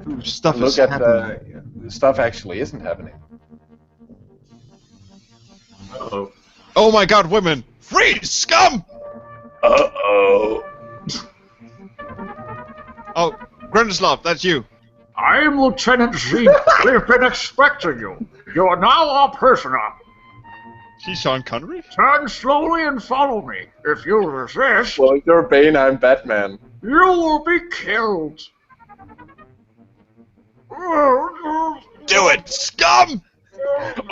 Ooh, stuff is Look at happening. the stuff actually isn't happening. Uh-oh. Oh my God, women! Freeze, scum! Uh-oh. Oh, Grendislav, that's you. I am Lieutenant Z. We've been expecting you. You are now our prisoner. She's Sean Connery? Turn slowly and follow me. If you resist, Well, you're Bane, I'm Batman. you will be killed. Do it, scum!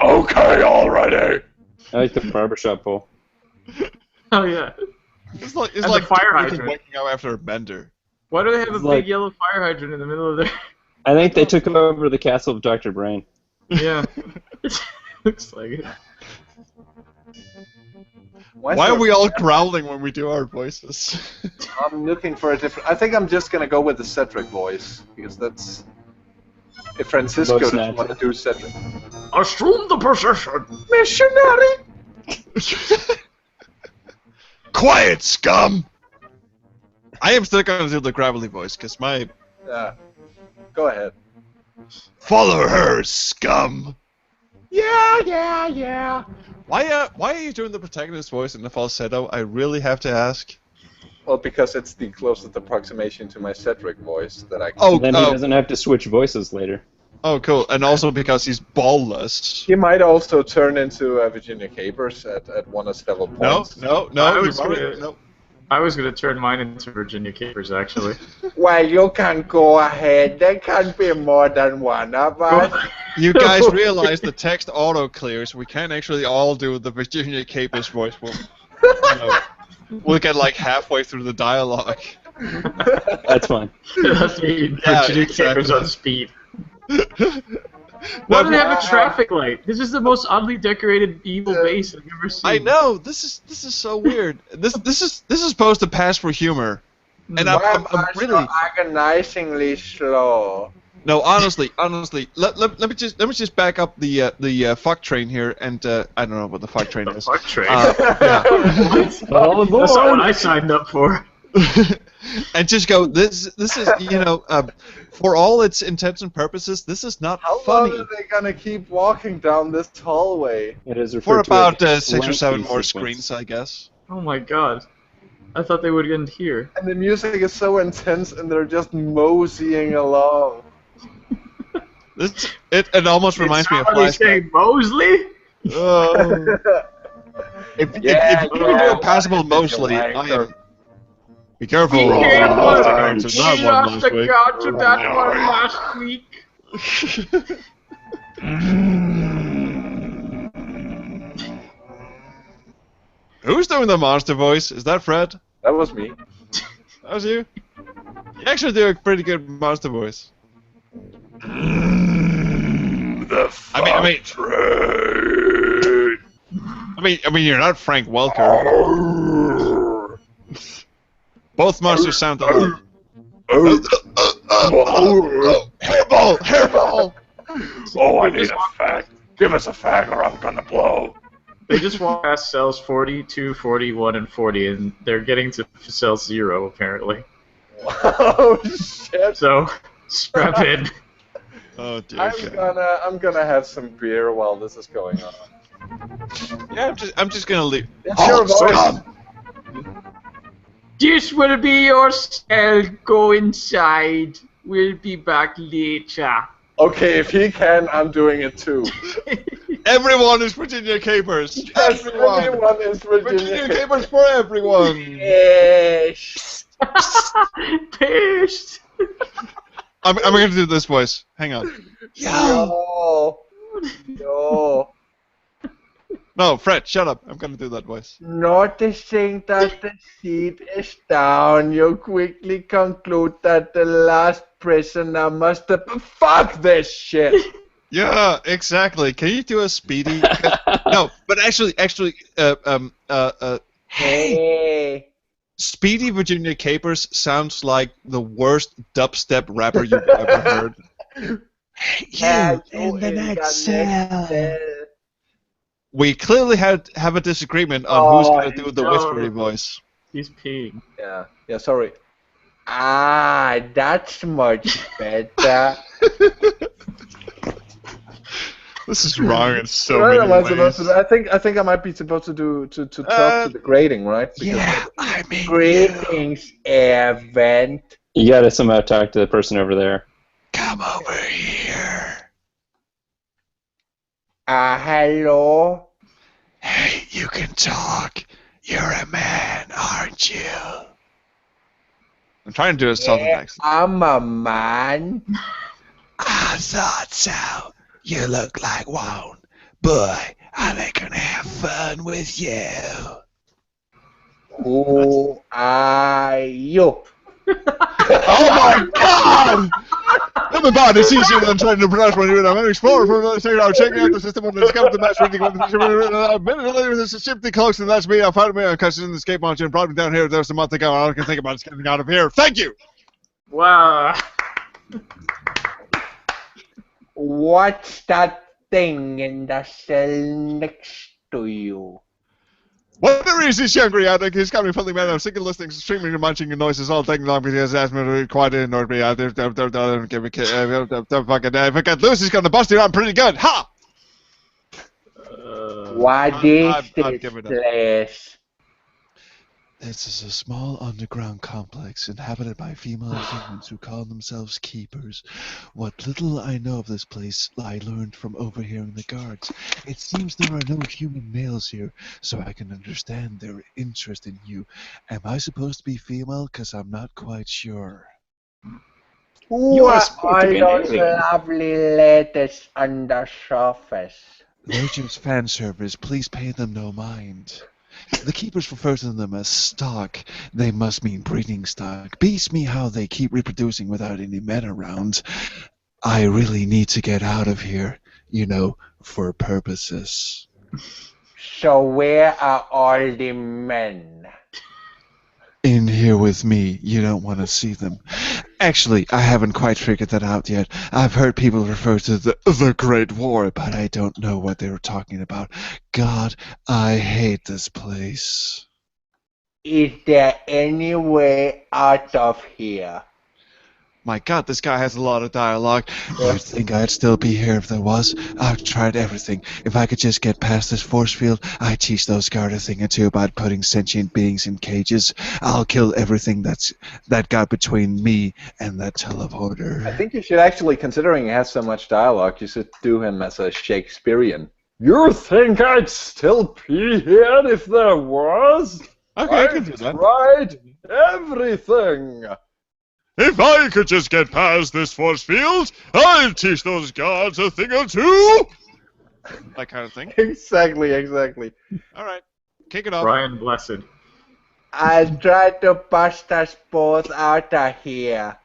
Okay, already. I like the barbershop pole. Oh yeah. It's like And the fire Duke hydrant. waking up after a bender. Why do they have a It's big like- yellow fire hydrant in the middle of their... I think they took over the castle of Dr. Brain. Yeah. Looks like it. Why are we all growling when we do our voices? I'm looking for a different. I think I'm just gonna go with the Cedric voice because that's. If Francisco Voice doesn't want to natural. do Cedric. Assume the position. Missionary. Quiet, scum! I am still gonna do the gravelly voice, because my... Yeah. Go ahead. Follow her, scum! Yeah. Why are you doing the protagonist voice in the falsetto? I really have to ask. Well, because it's the closest approximation to my Cedric voice that I can. Oh, Then he doesn't have to switch voices later. oh, cool. And also because he's ballless. He might also turn into Virginia Capers at one of several No, points. no, I no, was you've already- gonna- no. I was gonna turn mine into Virginia Capers, actually. Well, you can go ahead. There can be more than one of us. You guys realize the text auto clears. We can't actually all do the Virginia Capers voice. We'll get like halfway through the dialogue. That's fine. That's me, Yeah, Virginia exactly. Capers on speed. Why do they have a traffic light? This is the most oddly decorated evil base I've ever seen. I know, this is so weird. This is supposed to pass for humor, and I'm Why really so agonizingly slow? no. Honestly, let me just back up the fuck train here, and I don't know what the fuck train is. Fuck train. Yeah. All aboard! That's not what I signed up for. and just go. This is for all its intents and purposes, this is not How funny. long are they gonna keep walking down this hallway? It is For referred to about as 6 or 7 lengthy more sequence. screens, I guess. Oh my god. I thought they would end here. And the music is so intense, and they're just moseying along. It almost reminds me of Somebody say flashback. Mosley? Oh. If you do a passable Mosley, I am. Be careful. Be I careful. lost the guard to We that one lost last the week. guard to that one last week. Who's doing the monster voice? Is that Fred? That was me. That was you? You actually do a pretty good monster voice. I mean, you're not Frank Welker. Both monsters sound alike. Hairball! Hairball! Oh, I need a fag. Give us a fag or I'm gonna blow. They just walk past cells 42, 41, and 40, and they're getting to cell 0, apparently. Oh shit! So, strap in. Oh dear. I'm gonna have some beer while this is going on. Yeah, I'm just gonna leave. It's your voice. This will be your cell. Go inside. We'll be back later. Okay, if he can, I'm doing it too. Everyone is Virginia Capers. Yes, everyone is Virginia Capers for everyone. Yes. Pissed. I'm gonna do this voice. Hang on. No. No. No, Fred, shut up. I'm gonna do that voice. Noticing that the seat is down, you quickly conclude that the last prisoner must have... Fuck this shit! Yeah, exactly. Can you do a speedy? No, but actually, Hey. Speedy Virginia Capers sounds like the worst dubstep rapper you've ever heard. You in the next cell. We clearly have a disagreement on who's gonna do the whispery voice. He's peeing. Yeah. Yeah. Sorry. Ah, that's much better. This is wrong in so What am I many supposed ways. to do? I think I might be supposed to talk to the grading, right? Because I mean, Greetings, Evan. You gotta somehow talk to the person over there. come over here. Hello? Hey, you can talk. You're a man, aren't you? I'm trying to do a southern accent. I'm a man. I thought so. You look like one. Boy, I can have fun with you. Who are you? Oh my god! Everybody, it's easier than trying to pronounce when you're an explorer for another second. I'm checking out the system when the discovered the match reading. A minute later, there's a ship close, and that's me. I found me on custom in the escape launcher and brought me down here. There's a month ago. All I can think about is getting out of here. Thank you! Wow. What's that thing in the cell next to you? Whatever is this younger addict, he's got me filthy man. I'm sick of listening to streaming and munching and noises all taking long because he has asked me to be quiet and ignore me. Don't give a kid. Don't fucking. If I get loose, he's gonna bust you. I'm pretty good. Ha! What is I'd this give it up. place? This is a small underground complex inhabited by female humans who call themselves keepers. What little I know of this place I learned from overhearing the guards. It seems there are no human males here, so I can understand their interest in you. Am I supposed to be female? Because I'm not quite sure. Who are are supposed to be an all those alien. lovely ladies on the surface? They're just fan servers. Please pay them no mind. The keepers refer to them as stock. They must mean breeding stock. Beats me how they keep reproducing without any men around. I really need to get out of here, you know, for purposes. So where are all the men? In here with me. You don't want to see them. Actually, I haven't quite figured that out yet. I've heard people refer to the Great War, but I don't know what they were talking about. God, I hate this place. Is there any way out of here? My God, this guy has a lot of dialogue. You'd think I'd still be here if there was. I've tried everything. If I could just get past this force field, I'd teach those guard a thing or two about putting sentient beings in cages. I'll kill everything that got between me and that teleporter. I think you should actually, considering he has so much dialogue, you should do him as a Shakespearean. You think I'd still be here if there was? Okay, I can do that. Tried everything. If I could just get past this force field, I'll teach those guards a thing or two! That kind of thing. Exactly. Alright, kick it off. Brian Blessed. I'll try to bust us both out of here.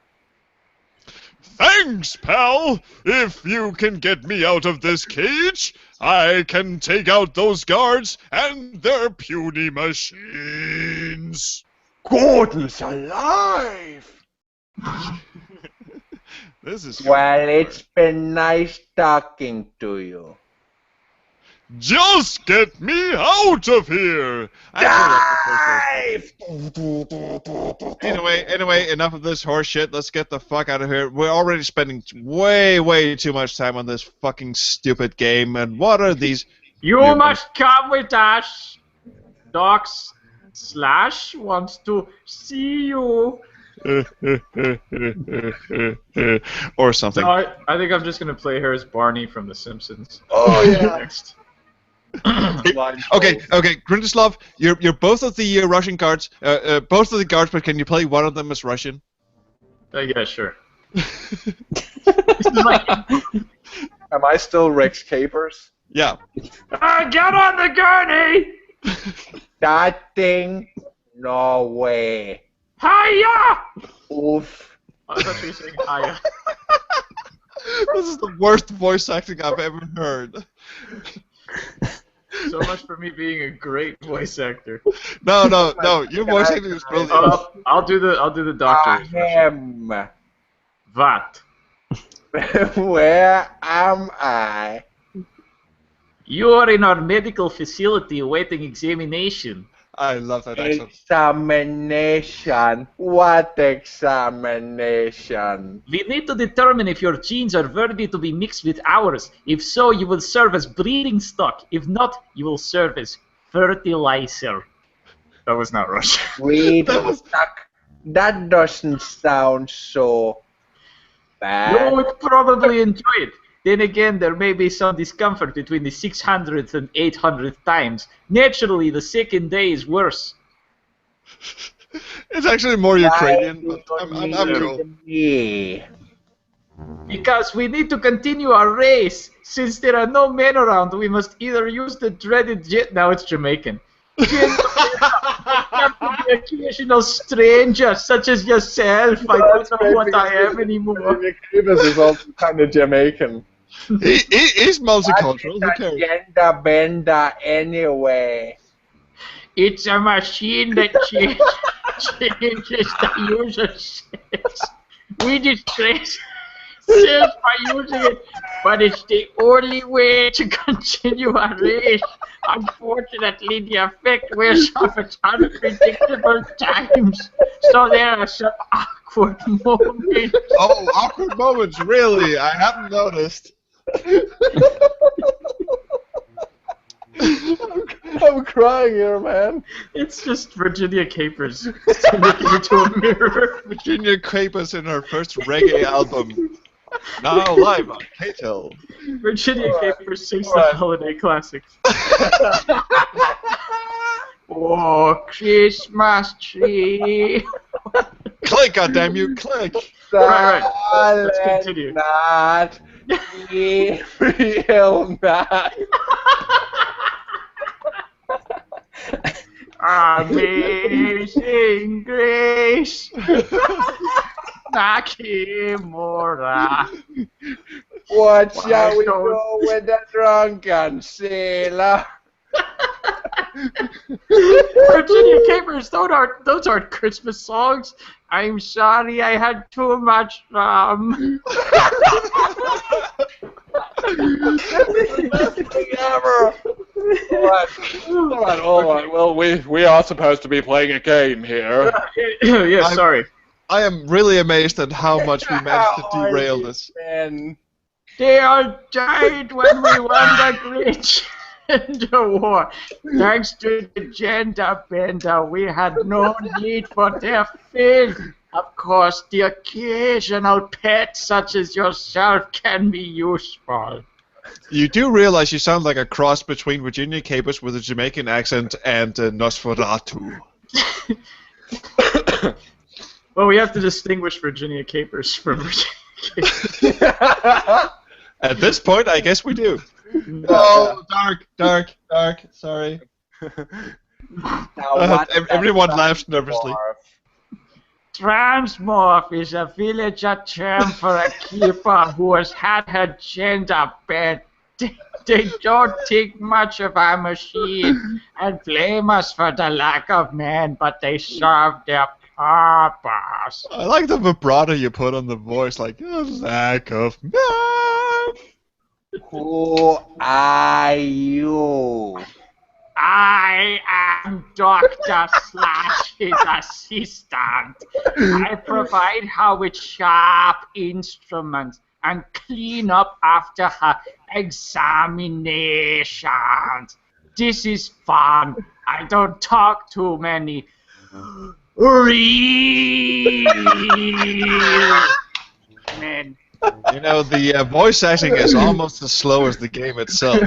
Thanks, pal! If you can get me out of this cage, I can take out those guards and their puny machines! Gordon's alive! This is Well, it's been nice talking to you. Just get me out of here! Anyway, enough of this horse shit. Let's get the fuck out of here. We're already spending way too much time on this fucking stupid game. And what are these? You must come with us. Docs Slash wants to see you. Or something. No, I think I'm just gonna play her as Barney from The Simpsons. Oh yeah. Next. Okay, Grindeslav, you're both of the Russian guards, both of the guards, but can you play one of them as Russian? Yeah, sure. Am I still Rex Capers? Yeah. Get on the gurney! That thing? No way. Hiya! Oof. I thought you were saying hiya. This is the worst voice acting I've ever heard. So much for me being a great voice actor. No, your voice acting is brilliant. I'll do the doctor. Ahem. What? Where am I? You are in our medical facility awaiting examination. I love that accent. Examination. What examination? We need to determine if your genes are worthy to be mixed with ours. If so, you will serve as breeding stock. If not, you will serve as fertilizer. That was not Russian. Breeding stock. That doesn't sound so bad. You would probably enjoy it. Then again, there may be some discomfort between the 600th and 800th times. Naturally, the second day is worse. It's actually more Ukrainian, but I'm cool. Yeah. Because we need to continue our race. Since there are no men around, we must either use the dreaded jet. Now it's Jamaican. There have to be occasional strangers, such as yourself. I don't know what I am anymore. Capers is also kind of Jamaican. He's multicultural. Who cares? Gender bender anyway. It's a machine that changes the user's sex. We distress ourselves by using it, but it's the only way to continue our race. Unfortunately, the effect wears off at unpredictable times, so there are some awkward moments. Oh, awkward moments, really? I haven't noticed. I'm crying here, man. It's just Virginia Capers looking into a mirror. Virginia Capers in her first reggae album. Now live on Kato. Virginia Capers sings the holiday classics. Oh, Christmas tree. Click, goddamn you, click. Right. Let's continue. Not real not. Amazing grace. Nakimura. What shall we go with the drunken sailor? Virginia Capers, those aren't Christmas songs. I'm sorry I had too much rum. Ever. All right. Well, we are supposed to be playing a game here. Yeah, sorry. I am really amazed at how much we managed to derail this. They all died when we won the Great Gender War. Thanks to the gender bender, we had no need for their filth. Of course, the occasional pet such as yourself can be useful. You do realize you sound like a cross between Virginia Capers with a Jamaican accent and Nosferatu. Well, we have to distinguish Virginia Capers from Virginia Capers. At this point, I guess we do. Oh, dark. Sorry. Everyone laughs nervously. Transmorph is a villager term for a keeper who has had her gender bent. They don't think much of our machine and blame us for the lack of men, but they serve their purpose. I like the vibrato you put on the voice, like, lack of men. Who are you? I am Dr. Slash, his assistant. I provide her with sharp instruments and clean up after her examinations. This is fun. I don't talk too many real men. You know, the voice acting is almost as slow as the game itself.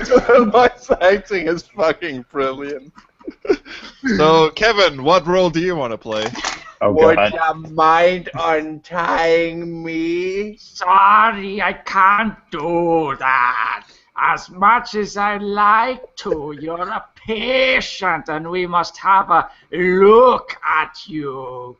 Voice acting is fucking brilliant. So, Kevin, what role do you want to play? Oh, Would God. you mind untying me? Sorry, I can't do that. As much as I like to, you're a patient and we must have a look at you.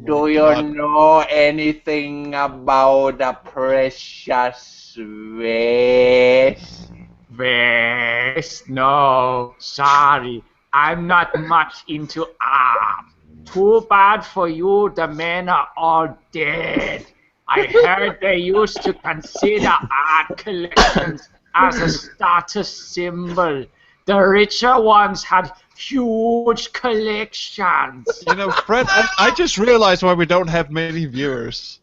Do you know anything about the precious waste? Waste? No, sorry. I'm not much into art. Too bad for you, the men are all dead. I heard they used to consider art collections as a status symbol. The richer ones had huge collections. You know, Fred, I just realized why we don't have many viewers.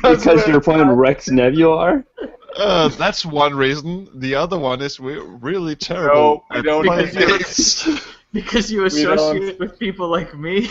Because you're playing Rex Nebular? That's one reason. The other one is we're really terrible No, we don't playing have games. Because you associate with people like me.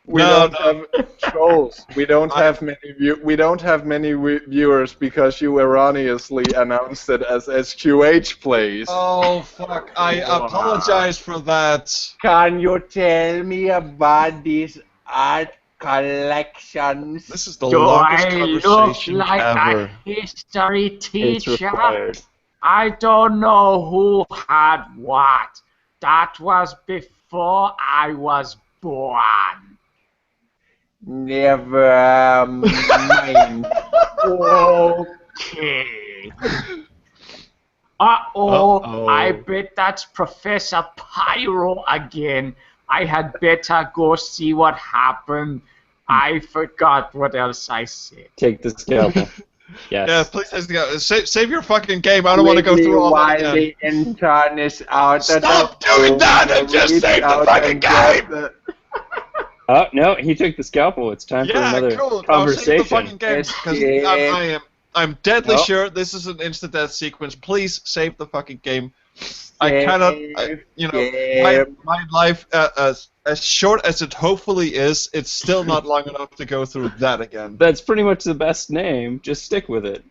We don't have trolls. We don't have many viewers because you erroneously announced it as SQH plays. Oh, fuck. I apologize for that. Can you tell me about these art collections? This is the Do longest I look conversation like ever. a history It's teacher? required. I don't know who had what. That was before I was born. Never mind. Okay. Uh-oh, Uh-oh. I bet that's Professor Pyro again. I had better go see what happened. I forgot what else I said. Take the scalpel. Yes. Yeah, please save your fucking game. I don't want to go through all that While again. the intern is out. Stop doing that and just save the fucking game! Oh, no, he took the scalpel. It's time for Yeah, another cool. conversation. Save the fucking game, because I'm deadly sure this is an instant death sequence. Please save the fucking game. I cannot, my life, as short as it hopefully is, it's still not long enough to go through that again. That's pretty much the best name. Just stick with it.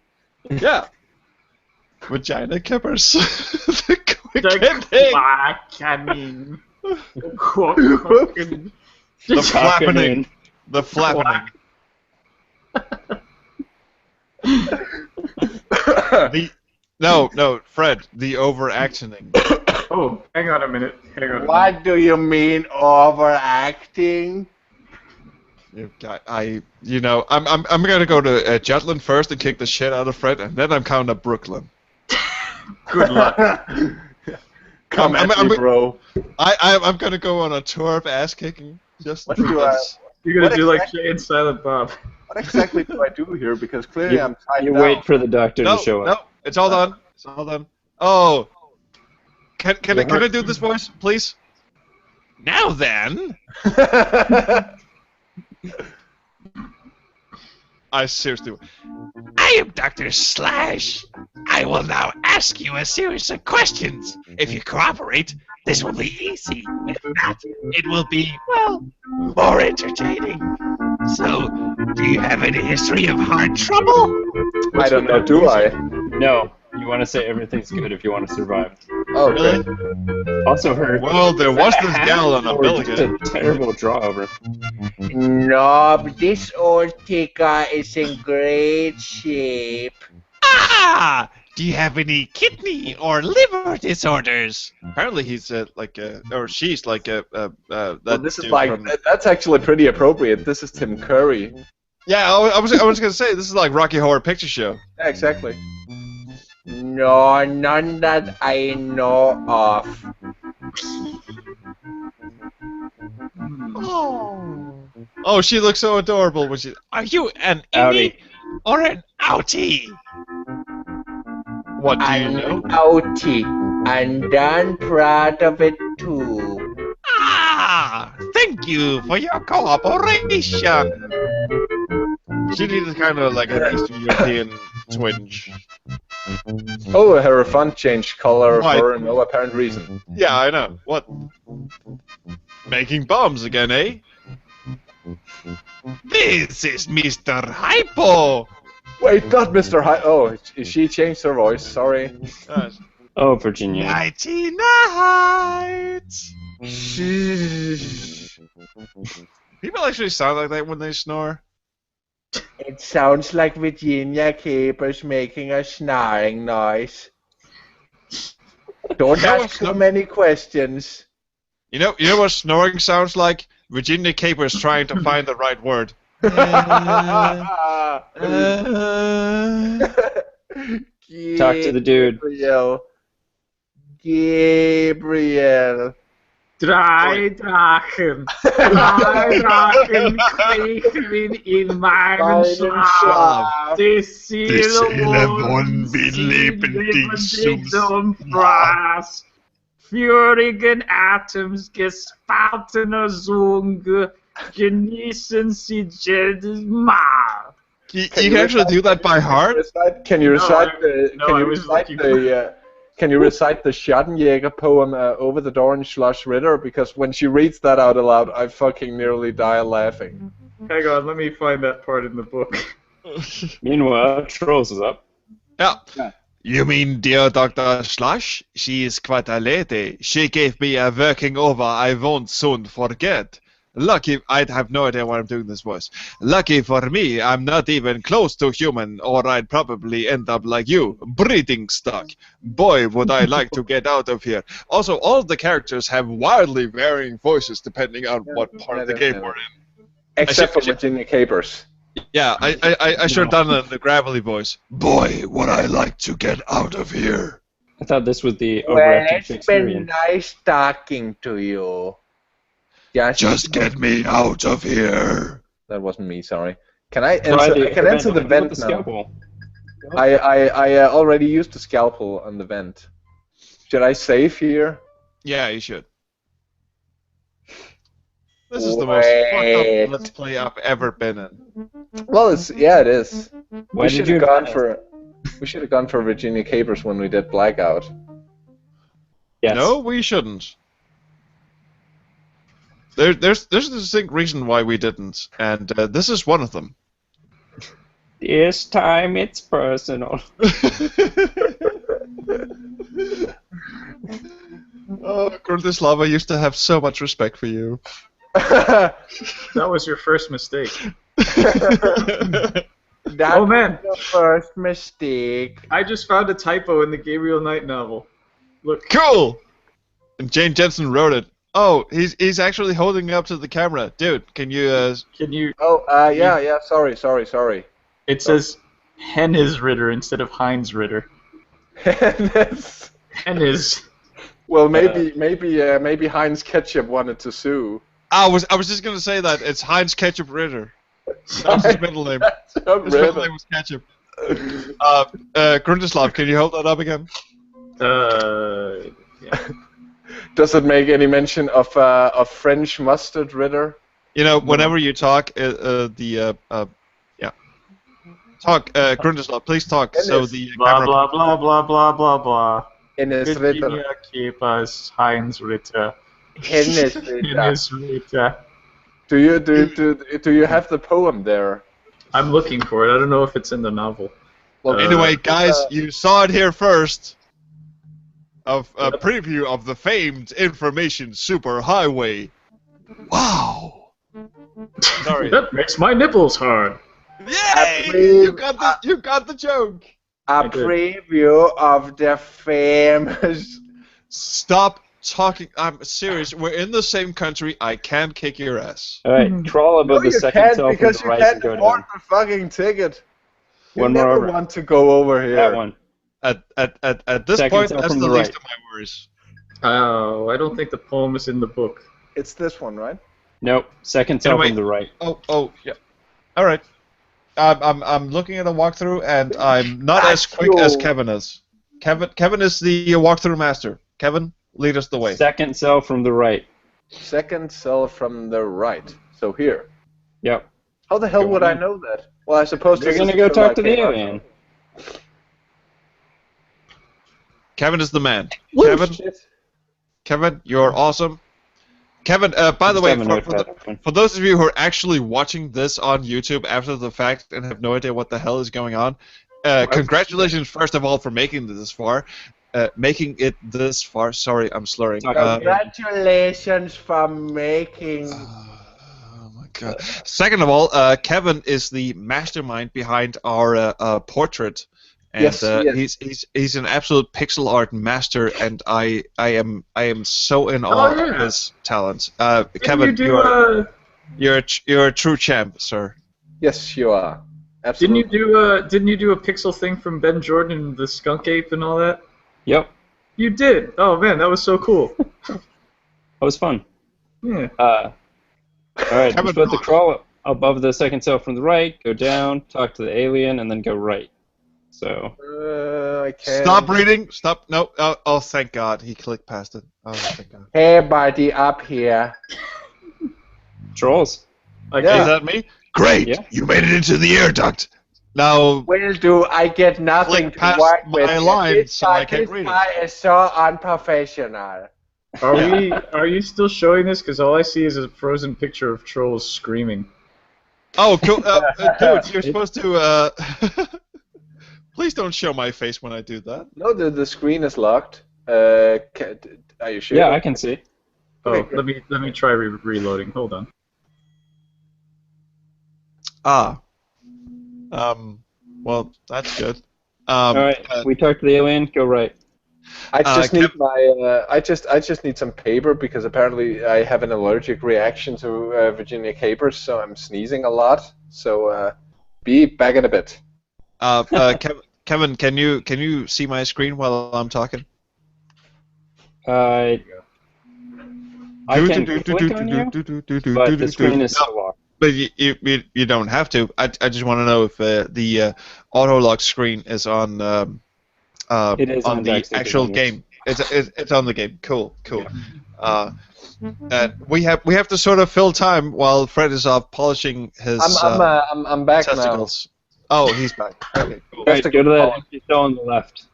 Yeah. Vagina Kippers. The quick The ending. quackening. The flappening. The flappening. No, Fred, the overactioning. Oh, hang on a minute. What do you mean overacting? I'm gonna go to Jutland first and kick the shit out of Fred, and then I'm counting up Brooklyn. Good luck. Come at me, bro. I'm gonna go on a tour of ass kicking. Just What do You're gonna do like Jay and Silent Bob. What exactly do I do here? Because clearly I'm tied You down. wait for the doctor to show up. No, It's all done. It's all done. Oh, can I do this voice, please? Now then. I seriously. I am Dr. Slash. I will now ask you a series of questions. If you cooperate, this will be easy. If not, it will be, well, more entertaining. So, do you have any history of heart trouble? I don't know, do I? No. You want to say everything's good if you want to survive. Oh, really? Also heard. Well, there was this gal on a bill again. A terrible draw over. No, but this old ticker is in great shape. Ah! Do you have any kidney or liver disorders? Apparently, he's or she's like Well, this is like that's actually pretty appropriate. This is Tim Curry. Yeah, I was gonna say this is like Rocky Horror Picture Show. Yeah, exactly. No, none that I know of. Oh, she looks so adorable when she. Are you an innie or an outie? What do you know? Outie, and I'm proud of it too. Ah! Thank you for your cooperation. She needed kind of like an Eastern European twinge. Oh, her font changed color Why? for no apparent reason. Yeah, I know. What? Making bombs again, eh? This is Mr. Hypo. Wait, not Mr. High. Oh, she changed her voice. Sorry. Oh, Virginia. Nighty night. People actually sound like that when they snore. It sounds like Virginia Capers making a snoring noise. Don't ask too many questions. You know what snoring sounds like? Virginia Capers trying to find the right word. Talk to the dude. Gabriel. Drei Drachen. Drei Drachen kriechen in meinen Schlaf. Die Seele wohnt lebendig Fraß. Feurigen Atems gespaltener Zunge genießen sie jedes Mal. You can actually do that by heart? Can you recite Can you recite the Schattenjäger poem Over the Door in Schloss Ritter? Because when she reads that out aloud, I fucking nearly die laughing. Hang on, let me find that part in the book. Meanwhile, Trolls is up. Yeah. You mean dear Dr. Slash? She is quite a lady. She gave me a working over I won't soon forget. Lucky, I have no idea why I'm doing this voice. Lucky for me, I'm not even close to human, or I'd probably end up like you, breeding stock. Boy, would I like to get out of here. Also, all of the characters have wildly varying voices depending on what part of the game we're in. Except for Virginia Capers. Yeah, I should have done the gravelly voice. Boy, would I like to get out of here. I thought this was the Well, overacting it's been Shakespearean. nice talking to you. Just get me out of here. That wasn't me, sorry. Can I Try answer, the I can answer the event with vent now. scalpel. I already used the scalpel on the vent. Should I save here? Yeah, you should. This is the most fucked up Let's Play I've ever been in. Well, it is. Why We did should you have gone invent for Virginia Capers when we did Blackout. Yes. No, we shouldn't. There's a distinct reason why we didn't, and this is one of them. This time it's personal. Oh, Kurdislava used to have so much respect for you. That was your first mistake. That's Oh man, the first mistake. I just found a typo in the Gabriel Knight novel. Look. Cool! And Jane Jensen wrote it. Oh, he's actually holding it up to the camera. Dude, can you... Can you... Oh, yeah, sorry. It says Hennes Ritter instead of Heinz Ritter. Hennes. Well, maybe Heinz Ketchup wanted to sue. I was just gonna say that. It's Heinz Ketchup Ritter. That's his middle name. His middle name was Ketchup. Grundislav, can you hold that up again? Yeah. Does it make any mention of French mustard ritter? You know, whenever you talk, talk, Grundislav, please talk. So the Blah camera. blah blah blah blah blah blah. Hennes ritter. Virginia Kepas Heinz Ritter. Hennes ritter. Hennes Ritter. Do you have the poem there? I'm looking for it. I don't know if it's in the novel. Well, anyway, guys, you saw it here first. Of a preview of the famed information superhighway. Wow. Sorry. That makes my nipples hard. Yay! You got the joke. A preview of the famous. Stop talking. I'm serious. We're in the same country. I can't kick your ass. All right, crawl above the second cell from the right and go down. Because you can't afford the fucking ticket. You One never more. want to go over here. That one. At this Second point, cell that's from the the least right. of my worries. Oh, I don't think the poem is in the book. It's this one, right? Nope. Second cell Anyway. from the right. Oh, yeah. All right. I'm looking at a walkthrough, and I'm not as quick as Kevin is. Kevin is the walkthrough master. Kevin, lead us the way. Second cell from the right. Second cell from the right. So here. Yep. How the hell would I know that? Well, I suppose You're this gonna is go the talk right to the one. alien. Kevin is the man. Woo, Kevin, shit. Kevin, you're awesome. Kevin, by the way, for those of you who are actually watching this on YouTube after the fact and have no idea what the hell is going on, congratulations, first of all, for making this far. Making it this far. Sorry, I'm slurring. Congratulations for making. Oh my god. Second of all, Kevin is the mastermind behind our portrait. And yes. he's an absolute pixel art master, and I am so in awe of his talents. Kevin, you're a true champ, sir. Yes, you are. Absolutely. Didn't you do a pixel thing from Ben Jordan and the Skunk Ape and all that? Yep. You did. Oh man, that was so cool. That was fun. Yeah. All right, you're supposed to crawl above the second cell from the right, go down, talk to the alien, and then go right. So. I can't. Stop reading. Stop. No. Oh, thank God. He clicked past it. Oh, thank God. Hey, buddy, up here. Trolls. Is that me? Great. Yeah. You made it into the air duct. Now. Will do. I get nothing to past work with. my line, This so I can't read it. guy is so unprofessional. Are you still showing this? Because all I see is a frozen picture of trolls screaming. Oh, cool. Dude, you're supposed to. Please don't show my face when I do that. No, the screen is locked. Are you sure? Yeah, I can see. Oh, Okay, let me try reloading. Hold on. Well, that's good. All right, we talked to the alien. Go right. I just need I just need some paper because apparently I have an allergic reaction to Virginia capers, so I'm sneezing a lot. So be back in a bit. Kevin, can you see my screen while I'm talking? I can click on you, but the screen is still locked. But you don't have to. I just want to know if the auto lock screen is on it is on the Backstage actual Adventures. game. It's on the game. Cool. Yeah. We have to sort of fill time while Fred is off polishing his I'm back testicles. Oh, he's back. Okay, cool. Right, go to that empty cell on the left.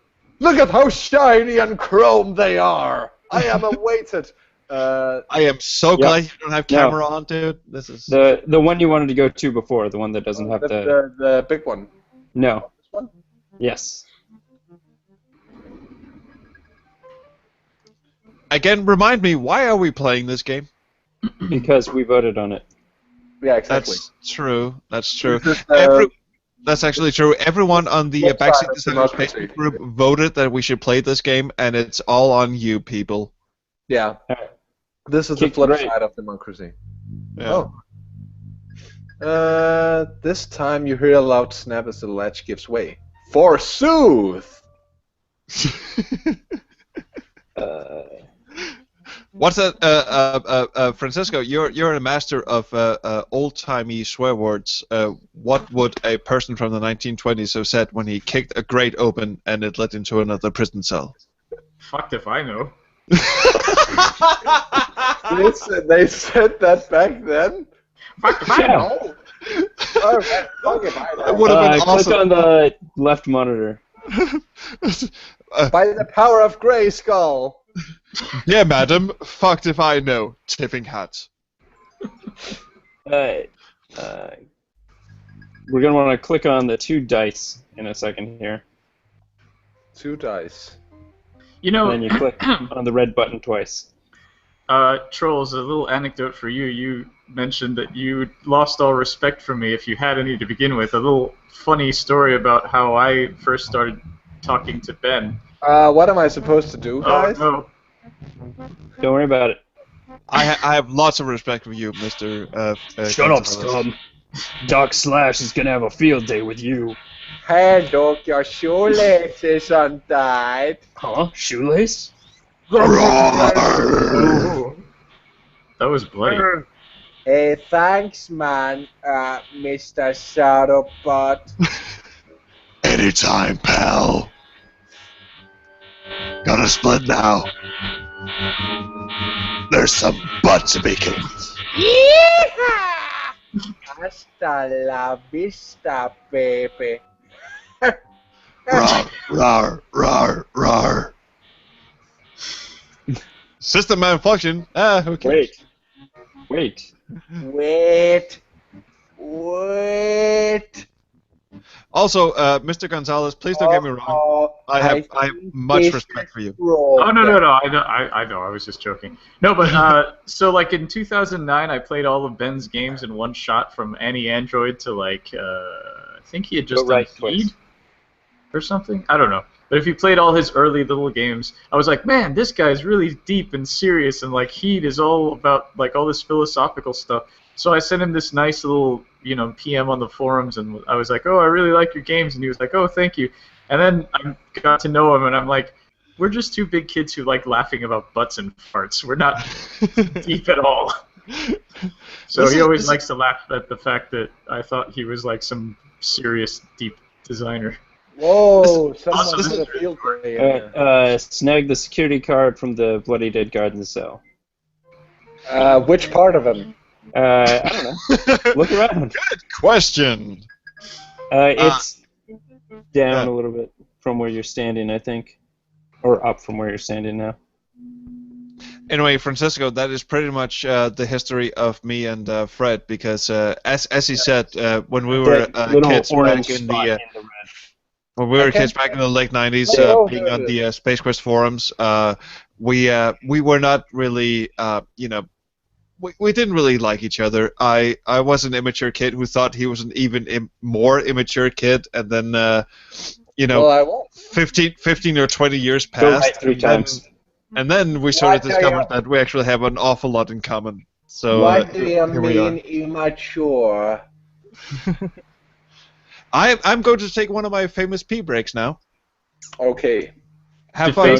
now. Look at how shiny and chrome they are. I am awaited. I am so glad you don't have camera on, dude. This is the one you wanted to go to before, the one that doesn't have the big one. No. This one? Yes. Again, remind me, why are we playing this game? Because we voted on it. Yeah, exactly. That's true. That's true. This is, That's actually true. Everyone on the flip Backseat side of Designers democracy. Facebook group voted that we should play this game, and it's all on you, people. Yeah. This is Kick the flip right. side of democracy. Yeah. Oh. This time you hear a loud snap as the latch gives way. Forsooth! What's that, Francisco? You're a master of old-timey swear words. What would a person from the 1920s have said when he kicked a grate open and it led into another prison cell? Fucked if I know. They said that back then? Fuck if I know. It would have been awesome. Click on the left monitor. By the power of Grayskull. Yeah, madam. Fucked if I know. Tipping hat. We're gonna want to click on the 2 dice in a second here. 2 dice. You know, And then you click on the red button twice. Trolls, a little anecdote for you. You mentioned that you lost all respect for me if you had any to begin with. A little funny story about how I first started talking to Ben. What am I supposed to do, guys? Oh, no. Don't worry about it. I have lots of respect for you, Mr. Shut up, scum. Doc Slash is gonna have a field day with you. Hey, Doc, your shoelace is untied. Huh? Shoelace? That was bloody. Hey, thanks, man, Mr. Shadowbot. Anytime, pal. Gotta split now. There's some butt to be kicked. Yeehaw! Hasta la vista, baby. Rawr, rawr, rawr, rawr. System malfunction. Who cares? Wait. Also, Mr. Gonzalez, please don't get me wrong. I have much respect for you. Oh no. I know. I was just joking. No, but so like in 2009, I played all of Ben's games in one shot from any Android to like I think he had just done Feed or something. I don't know. But if you played all his early little games, I was like, man, this guy's really deep and serious, and like Heat is all about like all this philosophical stuff. So I sent him this nice little, PM on the forums, and I was like, oh, I really like your games, and he was like, oh, thank you. And then I got to know him, and I'm like, we're just 2 big kids who like laughing about butts and farts. We're not deep at all. So he always likes to laugh at the fact that I thought he was like some serious, deep designer. Whoa, someone has a field day. Snag the security card from the Bloody Dead Garden cell. Which part of him? I don't know. Look around. Good question. It's down a little bit from where you're standing, I think. Or up from where you're standing now. Anyway, Francisco, that is pretty much the history of me and Fred, because as he said, when we were kids back in the late 90s, being on the Space Quest forums, we were not really, we didn't really like each other. I was an immature kid who thought he was an even more immature kid, and then 15 or 20 years passed, and then we sort of discovered that we actually have an awful lot in common. So what do you mean immature? I'm going to take one of my famous pee breaks now. Okay. Have fun.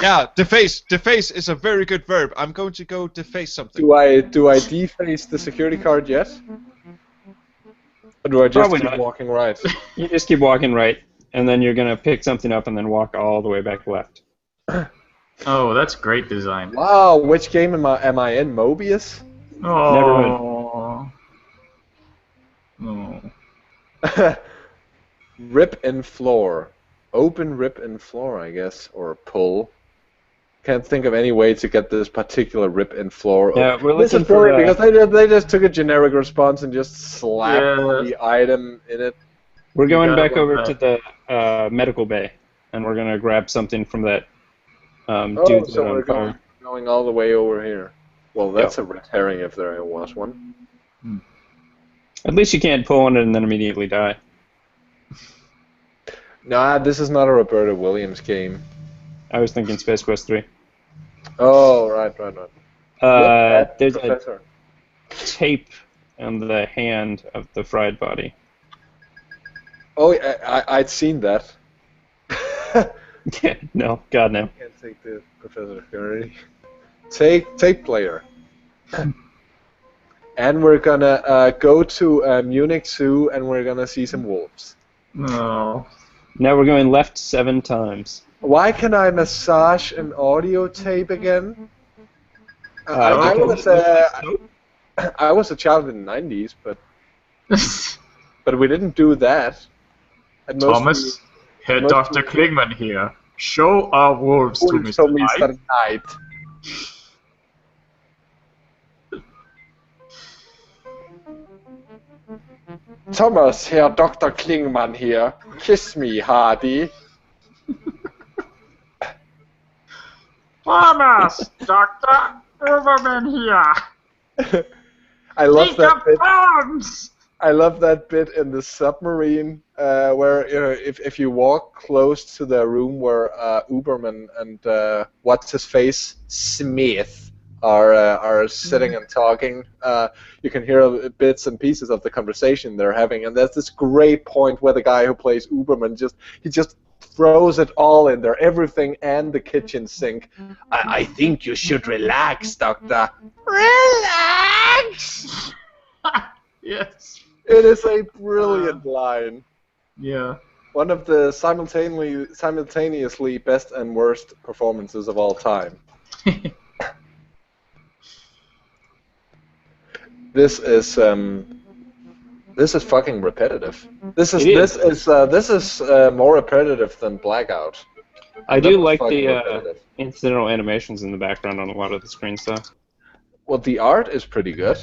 Yeah, deface. Deface is a very good verb. I'm going to go deface something. Do I deface the security card yet? Or do I just keep walking right? You just keep walking right, and then you're going to pick something up and then walk all the way back left. Oh, that's great design. Wow, which game am I in? Mobius? Oh. Never Oh. Rip and floor. Open rip and floor, I guess, or pull. Can't think of any way to get this particular rip and floor. Yeah, we're this looking is boring for because they just took a generic response and just slapped the item in it. We're going back over to the medical bay, and we're going to grab something from that dude. So we're going all the way over here. Well, that's a red herring if there was one. At least you can't pull on it and then immediately die. Nah, this is not a Roberta Williams game. I was thinking Space Quest 3. Oh, right. There's a tape on the hand of the fried body. Oh, I'd seen that. No, God no. Can't take the Professor Curry. Take player. And we're gonna go to Munich Zoo, and we're gonna see some wolves. No. Now we're going left 7 times. Why can I massage an audio tape again? I was a child in the 90s, but we didn't do that. And Thomas, Herr Dr. Klingman here. Show our wolves to Mr. Knight. Thomas, Herr Dr. Klingman here. Kiss me, Hardy. Thomas, Dr. Overman here. I love that bit. Arms. I love that bit in the submarine where if you walk close to the room where Uberman and what's his face Smith are sitting and talking, you can hear bits and pieces of the conversation they're having, and there's this great point where the guy who plays Uberman just throws it all in there, everything and the kitchen sink. I think you should relax, Doctor. Relax. Yes. It is a brilliant line. Yeah. One of the simultaneously best and worst performances of all time. This is fucking repetitive. This is more repetitive than Blackout. I do like the incidental animations in the background on a lot of the screen stuff. Well, the art is pretty good.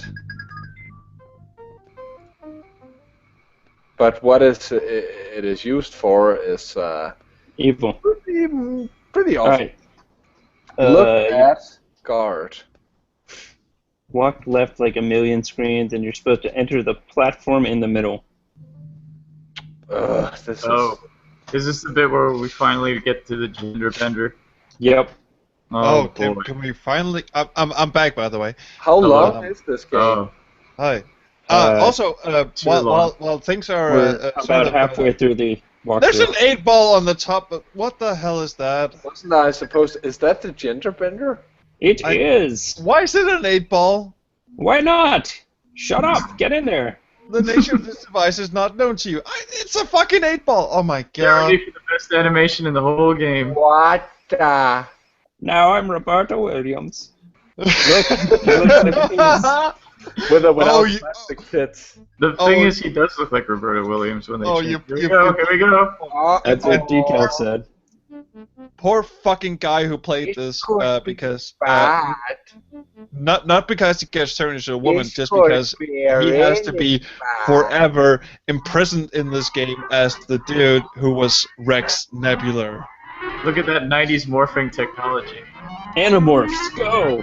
But what it is used for is evil. Pretty awful. Right. Look at guard. Walk left like a million screens, and you're supposed to enter the platform in the middle. Is this the bit where we finally get to the gender bender? Yep. Oh, can we finally? I'm back, by the way. How long is this game? Hi. Also, while things are about halfway through the walkthrough. There's an 8-ball on the top. But what the hell is that? Wasn't I supposed? Is that the gender bender? It is. Why is it an 8-ball? Why not? Shut up! Get in there. The nature of this device is not known to you. It's a fucking 8-ball. Oh my god! Ready for the best animation in the whole game. What the? Now I'm Roberta Williams. Without plastic tits. The thing is, he does look like Roberta Williams when they change. Here we go. That's what Decal said. Poor fucking guy who played this because not because he gets turned into a woman, just because he has to be forever imprisoned in this game as the dude who was Rex Nebular. Look at that 90s morphing technology. Animorphs, go!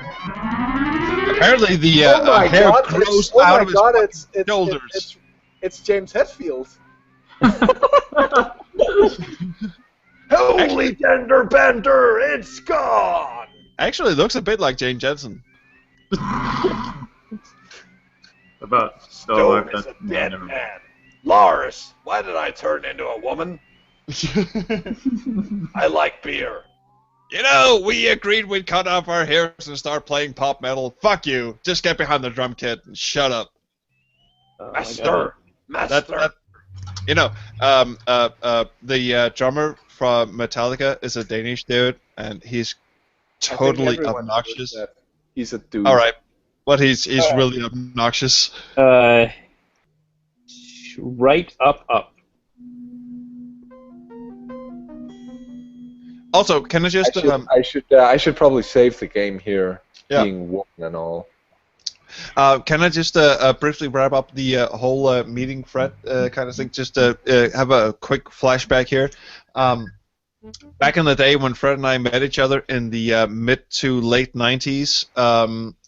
Apparently the hair grows out of his shoulders. It's James Hetfield. Holy gender bender, it's gone! Actually, it looks a bit like Jane Jensen. Stone is a dead man. Lars, why did I turn into a woman? I like beer. You know, we agreed we'd cut off our hairs and start playing pop metal. Fuck you. Just get behind the drum kit and shut up. Master. You know, the drummer from Metallica is a Danish dude, and he's totally obnoxious. He's a dude. All right, but he's really obnoxious. Right up. Also, can I just? I should probably save the game here, yeah. Being woman and all. Can I just briefly wrap up the whole meeting thread kind of thing? Just to have a quick flashback here. Back in the day when Fred and I met each other in the mid to late 90s,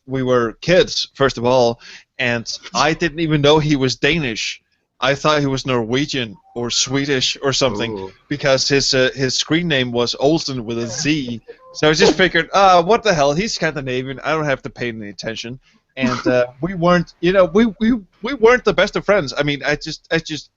we were kids, first of all, and I didn't even know he was Danish. I thought he was Norwegian or Swedish or something because his screen name was Olsen with a Z. So I just figured, what the hell? He's Scandinavian. I don't have to pay any attention. and we weren't, we weren't the best of friends. I mean, I just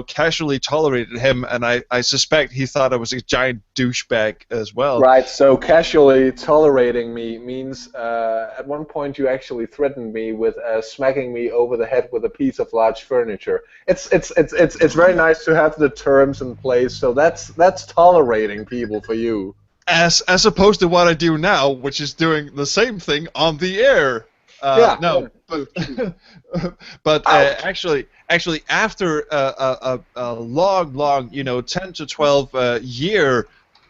casually tolerated him, and I suspect he thought I was a giant douchebag as well. Right. So casually tolerating me means at one point you actually threatened me with smacking me over the head with a piece of large furniture. It's very nice to have the terms in place. So that's tolerating people for you. As opposed to what I do now, which is doing the same thing on the air. No, but actually, after a long, 10 to 12 year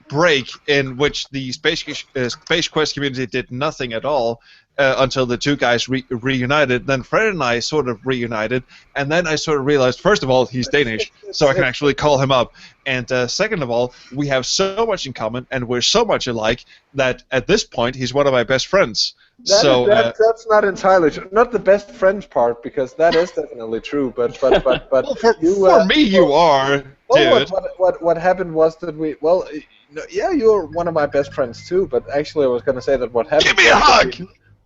break in which the Space Quest community did nothing at all until the two guys reunited, then Fred and I sort of reunited, and then I sort of realized, first of all, he's Danish, so I can actually call him up, and second of all, we have so much in common, and we're so much alike that at this point, he's one of my best friends. That's not entirely true. Not the best friends part, because that is definitely true. But well, for me, you are, dude. What happened was that you're one of my best friends too. But actually, I was going to say that what happened. Give me a hug.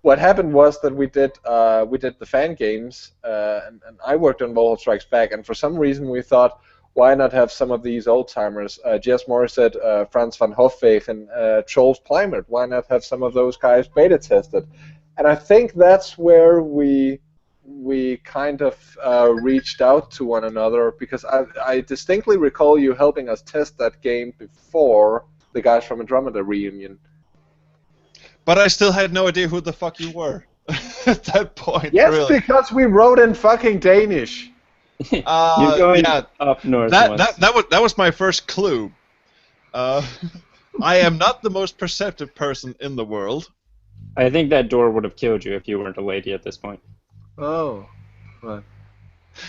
What happened was that we did the fan games, and I worked on Valhalla Strikes Back, and for some reason we thought, why not have some of these old-timers, Jess Morissette, Franz van Hofwegen, and Charles Plymouth, why not have some of those guys beta tested? And I think that's where we kind of reached out to one another, because I distinctly recall you helping us test that game before the guys from Andromeda reunion. But I still had no idea who the fuck you were at that point. Yes, really. Because we wrote in fucking Danish. You're going up north. That was my first clue. I am not the most perceptive person in the world. I think that door would have killed you if you weren't a lady at this point. Oh, right.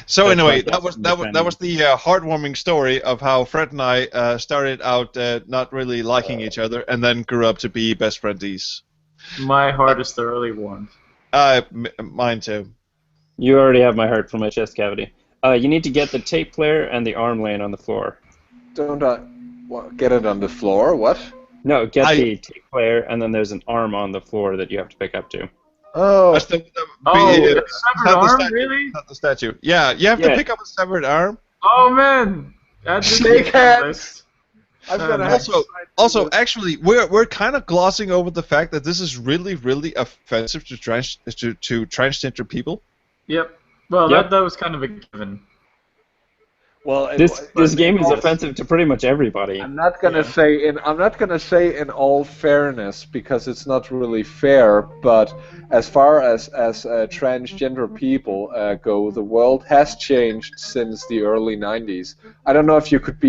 So anyway, that was the heartwarming story of how Fred and I started out not really liking each other, and then grew up to be best friendies. My heart is thoroughly warmed. Mine too. You already have my heart from my chest cavity. You need to get the tape player and the arm laying on the floor. Don't I get it on the floor? What? No, get the tape player, and then there's an arm on the floor that you have to pick up to. Oh. The severed arm, really? Not the statue. Yeah, you have to pick up a severed arm. Oh man, shake hands. Also, actually, we're kind of glossing over the fact that this is really, really offensive to transgender people. Yep. Well, that was kind of a given. Well, this game is offensive to pretty much everybody. I'm not gonna say in all fairness, because it's not really fair. But as far as transgender people go, the world has changed since the early '90s. I don't know if you could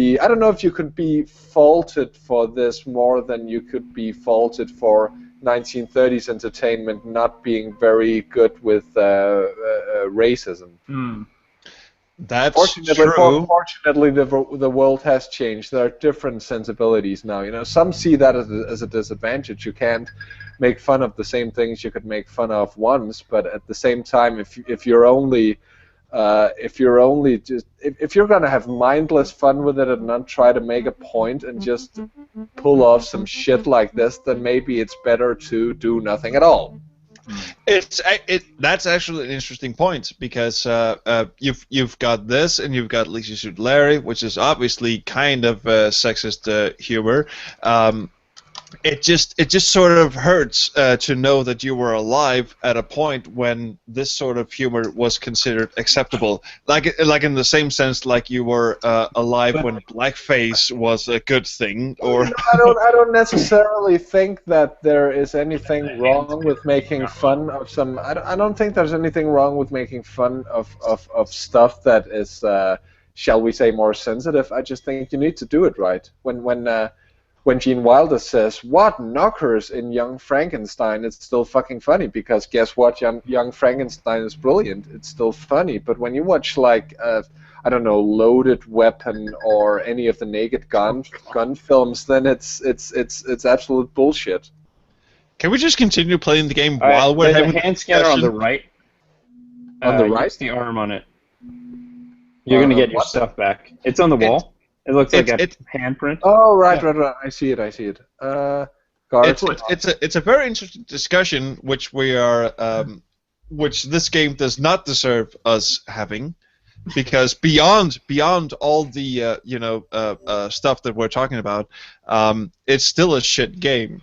be faulted for this more than you could be faulted for 1930s entertainment not being very good with racism. That's Fortunately, true. Fortunately, the world has changed. There are different sensibilities now. Some see that as a disadvantage. You can't make fun of the same things you could make fun of once, but at the same time, if you're gonna have mindless fun with it and not try to make a point and just pull off some shit like this, then maybe it's better to do nothing at all. That's actually an interesting point, because you've got this, and you've got Leisure Suit Larry, which is obviously kind of sexist humor. It just sort of hurts to know that you were alive at a point when this sort of humor was considered acceptable, like in the same sense, like you were alive when blackface was a good thing. Or I don't necessarily think that there is anything wrong with making fun of some. I don't think there's anything wrong with making fun of stuff that is, shall we say, more sensitive. I just think you need to do it right. When Gene Wilder says, "What knockers in Young Frankenstein?" it's still fucking funny, because guess what? Young Frankenstein is brilliant. It's still funny. But when you watch, like, I don't know, Loaded Weapon or any of the Naked Gun films, then it's absolute bullshit. Can we just continue playing the game while we're having a hand scanner on the right? On the right? Use the arm on it. You're gonna get your stuff back. It's on the wall. It looks like a handprint. Oh, right. I see it. It's a very interesting discussion, which we are which this game does not deserve us having, because beyond all the stuff that we're talking about, it's still a shit game.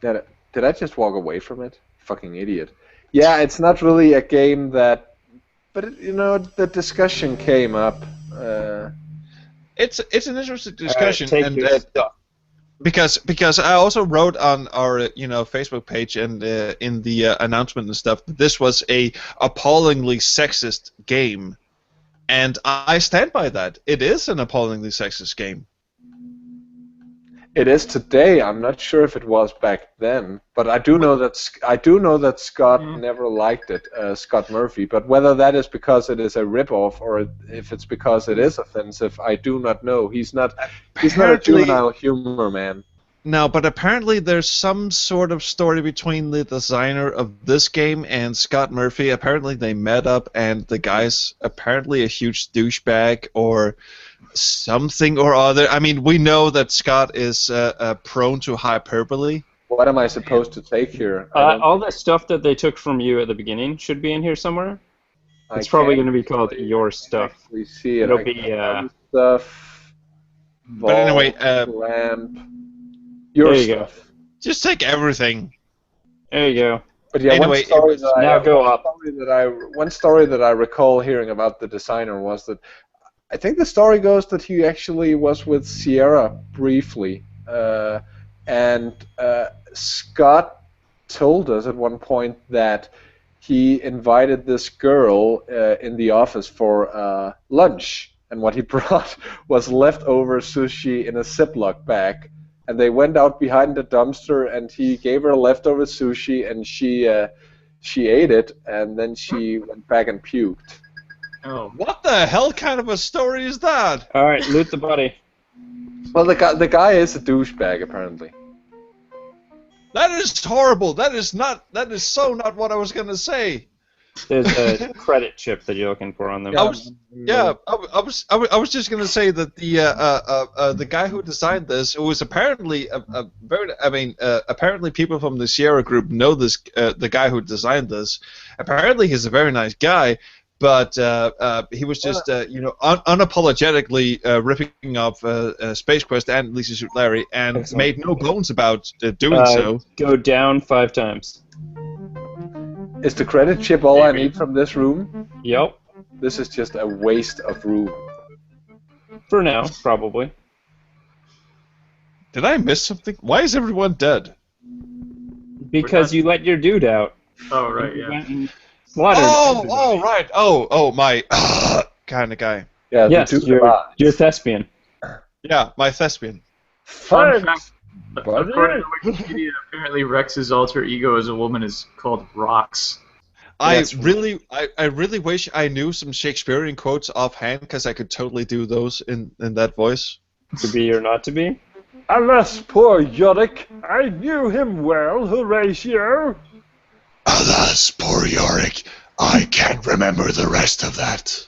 Did I just walk away from it? Fucking idiot. Yeah, it's not really a game that, but the discussion came up. It's an interesting discussion, take and your stuff. because I also wrote on our Facebook page and in the announcement and stuff that this was a appallingly sexist game, and I stand by that. It is an appallingly sexist game. It is today. I'm not sure if it was back then, but I do know that Scott never liked it, Scott Murphy. But whether that is because it is a ripoff or if it's because it is offensive, I do not know. He's not a juvenile humor man. No, but apparently there's some sort of story between the designer of this game and Scott Murphy. Apparently they met up, and the guy's apparently a huge douchebag or something or other. I mean, we know that Scott is prone to hyperbole. What am I supposed to take here? All the stuff that they took from you at the beginning should be in here somewhere. It's probably going to be called your stuff. We see it. It'll be stuff. But anyway, lamp. Your there you stuff. go. Just take everything. There you go. But yeah, anyway, one story that I recall hearing about the designer was that I think the story goes that he actually was with Sierra briefly, and Scott told us at one point that he invited this girl in the office for lunch, and what he brought was leftover sushi in a Ziploc bag. And they went out behind the dumpster, and he gave her leftover sushi, and she ate it, and then she went back and puked. Oh, what the hell kind of a story is that? All right, loot the body. Well, the guy is a douchebag apparently. That is horrible. That is so not what I was gonna say. There's a credit chip that you're looking for on them. I was just gonna say that the guy who designed this, who was apparently apparently people from the Sierra group know this the guy who designed this. Apparently he's a very nice guy, but he was just unapologetically ripping off Space Quest and Lisa Suit Larry, and made no bones about doing so. Go down 5 times. Is the credit chip all I need from this room? Yep. This is just a waste of room. For now, probably. Did I miss something? Why is everyone dead? Because you let your dude out. Oh, right, yeah. Oh, right. Oh, my kind of guy. Yeah, yes, you're thespian. Yeah, my thespian. Fun fact, according to Wikipedia, apparently Rex's alter ego as a woman is called Rox. I really wish I knew some Shakespearean quotes offhand, because I could totally do those in that voice. To be or not to be? Alas, poor Yorick. I knew him well, Horatio. Alas, poor Yorick. I can't remember the rest of that.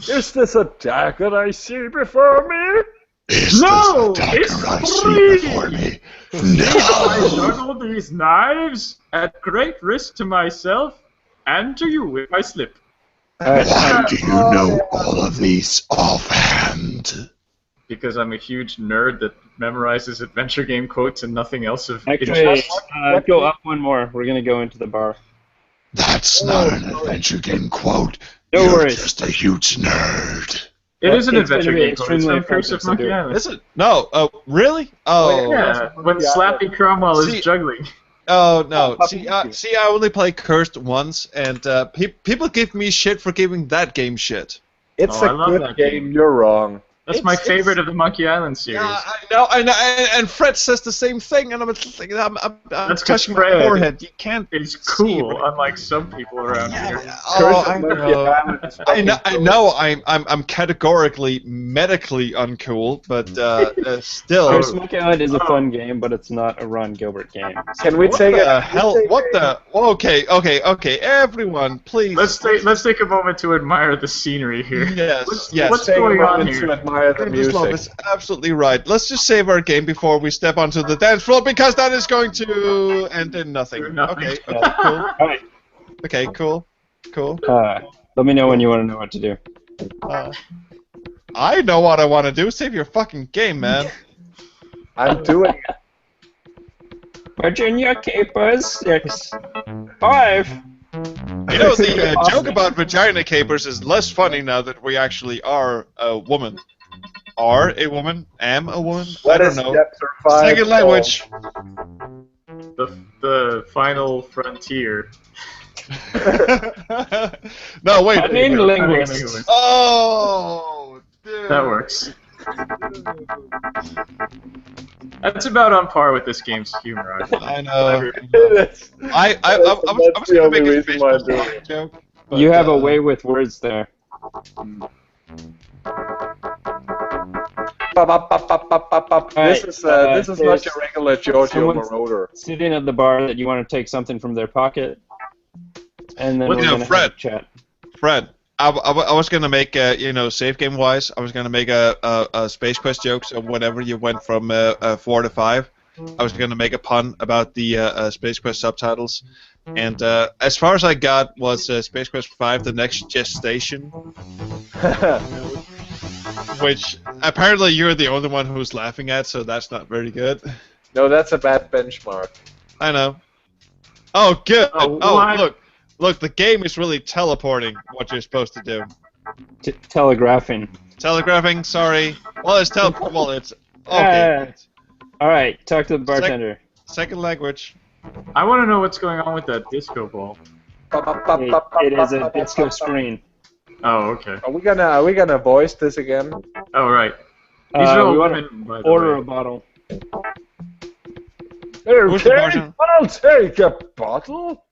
Is this a dagger I see before me? Is No, this a dagger it's I free. see before me? I No! juggle these knives at great risk to myself and to you if I slip. Why do you know all of these offhand? Because I'm a huge nerd that memorizes adventure game quotes and nothing else of Actually, go up one more. We're going to go into the bar. That's not an adventure game quote. No You're worries. just a huge nerd. It is an It's adventure gonna be game quote. It's extremely from Curse of offensive, so Monkey do it. Island. Is it? No. Oh, really? Oh. Yeah, when Slappy Cromwell is juggling. Oh no! See, I only played Cursed once, and people give me shit for giving that game shit. It's I a love good that game. You're wrong. That's my favorite of the Monkey Island series. I know, and Fred says the same thing, and I'm That's touching my Fred. forehead. You can't. It's cool, unlike some people around here. Oh, I know. I'm categorically medically uncool, but still. Curse of Monkey Island is a fun game, but it's not a Ron Gilbert game. Can we take the hell? What the? Okay. Everyone, please. Let's take a moment to admire the scenery here. Yes. What's going on here? To admire the music. Is absolutely right. Let's just save our game before we step onto the dance floor, because that is going to end in nothing. Nothing. Okay, cool. Alright. Okay, cool. Cool. Let me know when you want to know what to do. I know what I want to do. Save your fucking game, man. I'm doing it. Virginia capers 6, 5. You know, the joke about vagina capers is less funny now that we actually are a woman. Are a woman? Am a woman? I don't know. Second language. The final frontier. No, wait. I mean linguists. Oh, dude. That works. That's about on par with this game's humor. I know. That's I was the going to only make a reason why I'm Facebook doing Live it. joke. But, You have a way with words there. This is not your regular Giorgio someone's Moroder. Sitting at the bar that you want to take something from their pocket, and then Well, we're you know, gonna Fred. have a chat. Fred, I was going to make, save game wise, I was going to make a Space Quest joke, so whenever you went from 4 to 5, I was going to make a pun about the Space Quest subtitles. And as far as I got was Space Quest 5, The Next Gestation. Which apparently you're the only one who's laughing at, so that's not very good. No, that's a bad benchmark. I know. Oh, good. Oh, Look, the game is really teleporting what you're supposed to do. Telegraphing. Telegraphing, sorry. Well, it's well, it's okay. All right, talk to the bartender. Second language. I want to know what's going on with that disco ball. It is a disco screen. Oh, okay. Are we gonna voice this again? Oh, right. These are all we women, by the order way. a bottle. Okay, I'll take a bottle.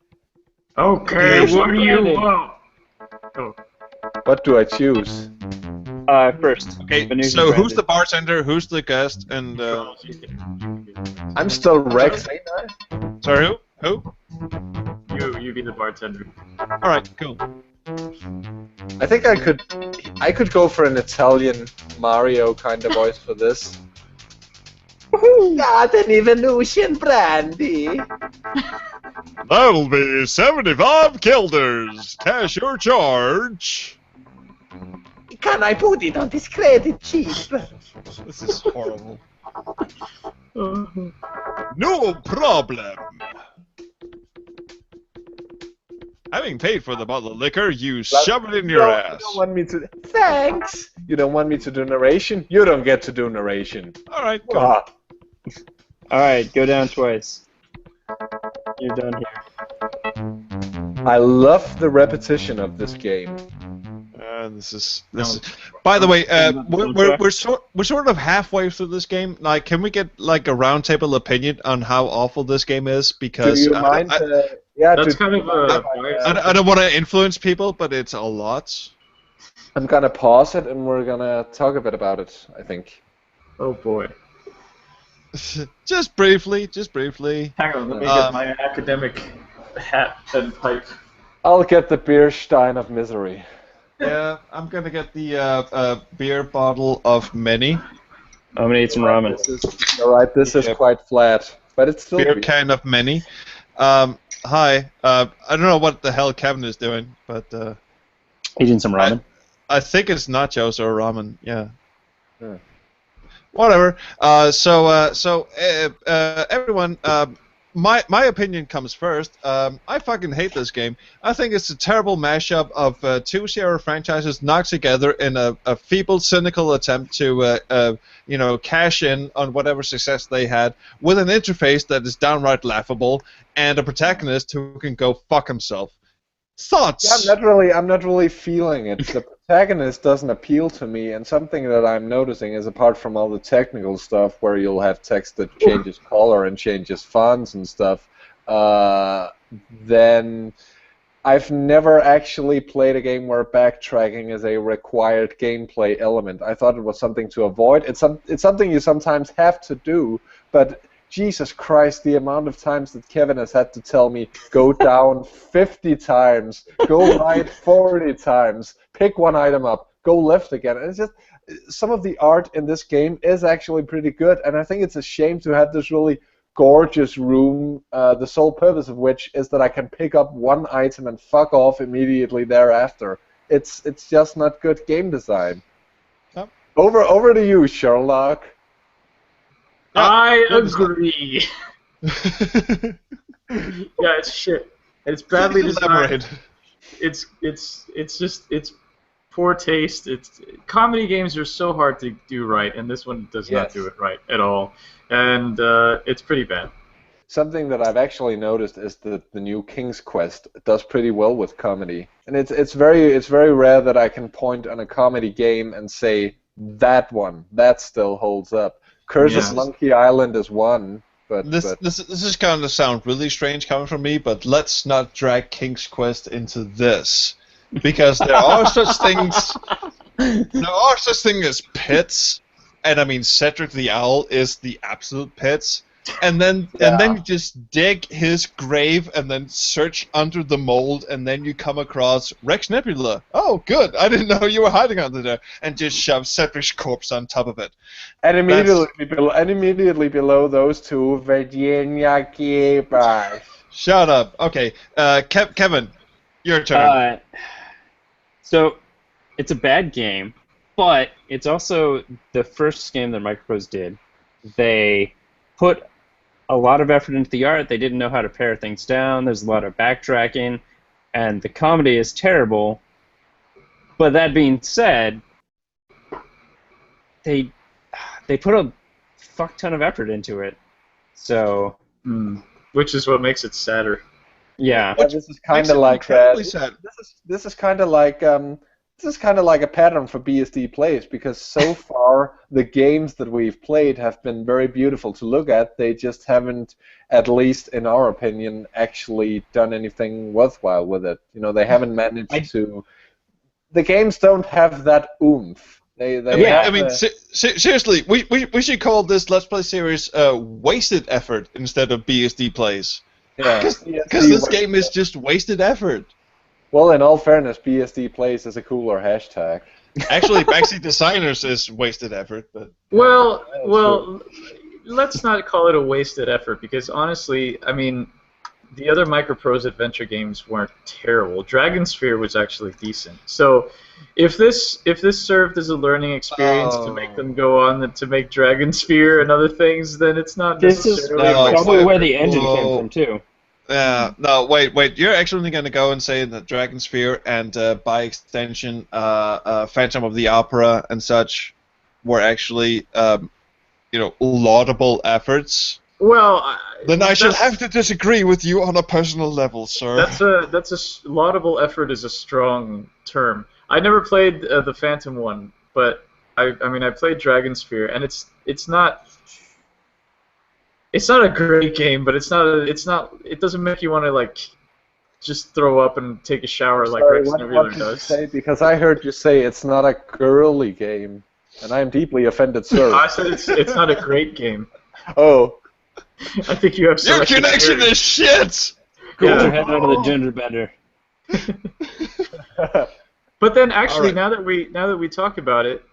Okay, what do you want? Oh. What do I choose? First. Okay, Venusian so who's branded. the bartender, who's the guest, and I'm still Rex, ain't I? sorry, who? You be the bartender. All right, cool. I think I could go for an Italian Mario kind of voice for this. Got any Venusian brandy? That'll be 75 guilders. Cash your charge. Can I put it on this credit chip? This is horrible. No problem. Having paid for the bottle of liquor, you shove it in your ass. You don't want me to. Thanks. You don't want me to do narration. You don't get to do narration. All right, cool. Ah. All right, go down twice. You're done here. I love the repetition of this game. This is. By the way, we're sort of halfway through this game. Like, can we get like a roundtable opinion on how awful this game is? Because Do you mind? That's kind of a... I don't want to influence people, but it's a lot. I'm gonna pause it and we're gonna talk a bit about it, I think. Oh boy. Just briefly, just briefly. Hang on, let me get my academic hat and pipe. I'll get the beer stein of misery. Yeah, I'm gonna get the beer bottle of many. I'm gonna eat some ramen. Alright, this is quite flat, but it's still beer can of many. Hi. I don't know what the hell Kevin is doing, but eating some ramen. I think it's nachos or ramen. Yeah. Whatever. So everyone. My opinion comes first. I fucking hate this game. I think it's a terrible mashup of two Sierra franchises knocked together in a feeble, cynical attempt to, cash in on whatever success they had, with an interface that is downright laughable and a protagonist who can go fuck himself. Thoughts? Yeah, I'm not really feeling it. The protagonist doesn't appeal to me, and something that I'm noticing is, apart from all the technical stuff where you'll have text that changes color and changes fonts and stuff, then I've never actually played a game where backtracking is a required gameplay element. I thought it was something to avoid. It's something you sometimes have to do, but Jesus Christ, the amount of times that Kevin has had to tell me, go down 50 times, go right 40 times, pick one item up, go left again. And it's just, some of the art in this game is actually pretty good, and I think it's a shame to have this really gorgeous room, the sole purpose of which is that I can pick up one item and fuck off immediately thereafter. It's just not good game design. Yep. Over to you, Sherlock. I agree. Yeah, it's shit. It's badly designed. It's poor taste. Comedy games are so hard to do right, and this one does not do it right at all. And it's pretty bad. Something that I've actually noticed is that the new King's Quest does pretty well with comedy, and it's very rare that I can point on a comedy game and say that still holds up. Curse of Monkey Island is one. But this is going to sound really strange coming from me, but let's not drag King's Quest into this, because there are such things. There are such things as pits, and I mean Cedric the Owl is the absolute pits. And then you just dig his grave and then search under the mold, and then you come across Rex Nebula. Oh, good! I didn't know you were hiding under there, and just shove Cedric's corpse on top of it. And immediately below those two, Virginia Keepers. Shut up. Okay, Kevin, your turn. So, it's a bad game, but it's also the first game that Microprose did. They put a lot of effort into the art. They didn't know how to pare things down. There's a lot of backtracking, and the comedy is terrible. But that being said, they put a fuck ton of effort into it. So, which is what makes it sadder. Yeah. This is kind of like this is kind of like a pattern for BSD plays, because so far the games that we've played have been very beautiful to look at. They just haven't, at least in our opinion, actually done anything worthwhile with it. You know, they haven't managed to. The games don't have that oomph. Seriously, we should call this Let's Play series wasted effort instead of BSD plays. Yeah, because this game is just wasted effort. Well, in all fairness, BSD plays is a cooler hashtag. Actually, Backseat Designers is wasted effort, but well, let's not call it a wasted effort, because honestly, I mean, the other Microprose adventure games weren't terrible. Dragon Sphere was actually decent. So, if this served as a learning experience to make them go on to make Dragon Sphere and other things, then it's not necessarily. This is probably where the engine came from too. Yeah, no, wait. You're actually going to go and say that Dragon Sphere and, by extension, Phantom of the Opera and such were actually, laudable efforts? Well, then I shall have to disagree with you on a personal level, sir. That's a laudable effort is a strong term. I never played the Phantom one, but I mean I played Dragon Sphere, and it's not. It's not a great game, but it doesn't make you want to just throw up and take a shower like Rex Nebula does. Say? Because I heard you say it's not a girly game, and I am deeply offended, sir. I said it's not a great game. Oh. I think you have your connection is shit. Get your head out of the gender bender. But then, actually, now that we talk about it,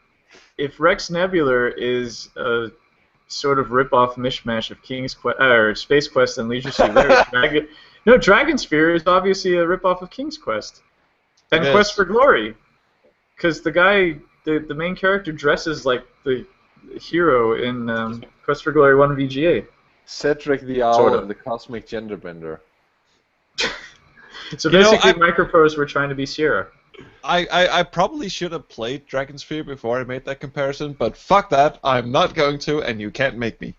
if Rex Nebular is a sort of rip-off mishmash of King's Quest, or Space Quest and Leisure Suit Larry, Dragon Sphere is obviously a rip-off of King's Quest and Quest for Glory, because the guy, the main character, dresses like the hero in Quest for Glory 1 VGA. Cedric the Owl of the Cosmic Genderbender. So basically, Microprose were trying to be Sierra. I probably should have played Dragon Sphere before I made that comparison, but fuck that, I'm not going to, and you can't make me.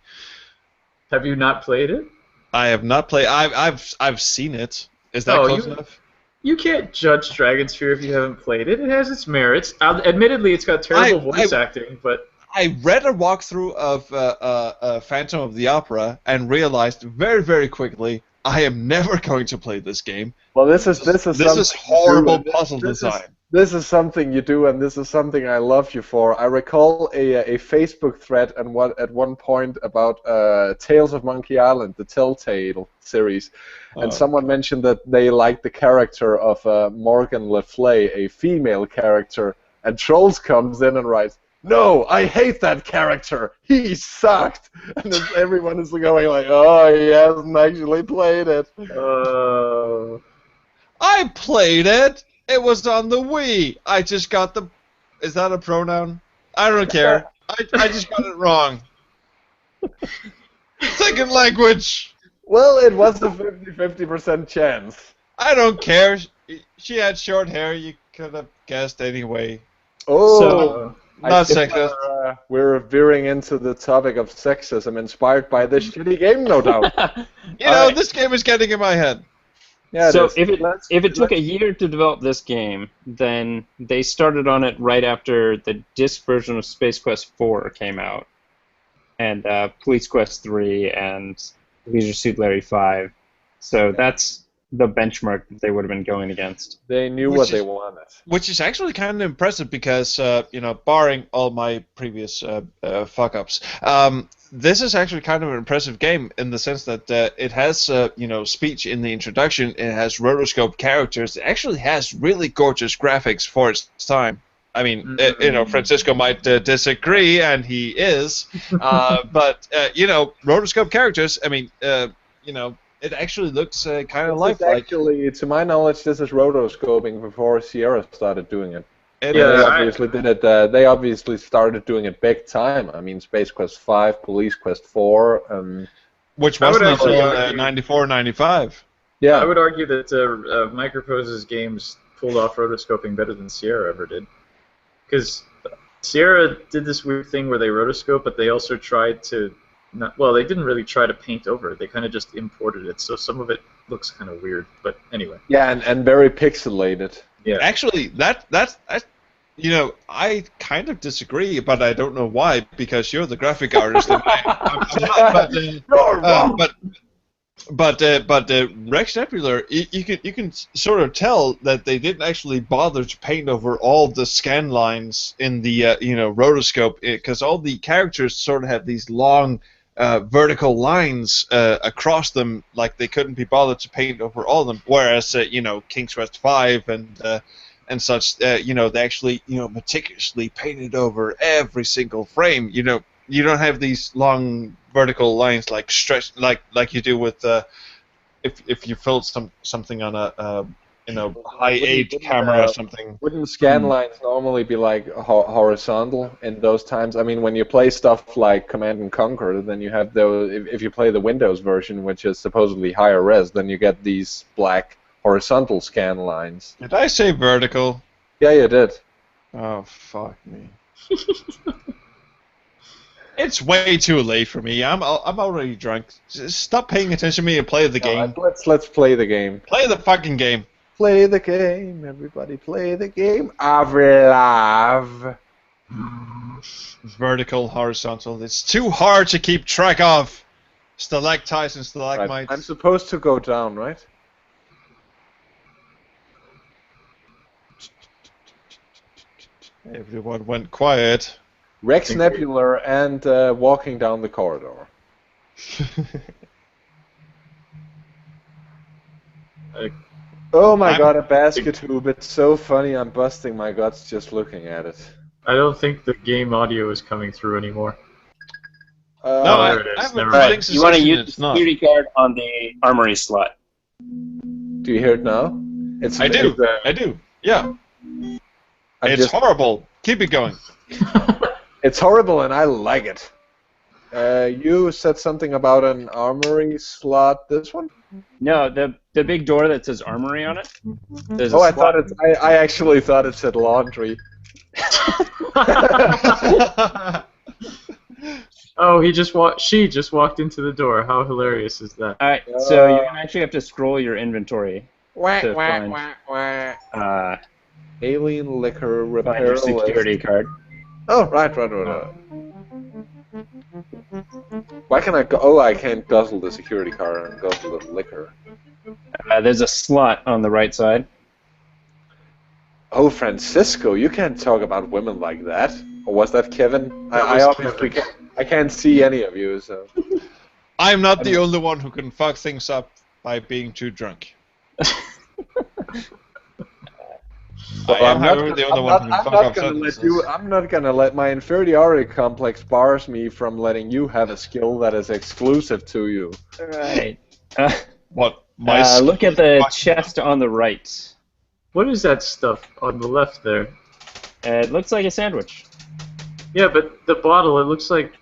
Have you not played it? I have not played. I've seen it. Is that close enough? You can't judge Dragon Sphere if you haven't played it. It has its merits. Admittedly, it's got terrible voice acting, but I read a walkthrough of Phantom of the Opera and realized very, very quickly I am never going to play this game. Well, this is horrible puzzle design. This is something you do, and this is something I love you for. I recall a Facebook thread at one point about Tales of Monkey Island, the Telltale series, and someone mentioned that they liked the character of Morgan Le Fay, a female character, and Trolls comes in and writes, no, I hate that character. He sucked. And then everyone is going like, oh, he hasn't actually played it. I played it. It was on the Wii. I just got the... Is that a pronoun? I don't care. I just got it wrong. Second language. Well, it was a 50% chance. I don't care. She had short hair. You could have guessed anyway. Oh, So, not I think sexist. we're veering into the topic of sexism inspired by this shitty game, no doubt. You know, this game is getting in my head. Yeah, so is. if it took a year to develop this game, then they started on it right after the disc version of Space Quest 4 came out, and Police Quest 3 and Leisure Suit Larry 5. So that's the benchmark that they would have been going against. They knew what they wanted. Which is actually kind of impressive because, you know, barring all my previous fuck-ups, this is actually kind of an impressive game in the sense that it has, you know, speech in the introduction, it has rotoscope characters, it actually has really gorgeous graphics for its time. I mean, you know, Francisco might disagree, and he is, but, you know, rotoscope characters, I mean, you know, it actually looks kind of lifelike. Actually, to my knowledge, this is rotoscoping before Sierra started doing it. It They is. obviously did it. They obviously started doing it big time. I mean, Space Quest 5, Police Quest 4. Which I would wasn't actually until argue- 94, 95. Yeah. I would argue that Microprose's games pulled off rotoscoping better than Sierra ever did. Because Sierra did this weird thing where they rotoscope, but they also tried to... well, they didn't really try to paint over it. They kind of just imported it, so some of it looks kind of weird. But anyway. Yeah, and very pixelated. Yeah. Actually, that's you know, I kind of disagree, but I don't know why, because you're the graphic artist and I'm not. But Rex Nebular, you can sort of tell that they didn't actually bother to paint over all the scan lines in the you know, rotoscope, because all the characters sort of have these long vertical lines across them, like they couldn't be bothered to paint over all of them. Whereas you know, King's Quest 5 and such, you know, they actually, you know, meticulously painted over every single frame. You know, you don't have these long vertical lines like stretch like you do with if you filmed something on a you know, high aid camera or something. Wouldn't scan lines normally be like horizontal in those times? I mean, when you play stuff like Command and Conquer, then you have those. If you play the Windows version, which is supposedly higher res, then you get these black horizontal scan lines. Did I say vertical? Yeah, you did. Oh, fuck me. It's way too late for me. I'm already drunk. Just stop paying attention to me and play the game. Let's play the game. Play the fucking game. Play the game, everybody. Play the game of love. Vertical, horizontal. It's too hard to keep track of. Stalactites and stalagmites. Right. I'm supposed to go down, right? Everyone went quiet. Rex Nebular and walking down the corridor. Oh my god, a basket hoop. It's so funny, I'm busting my guts just looking at it. I don't think the game audio is coming through anymore. No, there it is. I have Never a mind. distinct You want to suspicion use it's the not. security card on the armory slot. Do you hear it now? It's I do. I do. Yeah. It's horrible. Keep it going. It's horrible and I like it. You said something about an armory slot. This one? No, the big door that says armory on it. There's a Oh, I slot. thought it. I actually thought it said laundry. Oh, she just walked into the door. How hilarious is that? All right, so you're gonna actually have to scroll your inventory Wah, to wah, find, wah, wah. Alien liquor repair find your security card. Oh, right. Why can I go? Oh, I can't guzzle the security card and guzzle the liquor. There's a slot on the right side. Oh, Francisco, you can't talk about women like that. Or was that Kevin? I obviously I can't see any of you, so. I'm not the only one who can fuck things up by being too drunk. So I am, however, the only one who can fuck up sentences. I'm not gonna let my inferiority complex bars me from letting you have a skill that is exclusive to you. Right. What? Look at the chest on the right. What is that stuff on the left there? It looks like a sandwich. Yeah, but the bottle, it looks like...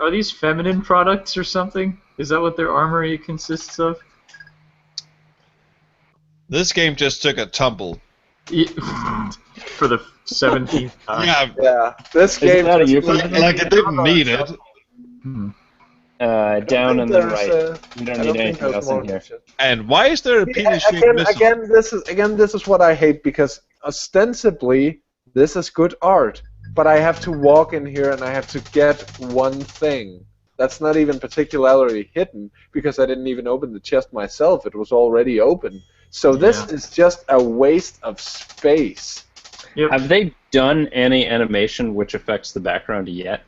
Are these feminine products or something? Is that what their armory consists of? This game just took a tumble. For the 17th time. Yeah, this game that a just euphemism? like it didn't need it. Down on the right. You don't I need don't think anything there's else more in here. shit. And why is there a penis-shaped missile? Again, this is what I hate, because ostensibly this is good art, but I have to walk in here and I have to get one thing. That's not even particularly hidden, because I didn't even open the chest myself. It was already open. So this is just a waste of space. Yep. Have they done any animation which affects the background yet?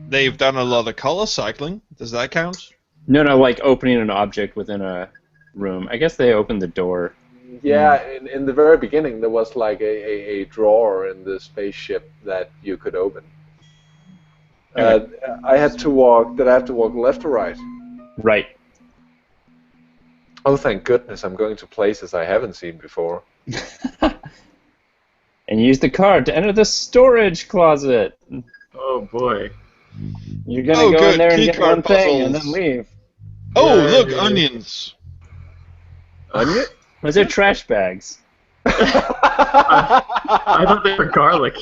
They've done a lot of color cycling. Does that count? No, like opening an object within a room. I guess they opened the door. Yeah, in the very beginning there was like a drawer in the spaceship that you could open. I had to walk. Did I have to walk left or right? Right. Oh, thank goodness! I'm going to places I haven't seen before. And use the card to enter the storage closet. Oh boy. You're gonna go in there and get one thing and then leave. Oh, look, onions. Onion? Was there trash bags? I thought they were garlic.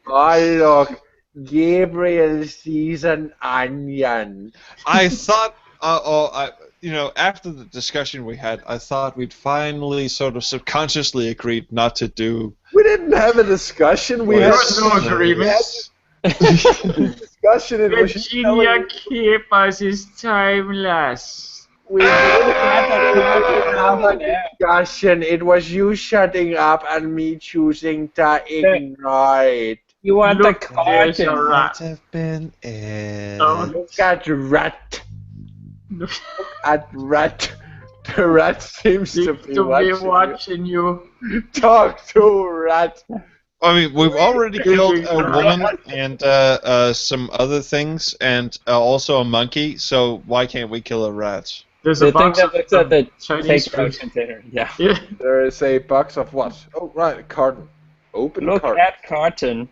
Oh, look. Gabriel sees an onion. I thought, after the discussion we had, I thought we'd finally sort of subconsciously agreed not to do. We didn't have a discussion. There was no agreement. Discussion. Virginia Keepers is timeless. We didn't have a discussion. It was you shutting up and me choosing to ignore it. You want Look, the card? there's a rat. Have been in. Look at rat. Look At rat. The rat seems to be watching you. Talk to rat. I mean, we've already killed a woman and some other things, and also a monkey. So why can't we kill a rat? There's The a thing box that looks at the Chinese takeout food. container. Yeah. There is a box of what? Oh, right, a carton. Open Look carton. at carton.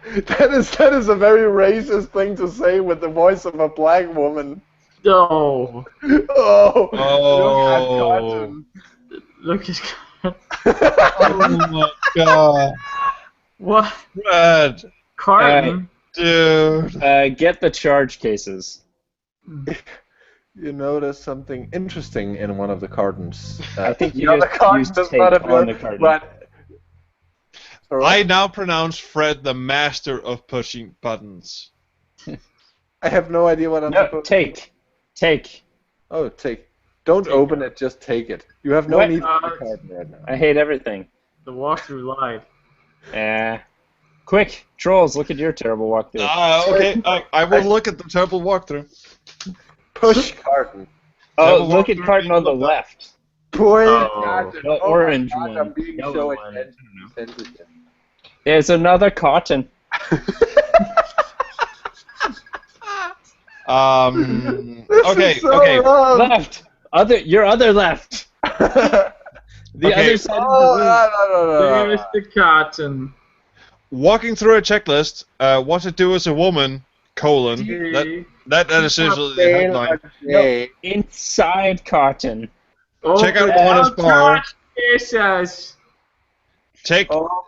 That is a very racist thing to say with the voice of a black woman. No. Oh. Oh. Look at Oh my god. what? Red. Carton. Dude. Get the charge cases. You notice something interesting in one of the cartons. I think you the just carton used does tape not on the appear, carton. but I now pronounce Fred the master of pushing buttons. I have no idea what I'm No, supposed take. Take. Oh, take. Don't open it, just take it. You have no What? need for the carton right now. I hate everything. The walkthrough lied. Quick, trolls, look at your terrible walkthrough. Okay, I will look at the terrible walkthrough. Push carton. Oh, look at carton on the left. Push Oh. carton. The Oh orange my God, one. I'm being Yellow so one. sensitive. There's another carton. This Okay, is so okay. wrong. Left. Your other left. The Okay. other side Oh, of the room. no. There's the carton. Walking through a checklist, what to do as a woman, colon. That is essentially the headline. Okay. Inside carton. Check out Open Juana's all bar. charge cases. Take. Oh,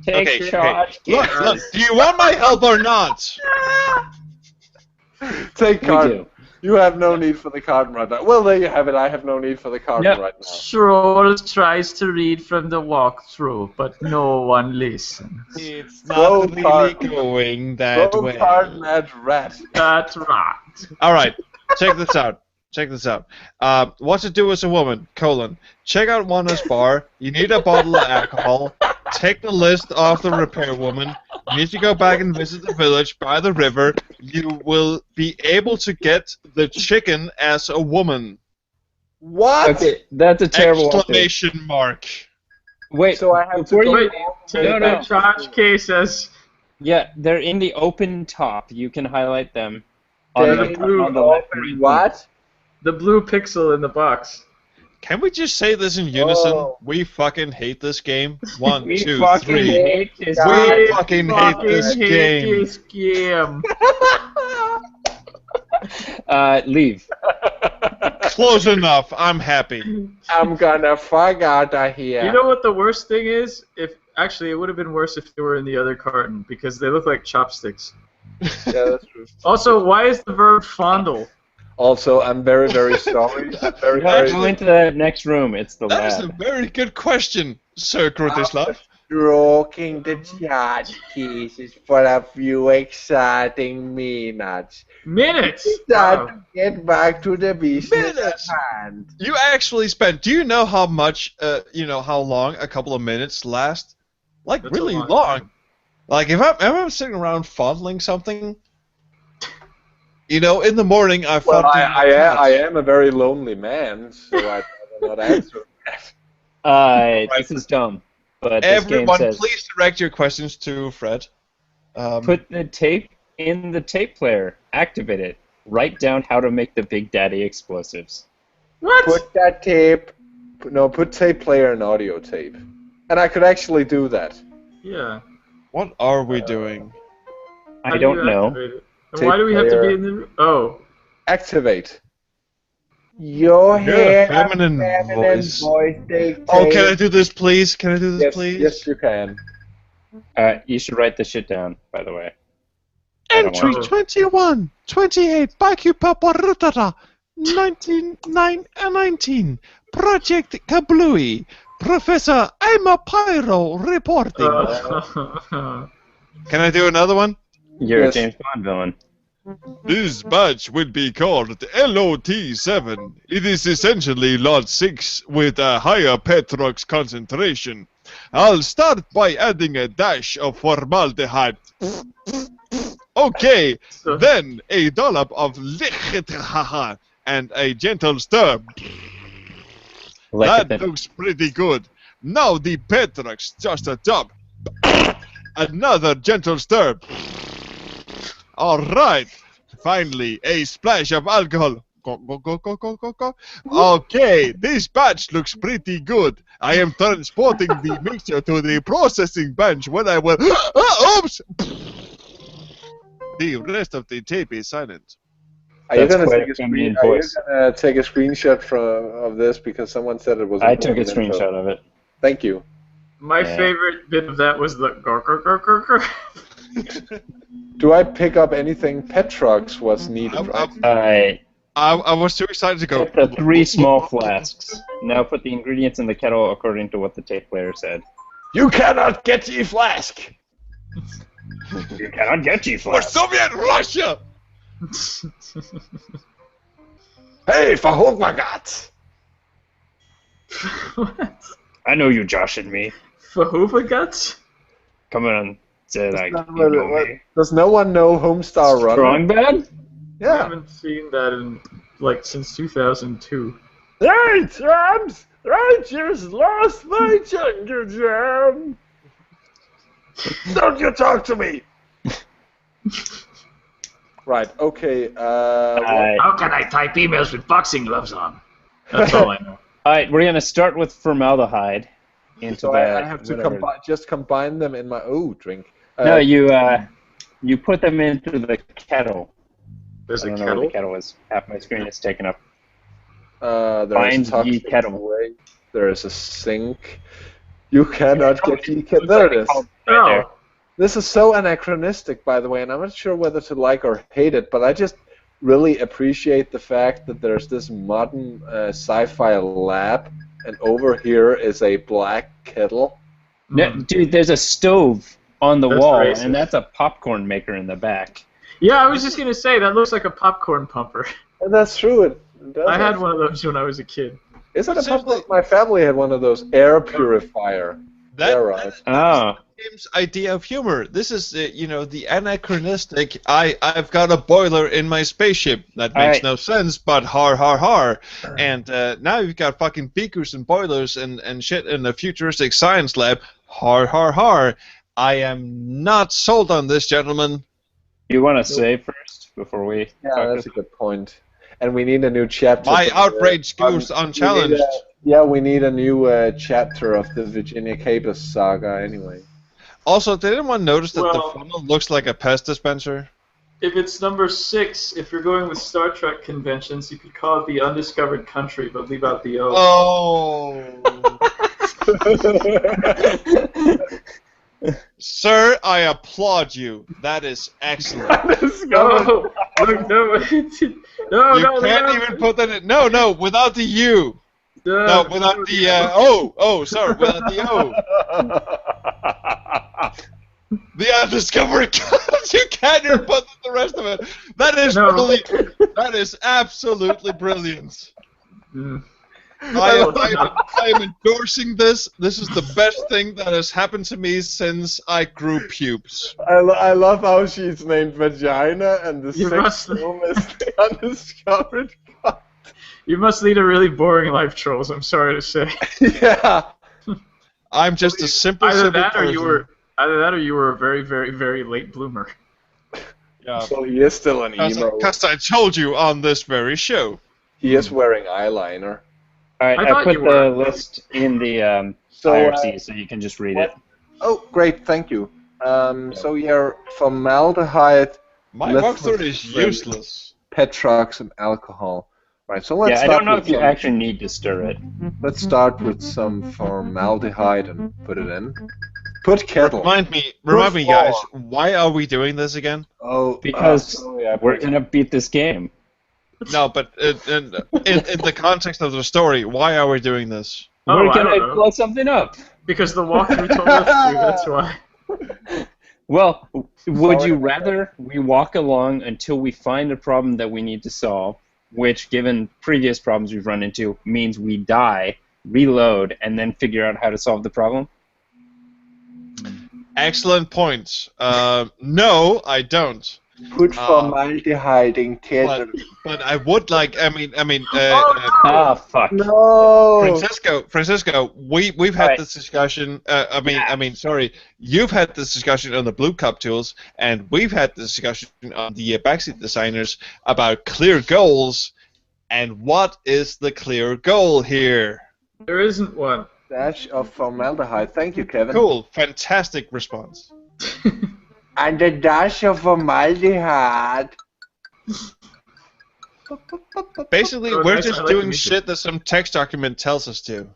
Take Okay, charge. Look, do you want my help or not? Take We carton. do. You have no need for the carton right now. Well, there you have it. I have no need for the carton Yep. right now. Trolls tries to read from the walkthrough, but no one listens. It's Throw not really carton. going that Throw way. carton at rat. That's right. All right, check this out. Check this out. What to do as a woman, colon. Check out Juana's bar. You need a bottle of alcohol. Take the list off the repair woman. You need to go back and visit the village by the river. You will be able to get the chicken as a woman. What? Okay, that's a terrible one. Exclamation mark. Wait, So I have to before go. you... Take No, no. the trash cases. Yeah, they're in the open top. You can highlight them. They On the left. open what? The blue pixel in the box. Can we just say this in unison? Oh. We fucking hate this game. 1, We 2, fucking 3. hate this We fucking hate this hate game. this game. Leave. Close enough. I'm happy. I'm gonna fuck out of here. You know what the worst thing is? Actually, it would have been worse if they were in the other carton, because they look like chopsticks. Yeah, that's true. Also, why is the verb fondle? Also, I'm very, very sorry. I'm very, very Go into the next room. It's the That is a lab. very good question, Sir Krutislav. Stroking the chart keys is full of you exciting minutes. Minutes! Start to get back to the business Minutes! at hand. You actually spent. Do you know how much? How long a couple of minutes last? Like That's a really long long. time. Like if I'm sitting around fondling something. In the morning I Well, fondled I my cats. am a very lonely man, so I will not answer. This is dumb. But this Everyone, game says please direct your questions to Fred. put the tape in the tape player. Activate it. Write down how to make the Big Daddy explosives. What? Put that tape. No, put tape player and audio tape. And I could actually do that. Yeah. What are we doing? How I do don't you know. activate it? And Tape why do we have to player. be in the... Oh. Activate. Your hair, feminine voice. dictate. Oh, can I do this, please? Can I do this, Yes, please? yes, you can. You should write this shit down, by the way. I don't Entry want to. 21, 28, Bakupapa 19. Project Kablooey. Professor, I'm a pyro reporting. Can I do another one? You're Yes. a James Bond villain. This batch will be called LOT7. It is essentially Lot 6 with a higher Petrox concentration. I'll start by adding a dash of formaldehyde. Okay, then a dollop of lichithaha and a gentle stir. That looks pretty good. Now the Petrox, just a dab. Another gentle stir. Alright. Finally, a splash of alcohol. Go. Okay, this batch looks pretty good. I am transporting the mixture to the processing bench when I will... Oops! The rest of the tape is silent. Are you That's gonna quite take a a feminine screen? Are you voice. gonna take a screenshot of this because someone said it was? I took a important info. screenshot of it. Thank you. My Yeah. favorite bit of that was the gurr. Do I pick up anything? Petrox was needed, right? I was too excited to go. Get the 3 small flasks. Now put the ingredients in the kettle according to what the tape player said. You cannot get the flask. You cannot get you For flask. Soviet Russia! Hey, verhungert! What? I know you, Josh and me. Fahoofagutz? Come on, say like you know me. Does no one know Homestar Runner? Strong bad? I Yeah. haven't seen that in, since 2002. Hey, Trams! I just lost my jungle jam! Don't you talk to me! Right. Okay. How can I type emails with boxing gloves on? That's all I know. Alright, we're gonna start with formaldehyde into So the. I have to whatever. just combine them in my drink. No, you put them into the kettle. There's I a don't know where the kettle? kettle is. Half my screen is taken up. There Find is a ye toxic kettle. waste. There is a sink. You cannot get the kettle. There it is. Oh, This is so anachronistic, by the way, and I'm not sure whether to like or hate it, but I just really appreciate the fact that there's this modern sci-fi lab, and over here is a black kettle. No, dude, there's a stove on the That's wall, racist. and that's a popcorn maker in the back. yeah, I was just going to say, that looks like a popcorn pumper. And that's true. It does. I had one of those when I was a kid. Is it a Simply- pump? My family had one of those air purifier. That, Yeah, right. Oh, game's idea of humor. This is, the anachronistic. I've got a boiler in my spaceship. That makes no sense, but har har har. And now you've got fucking beakers and boilers and shit in a futuristic science lab. Har har har. I am not sold on this, gentlemen. You want to say first before we? Yeah, that's a good point. And we need a new chapter. My outrage goes unchallenged. We need a new chapter of the Virginia Capers saga anyway. Also, did anyone notice that the funnel looks like a pest dispenser? If it's number 6, if you're going with Star Trek conventions, you could call it the Undiscovered Country, but leave out the O. Oh! Sir, I applaud you. That is excellent. No, no, you can't even put that in. No, without the U. No, without the O. Oh, sorry, without the O. The undiscovered. You can't even put the rest of it. That is brilliant. That is absolutely brilliant. I am endorsing this. This is the best thing that has happened to me since I grew pubes. I love how she's named Vagina and the sex film is the undiscovered. You must lead a really boring life, Trolls. I'm sorry to say. Yeah. I'm just a simple. Either that, or you were a very, very, very late bloomer. Yeah. So he is still an emo. Because I told you on this very show. He is wearing eyeliner. All right, I put the list in the IRC so you can just read it. Oh, great, thank you. So you're formaldehyde. My walkthrough is useless. Petrox and alcohol. Right, so let's start. I don't know if you actually need to stir it. Let's start with some formaldehyde and put it in. Put kettle. Remind me, guys. Why are we doing this again? Oh, because we're gonna beat this game. No, but in the context of the story, why are we doing this? We're gonna blow something up. Because the walkthrough told us to. That's why. Well, would you rather we walk along until we find a problem that we need to solve, which, given previous problems we've run into, means we die, reload, and then figure out how to solve the problem? Excellent points. No, I don't. Put formaldehyde in kettle. But I would like. Fuck. No. Francisco, we've had this discussion. Sorry, you've had this discussion on the Blue Cup tools, and we've had this discussion on the backseat designers about clear goals. And what is the clear goal here? There isn't one. Dash of formaldehyde. Thank you, Kevin. Cool, fantastic response. And a dash of formaldehyde. Basically, we're just doing shit that some text document tells us to.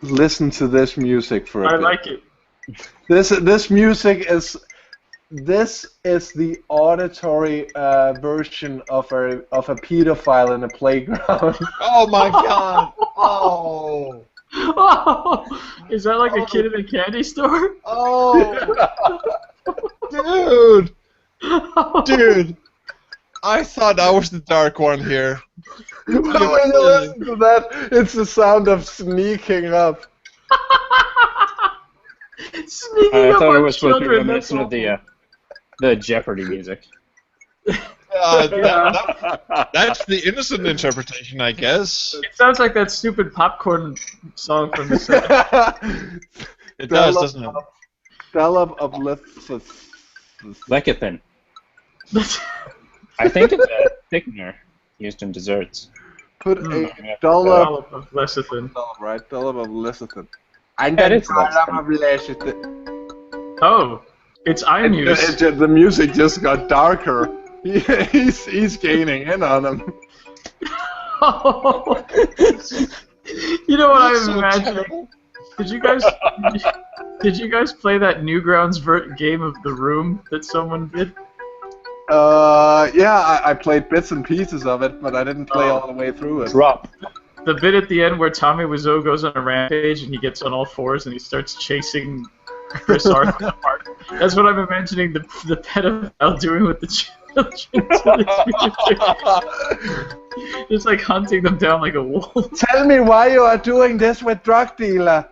Listen to this music for a bit. I like it. This music is. This is the auditory version of a pedophile in a playground. Oh my god! Oh. Oh, is that like a kid in a candy store? Oh. Dude, I thought I was the dark one here. When you listen to that, it's the sound of sneaking up. I thought it was supposed to be reminiscent of the Jeopardy music. That's the innocent interpretation, I guess. It sounds like that stupid popcorn song from the set. It does, doesn't it? Dollop of Lecithin. I think it's a thickener used in desserts. Put a dollop of lecithin. Right, dollop of lecithin. And then dollop of lecithin. Oh, it's iMuse. The music just got darker. He's gaining in on him. You know what I'm imagining? Did you guys play that Newgrounds game of The Room that someone did? Yeah, I played bits and pieces of it, but I didn't play all the way through it. Drop. The bit at the end where Tommy Wiseau goes on a rampage and he gets on all fours and he starts chasing Chris Arthur apart. That's what I'm imagining the pedophile doing with the children to this music. Just like hunting them down like a wolf. Tell me why you are doing this with drug dealer.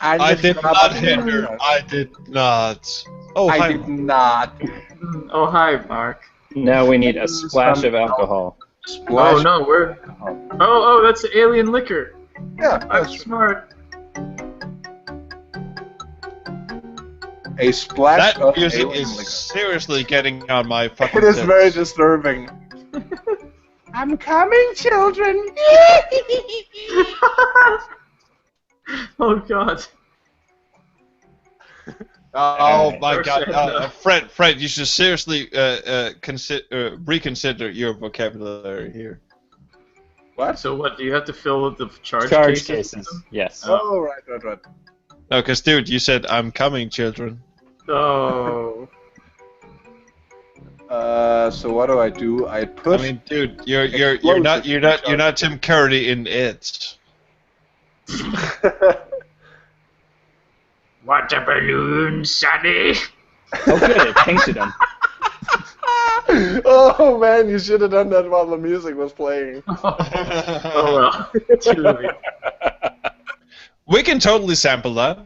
And I the did drop not of hit her. water. I did not. Oh, I hi. did not. Oh, hi, Mark. Now we need a splash of alcohol. Oh, no, we're... Oh, that's alien liquor. Yeah, I'm that's smart. a splash That of music alien is liquor. seriously getting on my fucking It is tits. very disturbing. I'm coming, children. Oh, God. Oh my Or god, said Fred, you should seriously reconsider your vocabulary here. What? So what, do you have to fill the charge Cases. Yes. Oh, right. No, because dude, you said I'm coming, children. Oh. So what do? I I push. mean, dude, you're not Tim Curry in It. What a balloon, Sonny! Oh, good, it painted him. Oh man, you should have done that while the music was playing. Oh well. Too late. We can totally sample that.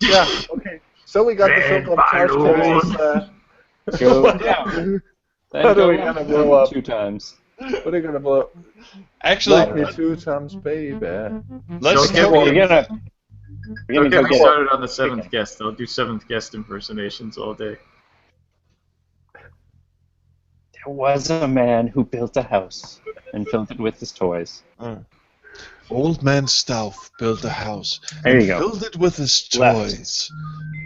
Yeah. Okay. So we got the Red so-called charge balloon. carries. Go down. What Then are go we up gonna blow up? 2 times. What are you gonna blow? Actually, Like me 2 times, baby. let's Don't get go. We're gonna Don't go get me get started on the 7th guest. I'll do 7th guest impersonations all day. There was a man who built a house and filled it with his toys. Old man Stauff built a house. There you and go. Filled it with his Left. toys.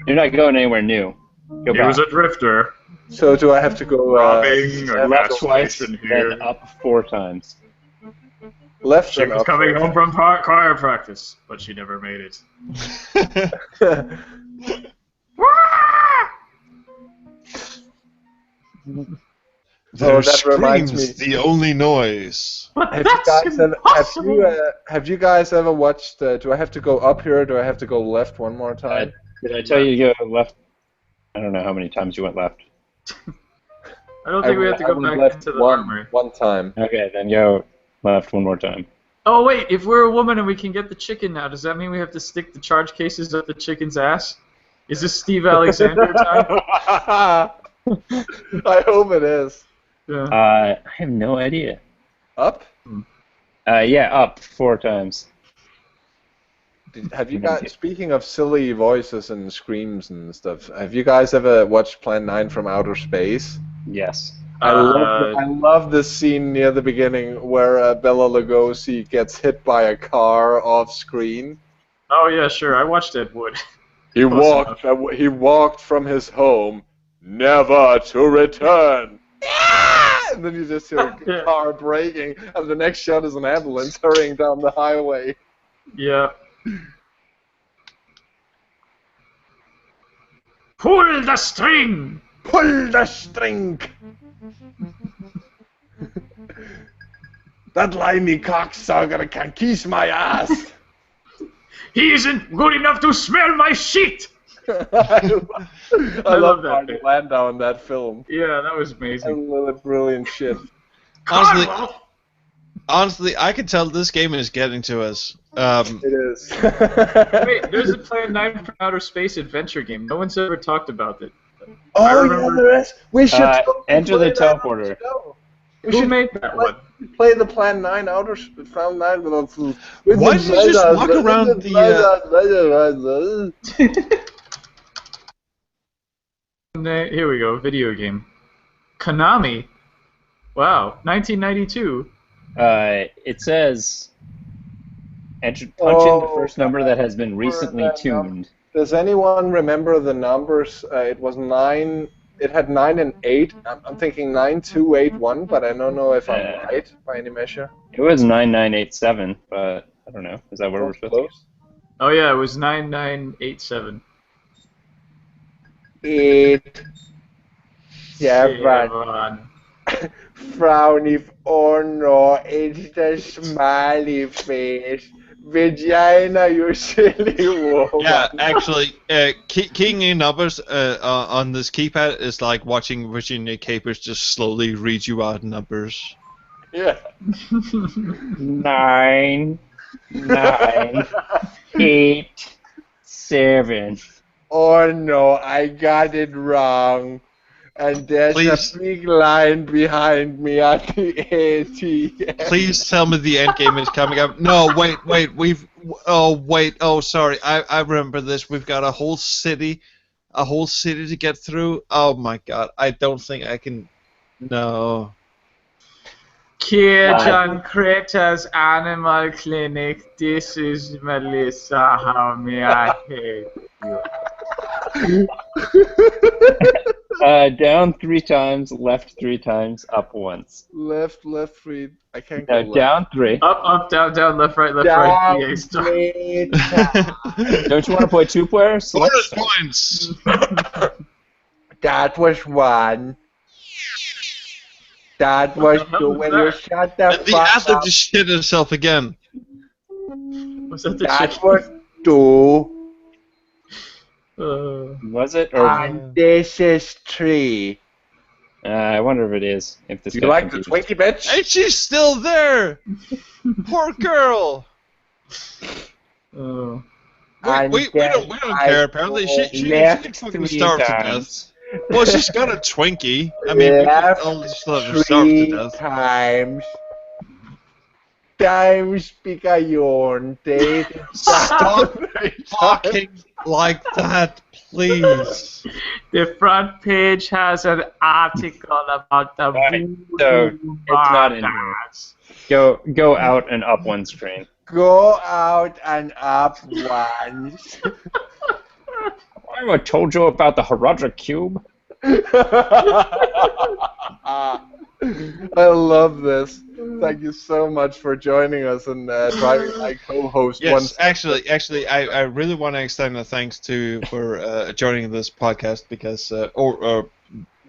You're not going anywhere new. Go He back. was a drifter, So do I have to go robbing a left gas twice, station then here. up 4 times. left? She and was up? coming home from choir practice, but she never made it. Their Oh, that reminds screams me. the only noise. But Have that's have you guys ever watched? Do I have to go up here? Or do I have to go left one more time? Did I tell you to go left? I don't know how many times you went left. I don't think we have to I go went back left to the one armory. time. Okay, then go left one more time. Oh wait, if we're a woman and we can get the chicken now, does that mean we have to stick the charge cases up the chicken's ass? Is this Steve Alexander time? I hope it is. Yeah. I have no idea. Up? Yeah, up 4 times. Have you guys, speaking of silly voices and screams and stuff, have you guys ever watched Plan 9 from Outer Space? Yes. I love this scene near the beginning where Bela Lugosi gets hit by a car off screen. Oh yeah, sure. I watched Ed Wood. He walked from his home, never to return. And then you just hear a car braking, and the next shot is an ambulance hurrying down the highway. Yeah. Pull the string! Pull the string! That limey cocksucker can kiss my ass! He isn't good enough to smell my shit! I love that Marty bit. Landau in that film. Yeah, that was amazing. Brilliant shit. Honestly, I can tell this game is getting to us. It is. Wait, there's a Plan 9 from Outer Space adventure game. No one's ever talked about it. Oh yeah, there is. We should enter the teleporter. Who made that one? Play the Plan 9 Outer Plan 9 Why did you just walk around the? Here we go, video game. Konami. Wow, 1992. It says punch in the first number that has been recently tuned. Does anyone remember the numbers? It was 9. It had 9 and 8. I'm thinking 9281, but I don't know if I'm right by any measure. It was 9987, but I don't know. Is that where we're supposed to go? Oh yeah, it was 9987. 8, 7, frowny or no, it's the smiley face. Vagina, you silly woman. Yeah, actually, keying in numbers on this keypad is like watching Virginia Capers just slowly read you out numbers. Yeah. 9, 9, 8, 7. Oh no, I got it wrong. And there's Please. a big line behind me at the ATM. Please tell me the end game is coming up. No, wait. Oh, sorry. I remember this. We've got a whole city to get through. Oh my god. I don't think I can. No. Kids on Creta's Animal Clinic, this is Melissa. How may I help you? Down 3 times, left 3 times, up once. Left, 3. I can't go left. Down 3. Up, down, left, right, Down EA star. 3 Don't you want to play 2-player? Bonus points. That was 1. That was 2. When you shut the And the fuck athlete up, just shit himself again. Was that the that chicken? was 2. Was it? Or And this is 3. I wonder if it is. If this You got like the confused. Twinkie bitch? And she's still there. Poor girl. Oh. We don't care. Apparently, she can fucking starve to death. Well, she's got a Twinkie. I mean, we can all just let her starve to 3 death. times picayonte. Stop talking like that, please. The front page has an article about the So it's not in here. Go out and up one screen. Go out and up once. I told you about the Herodra cube. I love this. Thank you so much for joining us and driving my co-host. Yes, actually, I really want to extend a thanks for joining this podcast because or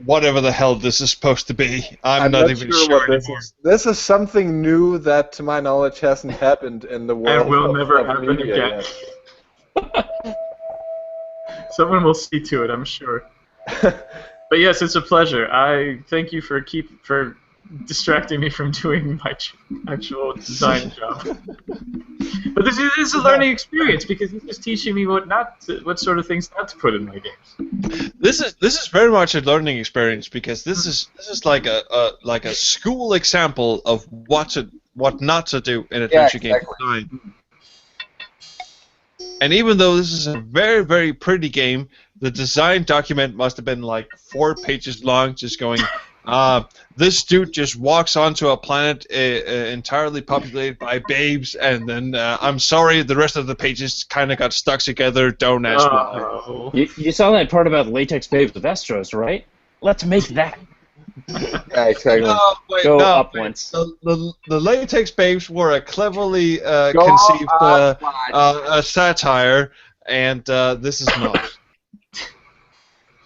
whatever the hell this is supposed to be. I'm not even sure what this is. This is something new that, to my knowledge, hasn't happened in the world. And will never of happen media again. Someone will see to it, I'm sure. But yes, it's a pleasure. I thank you for distracting me from doing my actual design job. But this is a learning experience because this is teaching me what sort of things not to put in my games. This is very much a learning experience because this is like a school example of what not to do in adventure game design. And even though this is a very, very pretty game, the design document must have been like 4 pages long, just going, this dude just walks onto a planet entirely populated by babes, and then, I'm sorry, the rest of the pages kind of got stuck together, don't ask why. You saw that part about latex babes with Astros, right? Let's make that. Yeah, exactly. Go up once. The latex babes were a cleverly conceived satire, and this is not.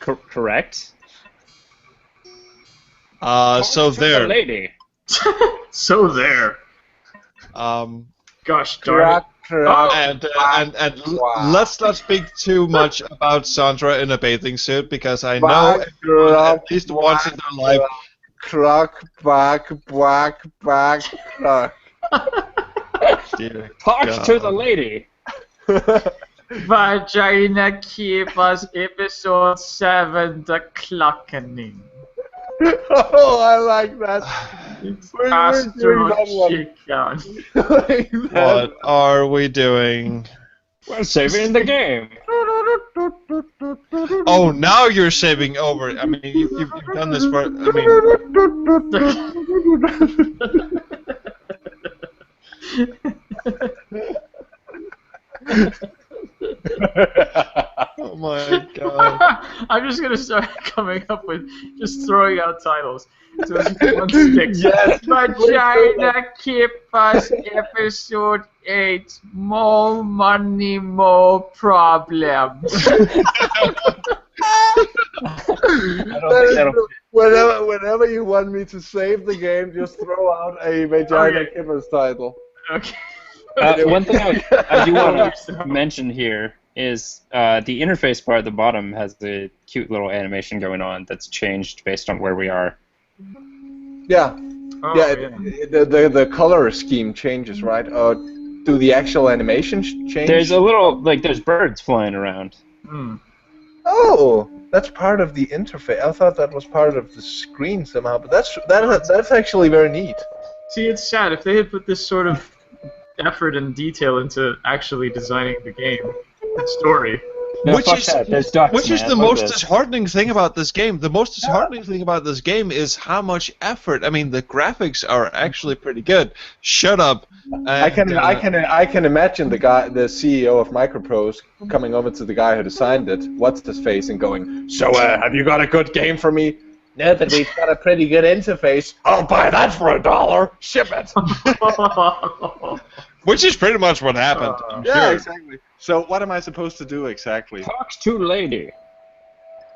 Correct. So there. The lady. So there. Gosh darn it. And let's not speak too much about Sandra in a bathing suit because I know everyone at least once in their life. Croc, back, croc. Talk to the lady. Vagina Keepers, episode 7, The Clockening. Oh, I like that. What are we doing? We're saving the game. Oh, now you're saving over. I mean, you've done this for. I mean. Oh my god. I'm just gonna start coming up with just throwing out titles. So it's one stick. Yes. Vagina Keepers, episode 8. More money, more problems. Whenever you want me to save the game, just throw out a Vagina Kippers title. Okay. One thing I do want to mention here is the interface bar at the bottom has the cute little animation going on that's changed based on where we are. Yeah. The color scheme changes, right? do the actual animation change? There's a little, like, there's birds flying around. Oh, that's part of the interface. I thought that was part of the screen somehow, but that's actually very neat. See, it's sad. If they had put this sort of effort and detail into actually designing the game, the story. No, which fuck is that. There's ducks, which is man. the Fuck most this. disheartening thing about this game. The most disheartening thing about this game is how much effort. I mean, the graphics are actually pretty good. Shut up. I can imagine the CEO of Microprose, coming over to the guy who designed it. What's his face, and going, "So, have you got a good game for me?" No, but we've got a pretty good interface. I'll buy that for $1. Ship it. Which is pretty much what happened. I'm Yeah, sure. exactly. So what am I supposed to do exactly? Talks to lady.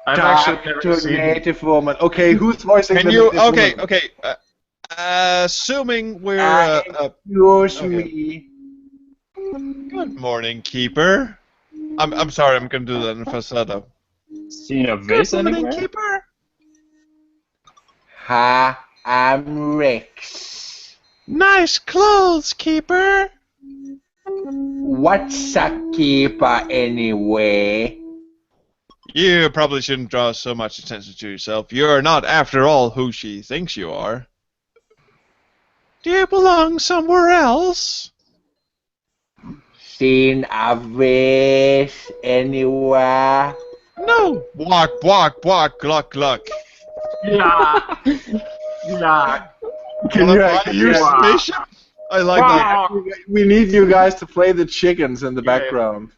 I've actually never to a seen. native woman. Okay, who's voicing Can the you? native Okay, woman? okay. Assuming we're. Excuse okay. me. Good morning, keeper. I'm sorry. I'm gonna do that in falsetto. Seen a vase Good morning, anywhere? keeper. Hi, I'm Rex. Nice clothes, keeper. What's a keeper anyway? You probably shouldn't draw so much attention to yourself. You're not, after all, who she thinks you are. Do you belong somewhere else? Seen a vase anywhere? No. Walk, walk, walk, gluck, gluck. Yeah. Yeah. Can you spaceship? I like that. We need you guys to play the chickens in the background.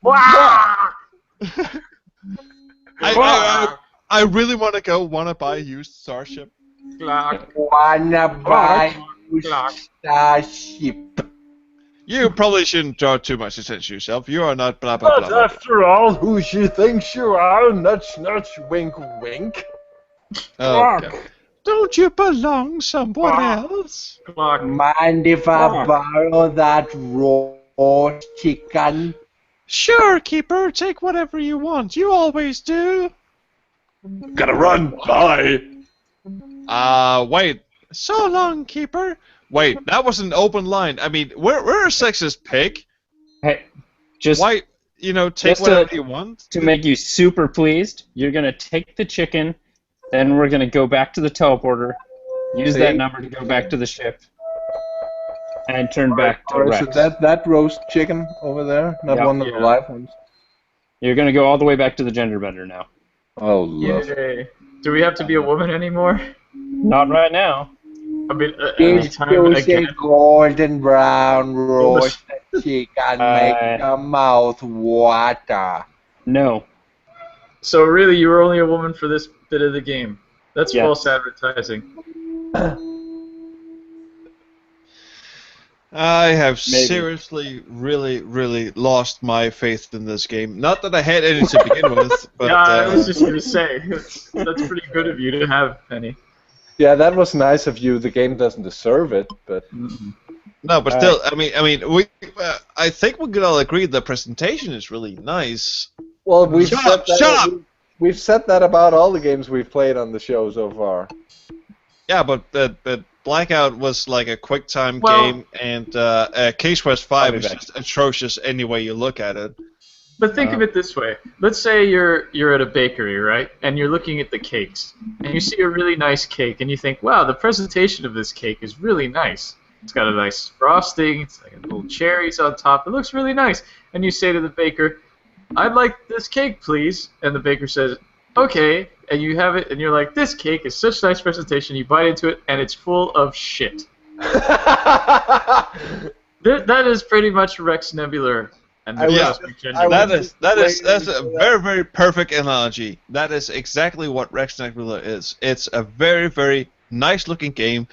I really want to go. Want to buy a used starship? Wanna buy starship? You probably shouldn't draw too much attention to yourself. You are not blah blah blah. But after all, who she thinks you are, nudge nudge, wink wink. Okay. Don't you belong somewhere else? Mind if I borrow that roast chicken? Sure, keeper. Take whatever you want. You always do. Gotta run. Bye. Wait. So long, keeper. Wait, that was an open line. I mean, we're a sexist pig. Hey, just why? You know, take just whatever you want. to make you super pleased, you're gonna take the chicken, then we're gonna go back to the teleporter, use that number to go back to the ship, and turn back to Or is Rex. it that roast chicken over there? Not Yeah. one of the live ones? You're gonna go all the way back to the gender bender now. Oh, love. Yay. Do we have to be a woman anymore? Not right now. I mean, This anytime is a again. golden brown roasted chicken make your mouth water. No. So really, you were only a woman for this bit of the game. That's Yes. false advertising. I have Maybe. seriously, really lost my faith in this game. Not that I had any to begin with, but Yeah, I was just gonna say that's pretty good of you to have, Penny. Yeah, that was nice of you. The game doesn't deserve it, but no, but still, I mean, we. I think we could all agree the presentation is really nice. well, we've Shut said up, that, shut up! We've said that about all the games we've played on the show so far. Yeah, but Blackout was like a quick time Well- game, and Case Quest 5 is just atrocious any way you look at it. But think of it this way. Let's say you're at a bakery, right? And you're looking at the cakes. And you see a really nice cake, and you think, wow, the presentation of this cake is really nice. It's got a nice frosting, it's like little cherries on top. It looks really nice. And you say to the baker, I'd like this cake, please. And the baker says, okay. And you have it, and you're like, this cake is such nice presentation. You bite into it, and it's full of shit. That is pretty much Rex Nebular. And the Yeah, Cosmic Gender. that's a very perfect analogy. That is exactly what Rex Nebula is. It's a very nice looking game,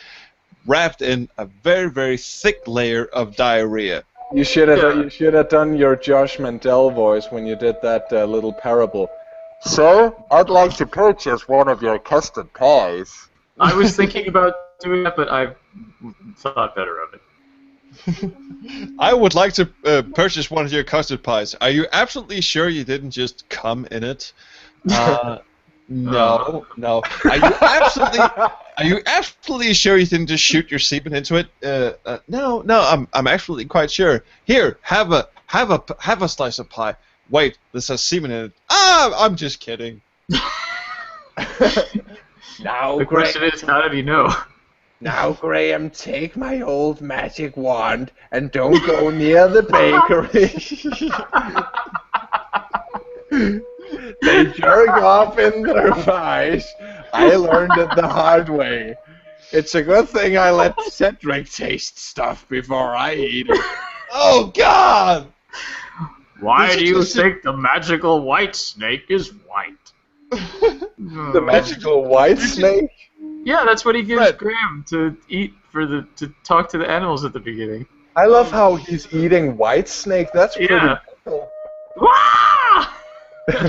wrapped in a very thick layer of diarrhea. You should have done your Josh Mandel voice when you did that little parable. So, I'd like to purchase one of your custard pies. I was thinking about doing that, but I thought better of it. I would like to purchase one of your custard pies. Are you absolutely sure you didn't just come in it? No. Are you Are you absolutely sure you didn't just shoot your semen into it? No, I'm actually quite sure. Here, have a slice of pie. Wait, this has semen in it. Ah, I'm just kidding. Now, The question is, how did he know? Now, Graham, take my old magic wand and don't go near the bakery. They jerk off in their pies. I learned it the hard way. It's a good thing I let Cedric taste stuff before I eat it. Oh, God! Why do you think the magical white snake is white? The magical white snake? Yeah, that's what he gives Fred. Graham to eat to talk to the animals at the beginning. I love how he's eating white snake. That's pretty Yeah. cool. Wah!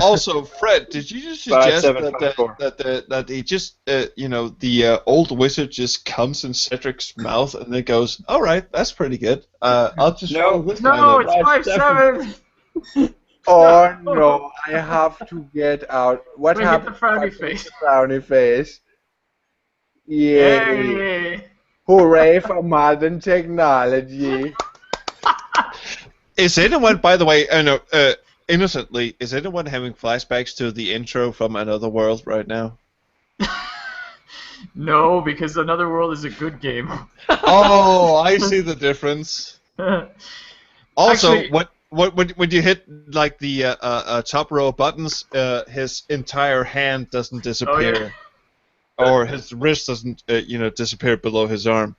Also, Fred, did you just suggest that he just, the old wizard just comes in Cedric's mouth and then goes, all right, that's pretty good. I'll just roll this guy No, then." it's 5-7. Oh no, I have to get out. What Wait, hit happened? the frowny face. The frowny face. Yay. Yay! Hooray for modern technology. Is anyone, by the way, innocently, is anyone having flashbacks to the intro from Another World right now? No, because Another World is a good game. Oh, I see the difference. Also, Actually- when you hit like the top row of buttons, his entire hand doesn't disappear, or his wrist doesn't, disappear below his arm.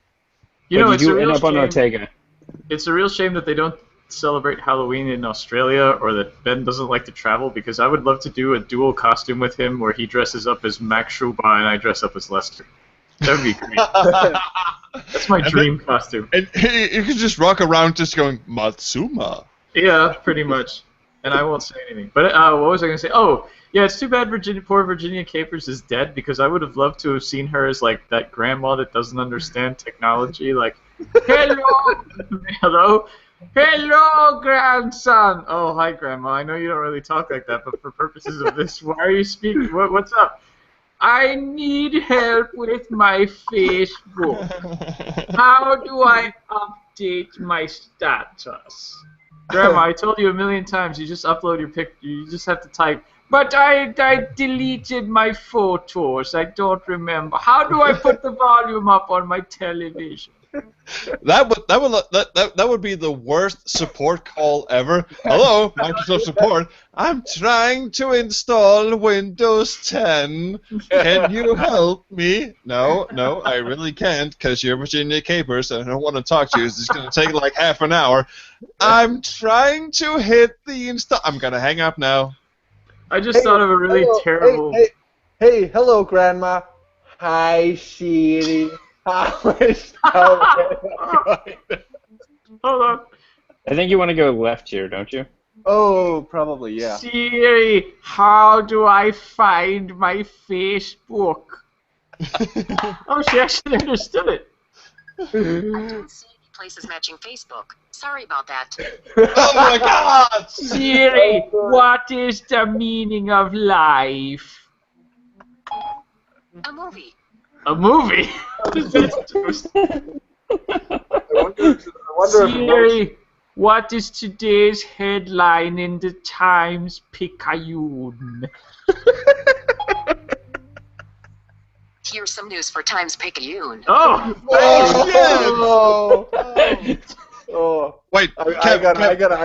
But it's you a do real end up on shame. Ortega. It's a real shame that they don't celebrate Halloween in Australia, or that Ben doesn't like to travel, because I would love to do a dual costume with him where he dresses up as Max Schuba and I dress up as Lester. That would be great. That's my dream costume. And you can just walk around just going, Matsuma. Yeah, pretty much. And I won't say anything. But what was I going to say? Oh, yeah, it's too bad poor Virginia Capers is dead, because I would have loved to have seen her as like that grandma that doesn't understand technology. Like, hello, hello, grandson. Oh, hi, grandma. I know you don't really talk like that, but for purposes of this, why are you speaking? What's up? I need help with my Facebook. How do I update my status? Grandma, I told you a million times, you just upload your picture, you just have to type, but I deleted my photos, I don't remember. How do I put the volume up on my television? That would be the worst support call ever. Hello, Microsoft support. I'm trying to install Windows 10. Can you help me? No, I really can't, because you're Virginia Capers and I don't want to talk to you. It's going to take like half an hour. I'm trying to hit the install. I'm going to hang up now. I just thought of a really terrible... Hey, hello, Grandma. Hi, Siri. How is Hold on. I think you want to go left here, don't you? Oh, probably, yeah. Siri, how do I find my Facebook? Oh, she actually understood it. Places matching Facebook. Sorry about that. Oh my God! Siri, what is the meaning of life? A movie. A movie? I wonder if Siri, what is today's headline in the Times Picayune? Here's some news for Times Picayune. Oh! Oh, Wait, I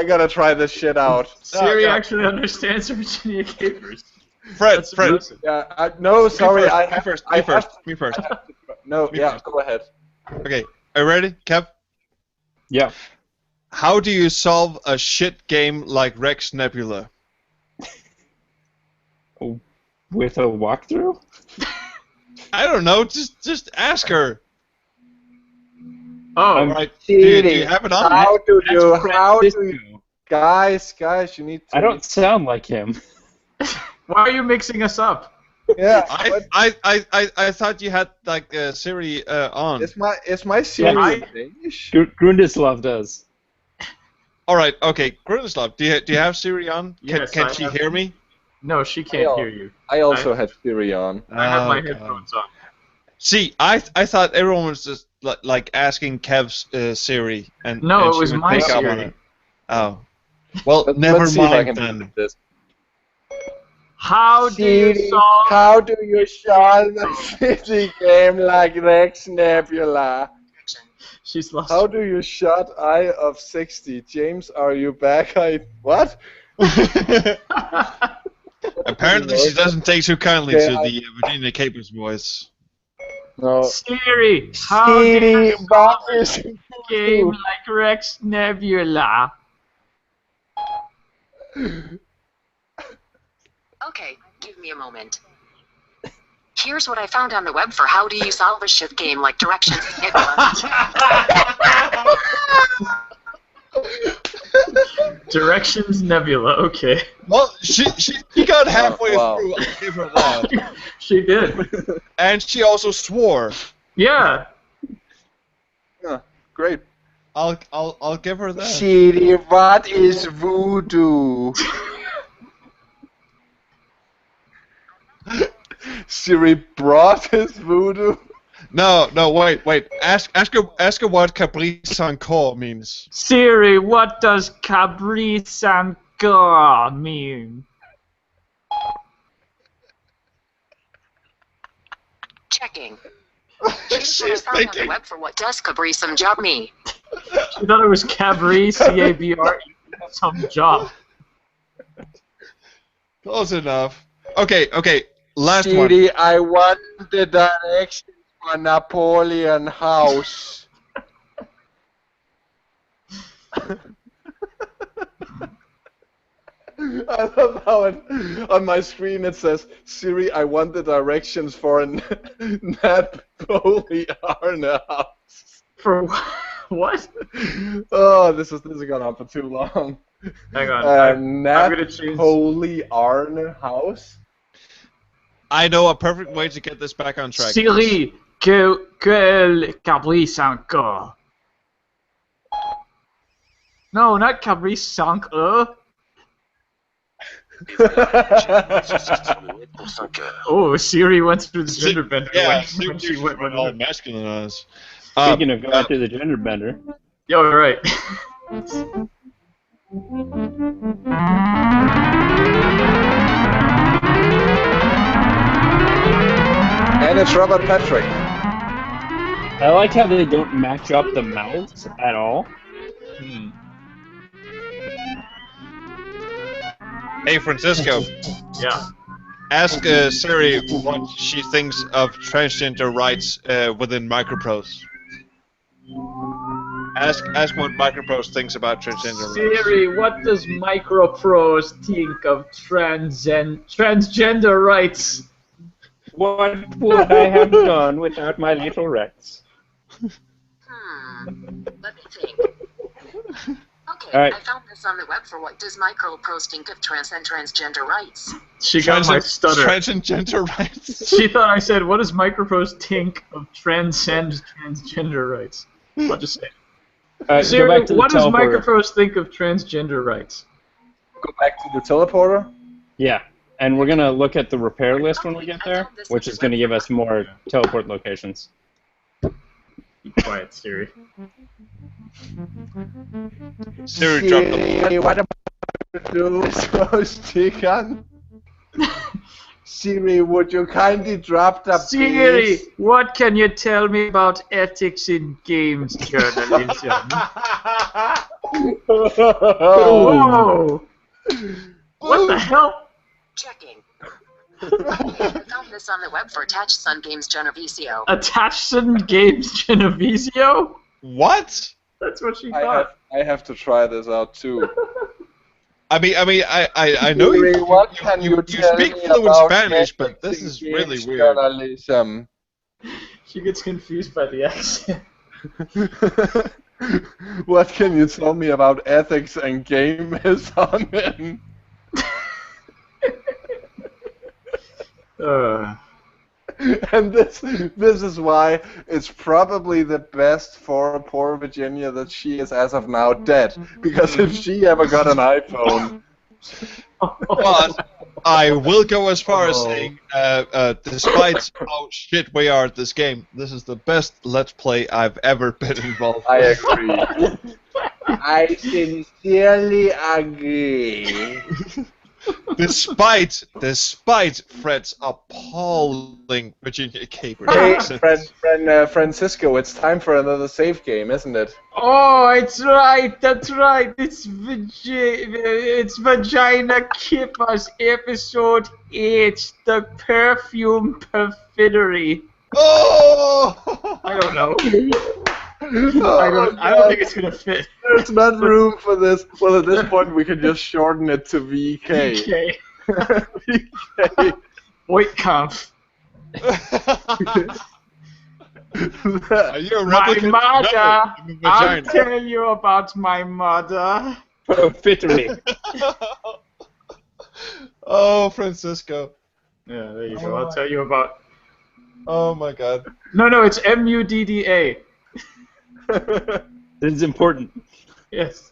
gotta try this shit out. Siri actually understands Virginia Capers. Fred. Yeah, no, sorry, Me first. No, Me yeah, first. go ahead. Okay, are you ready, Kev? Yeah. How do you solve a shit game like Rex Nebula? With a walkthrough? I don't know. Just ask her. Oh, All right. Do you have it on? How do you, Francisco. guys, you need to... I don't sound like him. why are you mixing us up? Yeah, I thought you had like Siri on. is my Siri Yeah, in Danish? Grundislav does. All right. Okay. Grunislav, do you have Siri on? Yes, Can I she have- hear me? No, she can't hear you. I also have Siri on. I have my God. headphones on. See, I thought everyone was just like asking Kev's Siri, and No, and it she was would my pick up on Siri. it. Oh, well, never Let's see if I mind can do then. this. How do you Siri, solve? how do you solve a city game like Rex Nebula? She's lost. How do you shut Eye of 60? James, are you back? What? Apparently, she doesn't take too kindly Okay, to the Virginia Capers voice. No. Siri, how do Siri, you what solve is a game like Rex Nebula? Okay, give me a moment. Here's what I found on the web for how do you solve a shift game like Directions Nebula. Directions Nebula. Okay. Well, she got halfway wow. through. I'll give her that. She did. And she also swore. Yeah. Yeah, great. I'll give her that. Siri, what is voodoo? Siri brought his voodoo. No, wait. Ask her what Capri Sancour means. Siri, what does Cabri Sancour mean? Checking. Here's what I found on the web for what does Cabri some job me. She thought it was Cabri, C-A-B-R, some job. Close enough. Okay. Last one. Siri, I want the directions for Napoleon House. I love how on my screen it says, Siri, I want the directions for a Napoleon house. For what? Oh, this is gone on for too long. Hang on. I'm gonna change. Napoleon house? I know a perfect way to get this back on track. Siri, quel Cabri Sancour? No, not Cabri Sancour. Oh, Siri went through the gender bender. Yeah, when she went all masculinized. Speaking of going through the gender bender. Yo, right. And it's Robert Patrick. I like how they don't match up the mouths at all. Hey, Francisco. Yeah. Ask Siri what she thinks of transgender rights within Microprose. Ask what Microprose thinks about transgender rights. Siri, what does Microprose think of transgender rights? What would I have done without my little Rex? Let me think. Okay, All right. I found this on the web for what does Microprose think of transgender rights. She got my stutter. Transgender rights. She thought I said, what does Microprose think of transgender rights? I'll just say it. Siri, go back to the what does teleporter. Microprose think of transgender rights? Go back to the teleporter. Yeah, and we're gonna look at the repair list when we get there, which is gonna give us more teleport locations. Be quiet, Siri. Siri dropped the Siri, what about Siri, would you kindly drop the Siri, piece? what can you tell me about ethics in games journalism? Whoa! What the hell? Checking. I found this on the web for Attached Sun Games Genovesio. Attachson Games Genovesio? What? That's what she thought. I have to try this out too. I know Siri, you what can you tell speak me fluent about Spanish, but ethics this in is really games weird. journalism? She gets confused by the accent. What can you tell me about ethics and gamism? And this is why it's probably the best for poor Virginia that she is as of now dead. Because if she ever got an iPhone, But I will go as far as saying, despite how shit we are at this game, this is the best Let's Play I've ever been involved I with. agree. I sincerely agree. Despite Fred's appalling Virginia Capers. Hey, Francisco, it's time for another save game, isn't it? Oh, it's right. That's right. It's Vagina Kippers, episode 8, the perfume perfidery. Oh! I don't know. I don't think it's gonna fit. There's not room for this. Well, at this point, we can just shorten it to VK. VK. Weitkampf. Are you a My replicant? mother. No, I'm a I'll vagina. tell you about my mother. Perfidery. Oh, Francisco. Yeah, there you go. I'll tell you about. Oh my God. No, it's MUDDA. This is important. Yes.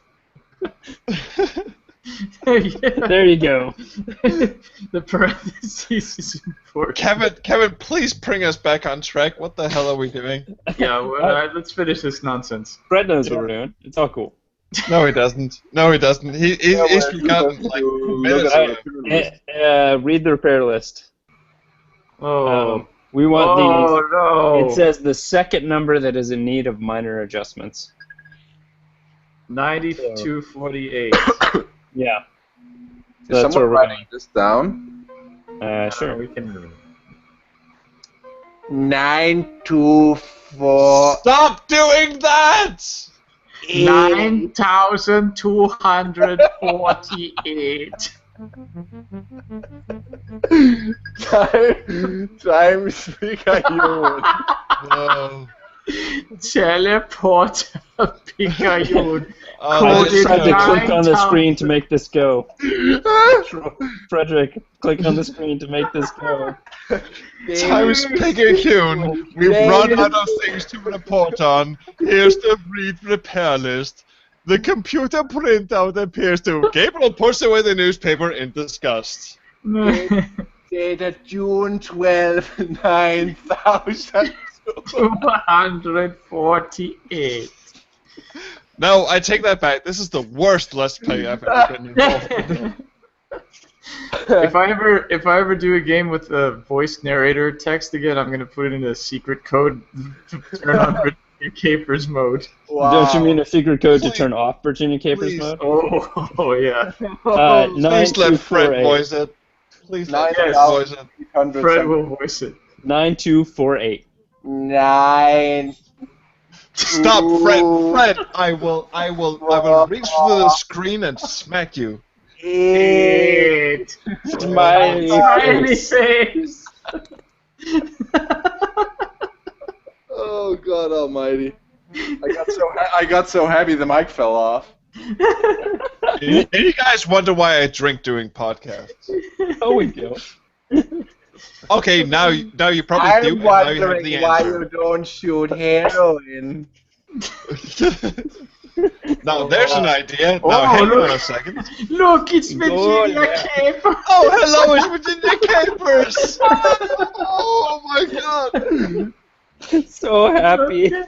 There you go. The parentheses is important. Kevin, please bring us back on track. What the hell are we doing? Yeah, well, let's finish this nonsense. Fred knows what we're doing. It's all cool. No, he doesn't. He's forgotten like minutes ago. Read the repair list. Oh. We want these. No. It says the second number that is in need of minor adjustments. 9248. Yeah. Is So that's where someone we're writing this down? Sure. We can. 924. Stop doing that! 9248. Times Pikachu. No. Teleport Pikachu. I just tried to click on the screen to make this go. Frederick, click on the screen to make this go. Times Pikachu. We've run out of things to report on. Here's the repair list. The computer printout appears to. Gabriel pushed away the newspaper in disgust. Data June 12, 9248. No, I take that back. This is the worst Let's Play I've ever been involved in. If I ever do a game with a voice narrator text again, I'm gonna put it in a secret code to turn on Virginia Capers mode. Wow. Don't you mean a secret code to turn off Virginia Capers mode? Oh yeah. Please let Fred 9248. voice it. Please let Fred voice it. Fred will voice it. 9248. 9. Stop, Fred! I will reach through the screen and smack you. 8. Smiley face. Oh God Almighty! I got so happy the mic fell off. And you guys wonder why I drink during podcasts. Oh, we go. Okay, now you probably I'm do. And now you have wondering the why answer. you don't shoot heroin. Now there's an idea. Now hang on a second. Look, it's Virginia Capers. Oh, hello, it's Virginia Capers. Oh my God. So happy. Less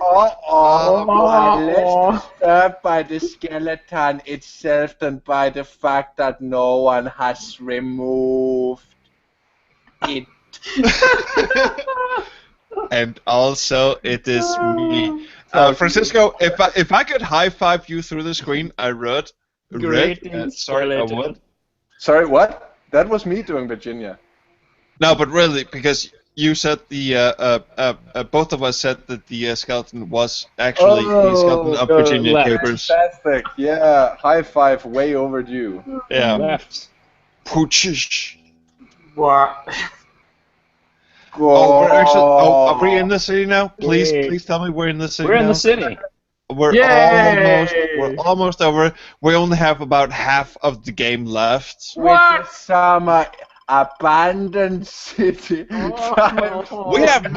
disturbed by the skeleton itself than by the fact that no one has removed it. And also, it is me. Francisco, if I could high five you through the screen, I would. Sorry, I would. Sorry, what? That was me doing Virginia. No, but really, because you said the both of us said that the skeleton was actually the skeleton of Virginia Capers. Fantastic! Yeah, high five, way overdue. Yeah. Left. Poochish. What? Oh, we're actually. Oh, are we in the city now? Please tell me we're in the city. We're in now. the city. We're almost over. We only have about half of the game left. With some abandoned city. We have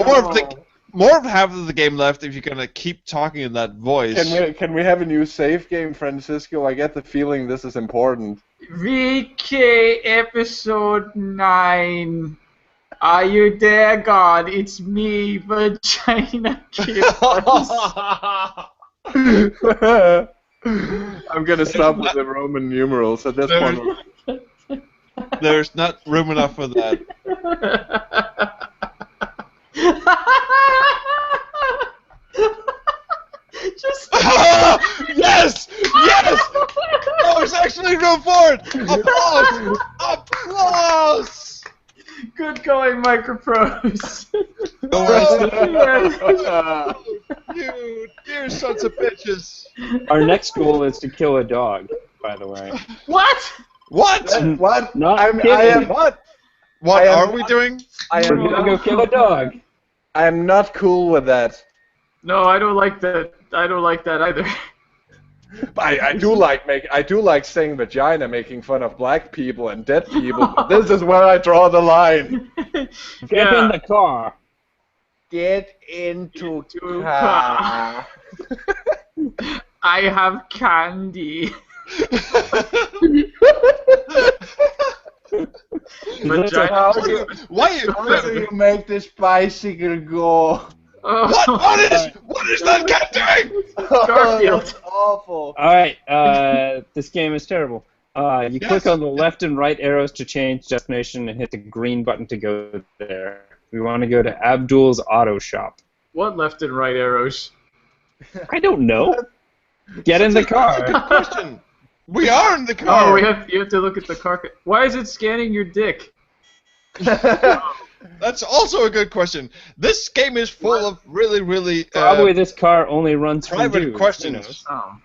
more of half of the game left if you're gonna keep talking in that voice. Can we have a new save game, Francisco? I get the feeling this is important. VK episode 9. Are you there, God? It's me, Vagina Kid. I'm gonna stop with the Roman numerals at this point. There's not room enough for that. Just yes! Yes! There's actually room for it! Applause! Applause! good going, Microprose. You dear sons of bitches. Our next goal is to kill a dog, by the way. What? What? What? Not I kidding. am what? What I am are we not- doing? I We're am gonna not, go kill a dog. I am not cool with that. No, I don't like that. I don't like that either. I do like saying vagina, making fun of black people and dead people. But this is where I draw the line. Get in the car. Get into car. I have candy. How do you make this bicycle go? What is that cat doing? Garfield. That's awful. Alright, this game is terrible. You click on the left and right arrows to change destination and hit the green button to go there. We want to go to Abdul's Auto Shop. What left and right arrows? I don't know. Get in the car. That's a good question. We are in the car. Oh, you have to look at the car. Why is it scanning your dick? That's also a good question. This game is full of really Probably this car only runs for private you. questions. Oh.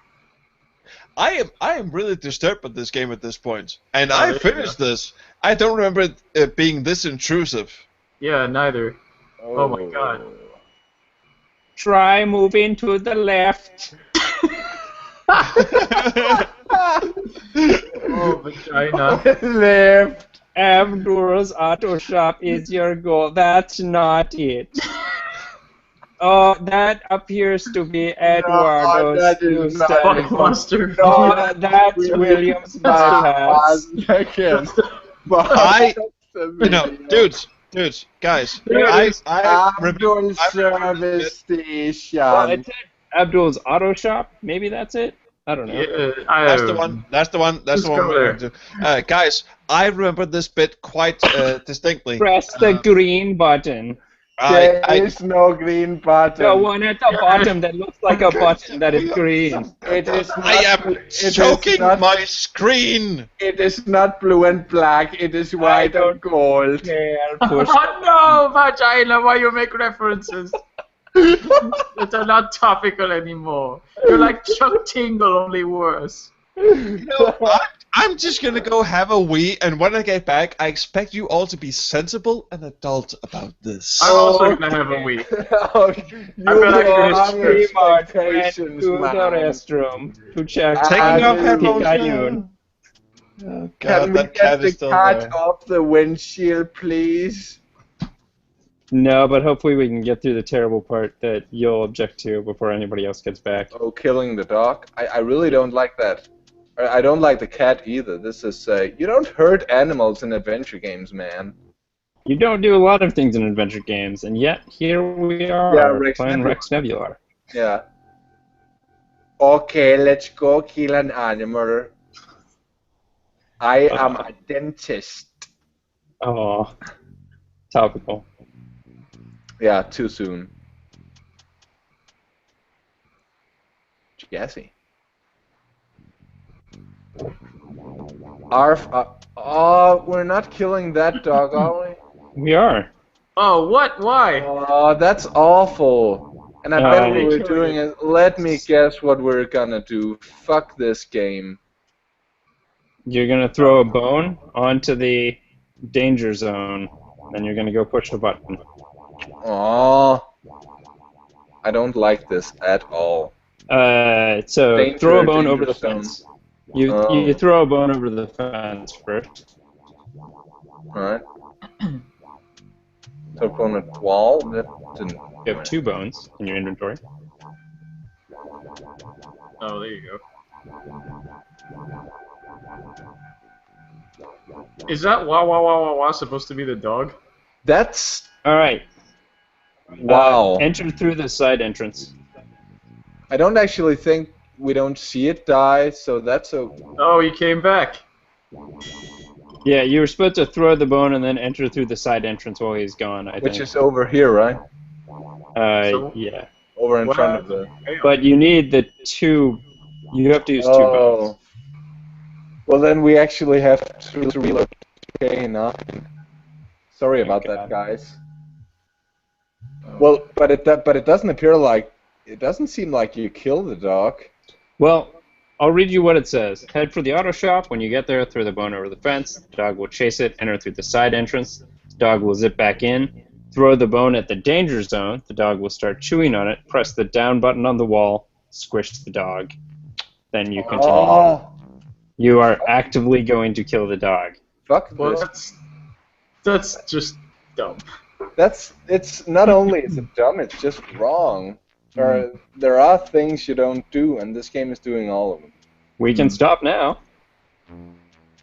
I am really disturbed by this game at this point, and I finished this. I don't remember it being this intrusive. Yeah, neither. Oh my god. Try moving to the left. Oh, vagina. Left. Abdul's Auto Shop is your goal. That's not it. Oh, that appears to be Eduardo's. that is not Blockbuster. No, That's William's bypass. Dudes, guys, Abdul's I service station. Well, it said Abdul's Auto Shop. Maybe that's it. I don't know. Yeah, That's the one. That's the one. That's the one we're going to. Guys, I remember this bit quite distinctly. Press the green button. There is no green button. The one at the bottom that looks like a button that is green. It is not, I am choking my screen. It is not blue and black. It is white and gold. Push. Oh no, vagina! Why you make references that are not topical anymore? You're like Chuck Tingle, only worse. You know, I'm just gonna go have a wee, and when I get back, I expect you all to be sensible and adult about this. I'm also gonna have a wee. You have expectations, to the man. restroom to check. Taking off headphones. Picayune. Oh, Can God, we that get cat the is still cat there. off the windshield, please? No, but hopefully we can get through the terrible part that you'll object to before anybody else gets back. Oh, killing the dog? I really don't like that. I don't like the cat either. This is, you don't hurt animals in adventure games, man. You don't do a lot of things in adventure games, and yet here we are playing Rex Nebular. Yeah. Okay, let's go kill an animal. I am a dentist. Oh, topical. Yeah, too soon. Jesse. Oh, we're not killing that dog, are we? We are. Oh, what? Why? Oh, that's awful. And I bet what we're kill doing is, let me guess what we're gonna do. Fuck this game. You're gonna throw a bone onto the danger zone, and you're gonna go push the button. Oh, I don't like this at all. So Danger, throw a bone over danger the zone. fence. You throw a bone over the fence first. Alright. So on a wall, that didn't... You have 2 bones in your inventory. Oh, there you go. Is that wah wah wah wah wah supposed to be the dog? That's All right. wow. Enter through the side entrance. I don't actually think we don't see it die, so that's a. Oh, he came back. Yeah, you were supposed to throw the bone and then enter through the side entrance while he's gone, I Which think. is over here, right? Yeah. Over in front of the. But you need the two. You have to use two bones. Well, then we actually have to reload. Okay, now. Sorry about that, guys. Well, but it doesn't appear like it doesn't seem like you kill the dog. Well, I'll read you what it says. Head for the auto shop. When you get there, throw the bone over the fence. The dog will chase it. Enter through the side entrance. The dog will zip back in. Throw the bone at the danger zone. The dog will start chewing on it. Press the down button on the wall. Squish the dog. Then you continue. Oh, You are actively going to kill the dog. fuck Well, this. that's just dumb. It's not only is it dumb, it's just wrong. There are things you don't do, and this game is doing all of them. We can stop now.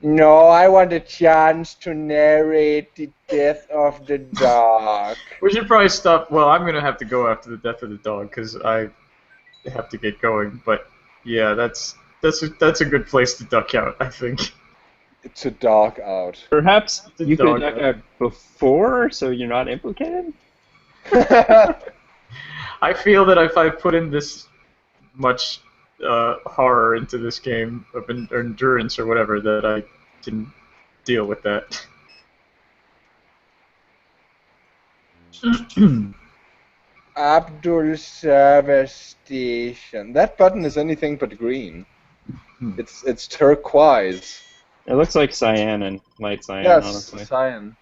No, I want a chance to narrate the death of the dog. We should probably stop. Well, I'm gonna have to go after the death of the dog because I have to get going. But yeah, that's a good place to duck out, I think. It's a dog out. Perhaps The you dog could duck out before, so you're not implicated? I feel that if I put in this much horror into this game of endurance or whatever, that I can deal with that. Abdul Service Station. That button is anything but green. It's turquoise. It looks like cyan and light cyan, Yes, honestly. cyan.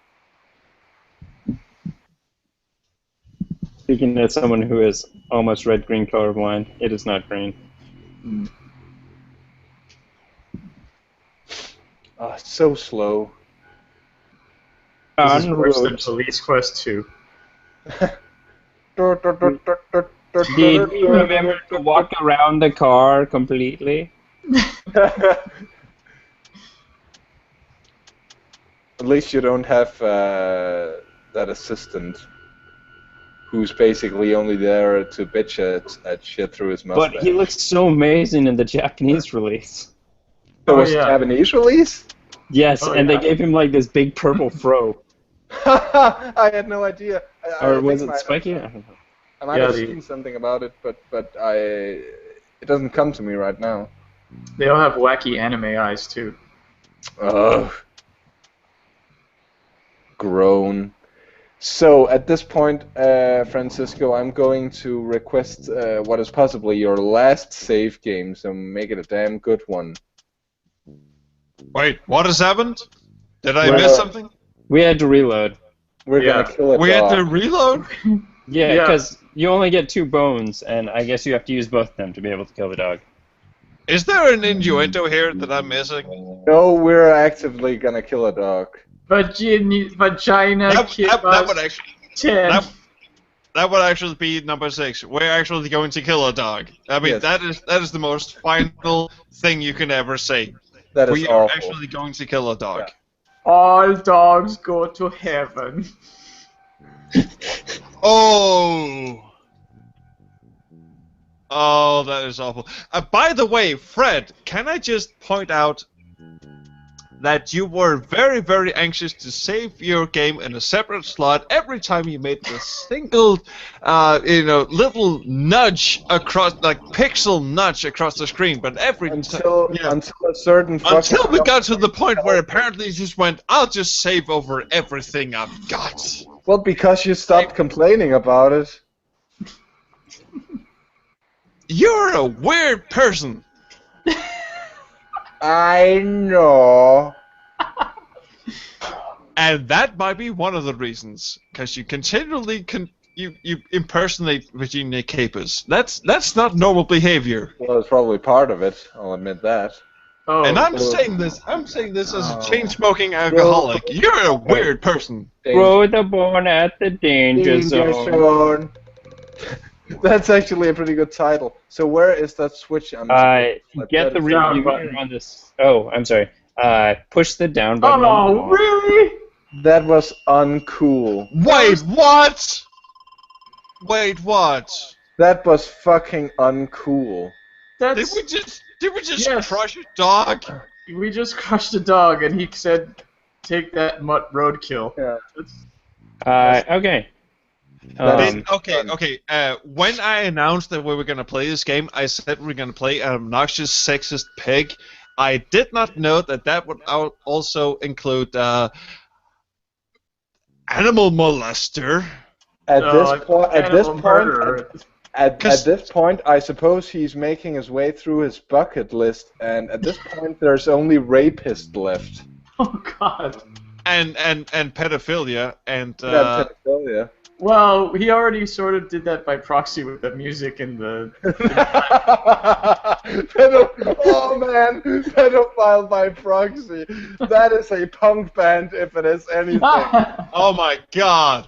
Speaking as someone who is almost red-green colorblind, it is not green. Oh, it's so slow. This is worse than Police Quest 2. Did you remember to walk around the car completely? At least you don't have that assistant who's basically only there to bitch at shit through his mustache. But he looks so amazing in the Japanese release. There was a Japanese release? Yes, and they gave him like this big purple fro. I had no idea. Or was it spiky? I don't know. I might have seen something about it, but it doesn't come to me right now. They all have wacky anime eyes too. Ugh. Groan. So at this point, Francisco, I'm going to request what is possibly your last save game, so make it a damn good one. Wait, what has happened? Did I miss something? We had to reload. We're gonna kill it. We had to reload? Yeah, because you only get 2 bones, and I guess you have to use both of them to be able to kill the dog. Is there an innuendo here that I'm missing? No, we're actively gonna kill a dog. Vagina that would actually 10. that would actually be number 6. We're actually going to kill a dog. I mean, that is the most final thing you can ever say. That is we are awful. actually going to kill a dog. Yeah. All dogs go to heaven. Oh, that is awful. By the way, Fred, can I just point out that you were very, very anxious to save your game in a separate slot every time you made the single, little nudge across, like pixel nudge across the screen, but until a certain until we got to the point where apparently you just went, I'll just save over everything I've got. Well, because you stopped complaining about it. You're a weird person. I know. And that might be one of the reasons, because you continually you impersonate Virginia Capers. That's not normal behavior. Well, it's probably part of it. I'll admit that. Oh, and I'm saying this as a chain-smoking alcoholic. You're a weird person. Throw the bone at the danger zone. That's actually a pretty good title. So where is that switch? Get the reviewer on this. Oh, I'm sorry. Push the down button. Oh, really? That was uncool. Wait, what? Wait, what? That was fucking uncool. Did That's... we just Yes. crush a dog? We just crushed a dog, and he said, "Take that, mutt roadkill." Yeah. Okay. Okay. When I announced that we were gonna play this game, I said we were gonna play an obnoxious, sexist pig. I did not know that would also include animal molester. At this point, I suppose he's making his way through his bucket list, and at this point, there's only rapist left. Oh God. And pedophilia and pedophilia. Well, he already sort of did that by proxy with the music and the... Oh man, pedophile by proxy. That is a punk band if it is anything. Oh my God.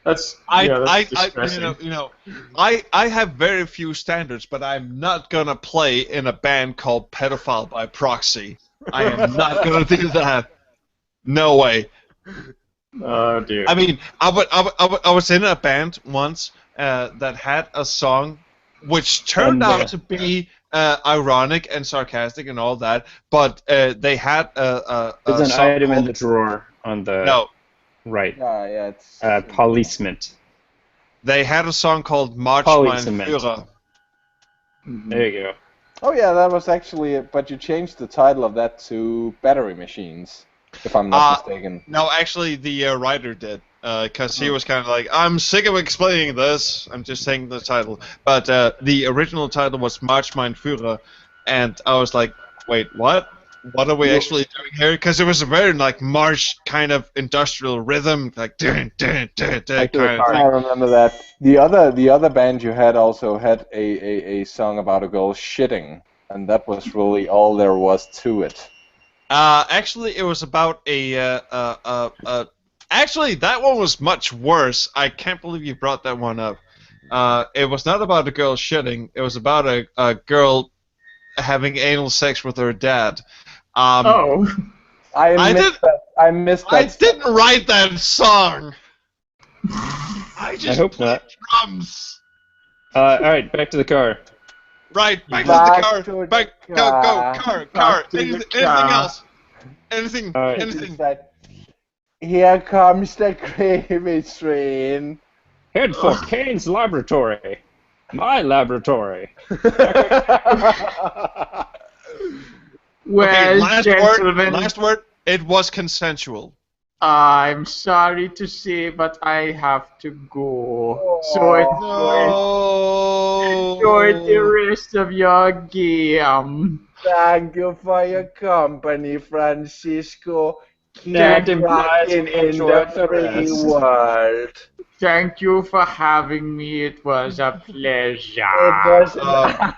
That's I have very few standards, but I'm not gonna play in a band called Pedophile by Proxy. I am not gonna do that. No way. Oh dear. I mean, I was in a band once that had a song which turned out to be ironic and sarcastic and all that, but they had a There's an song item in called... the drawer on the right. Yeah, it's Policement. They had a song called March mein Führer. There you go. Oh yeah, that was actually, but you changed the title of that to Battery Machines, if I'm not mistaken. No, actually, the writer did, because he was kind of like, I'm sick of explaining this. I'm just saying the title. But the original title was March mein Führer, and I was like, wait, what? What are we actually doing here? Because it was a very like march kind of industrial rhythm, like kind of thing. I remember that. The other band you had also had a song about a girl shitting, and that was really all there was to it. Actually, it was about actually, that one was much worse. I can't believe you brought that one up. It was not about a girl shitting. It was about a girl having anal sex with her dad. Oh. I missed that. I didn't write that song. I just hope played not. drums. Alright, back to the car. Right, back to the car. Car. Anything else? Anything? Here comes the gravy train. Head for Kane's laboratory. My laboratory. Well, okay, gentlemen, last word. It was consensual. I'm sorry to say, but I have to go. So enjoy the rest of your game. Thank you for your company, Francisco. Keep That implies rocking in enjoy the the free rest. world. Thank you for having me. It was a pleasure. It was an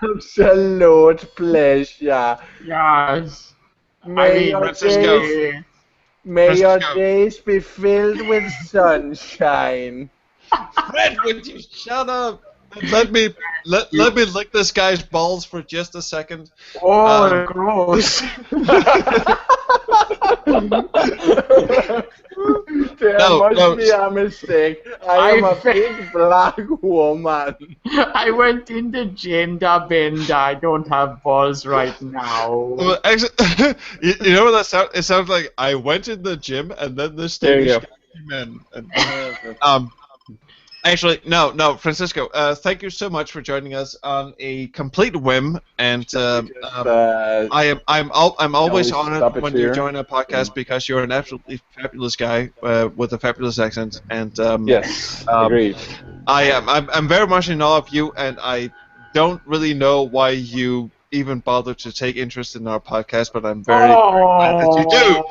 absolute pleasure. Yes. May Francisco. your days be filled with sunshine. Fred, would you shut up? Let me lick this guy's balls for just a second. Oh, gross. There must be a mistake. I am a big black woman. I went in the gender bender. I don't have balls right now. Well, actually, you know what that sounds? It sounds like I went in the gym and then the stage guy came in. And, actually, no, Francisco. Thank you so much for joining us on a complete whim, and I'm always honored when you join a podcast because you're an absolutely fabulous guy with a fabulous accent, and yes, agreed. I'm very much in awe of you, and I don't really know why you even bother to take interest in our podcast, but I'm very glad that you do.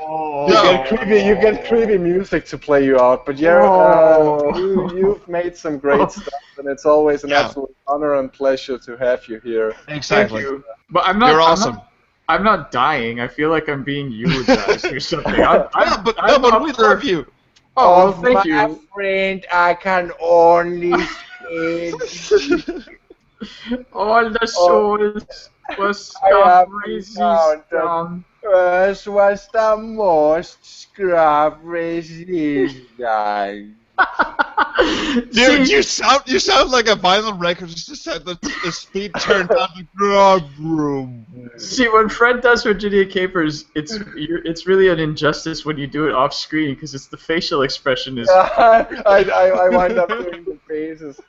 You get creepy music to play you out, but you've made some great stuff, and it's always an absolute honor and pleasure to have you here. Exactly. Thank you. But I'm not. You're awesome. I'm not dying. I feel like I'm being eulogized or something. But we love you. Oh, thank you. My friend, I can only say all the souls was rising down. first was the most scrub resistant. Dude, you sound like a vinyl record. Just had the speed turned down the grub room. See, when Fred does Virginia Capers, it's really an injustice when you do it off screen because it's the facial expression is. I wind up doing the faces.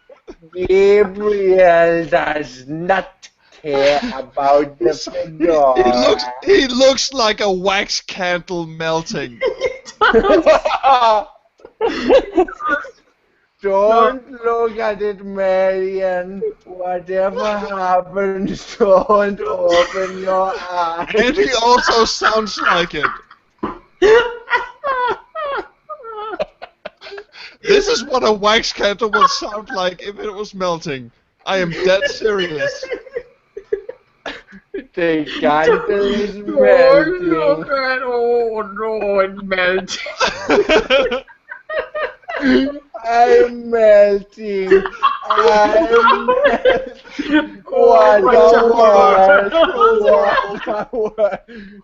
Gabriel does not care about the fedora. He looks like a wax candle melting. Don't look at it, Marion. Whatever happens, don't open your eyes. And he also sounds like it. This is what a wax candle would sound like if it was melting. I am dead serious. The candle is melting. Oh no, it's melting. I'm melting. I'm melting. What a world.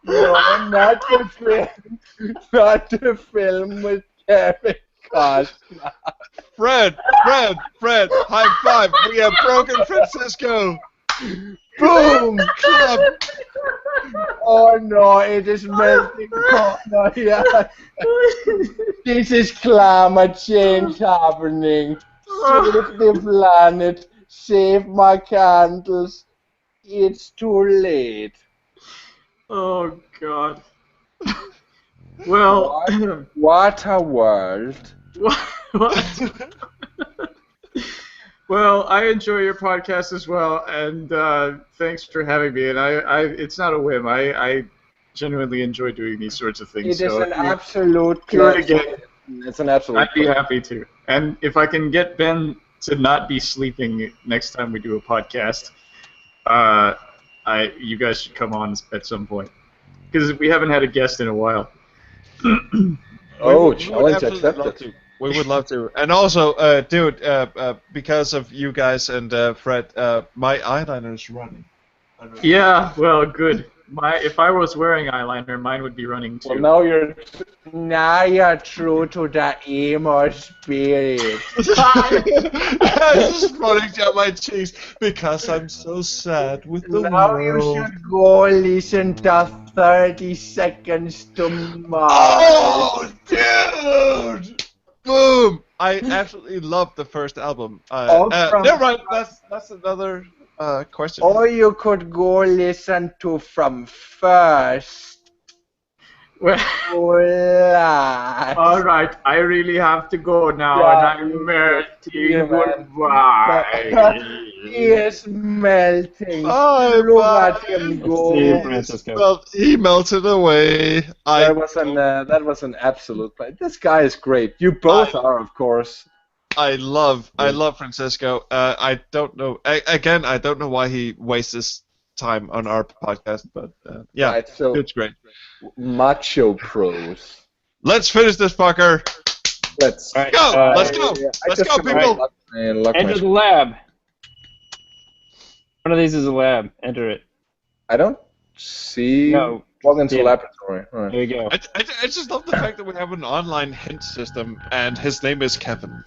No, not the film with Kevin Costner. Fred, high five. We have broken Francisco. Boom! Clap. Oh no, it is melting. Oh no, yeah. This is climate change happening. Save the planet. Save my candles. It's too late. Oh God. Well, what a world. What? Well, I enjoy your podcast as well, and thanks for having me. And it's not a whim. I genuinely enjoy doing these sorts of things. It is an absolute pleasure. It's an absolute I'd be happy to. And if I can get Ben to not be sleeping next time we do a podcast, you guys should come on at some point. Because we haven't had a guest in a while. Challenge accepted. We would love to. And also, dude, because of you guys and Fred, my eyeliner is running. Yeah, well, good. If I was wearing eyeliner, mine would be running too. Well, now you're true to the emo spirit. It's just running down my cheeks because I'm so sad with the now world. You should go listen to 30 Seconds to Mars. Oh, dude! Boom! I absolutely love the first album. Never mind. That's another question. Or you could go listen to From First. Well, all right, I really have to go now, and I'm melting. Goodbye. He is melting. Look at him go. See you, Francisco. Well, he melted away. That was an absolute play. This guy is great. You both are, of course. I love Francisco. I don't know. Again, I don't know why he wastes his time on our podcast, but yeah, right, so it's great. Microprose. Let's finish this fucker. Let's go. Let's go. Let's go, people. Enter the lab. One of these is a lab. Enter it. I don't see. No. Walk into the laboratory. Right. There you go. I just love the fact that we have an online hint system, and his name is Kevin.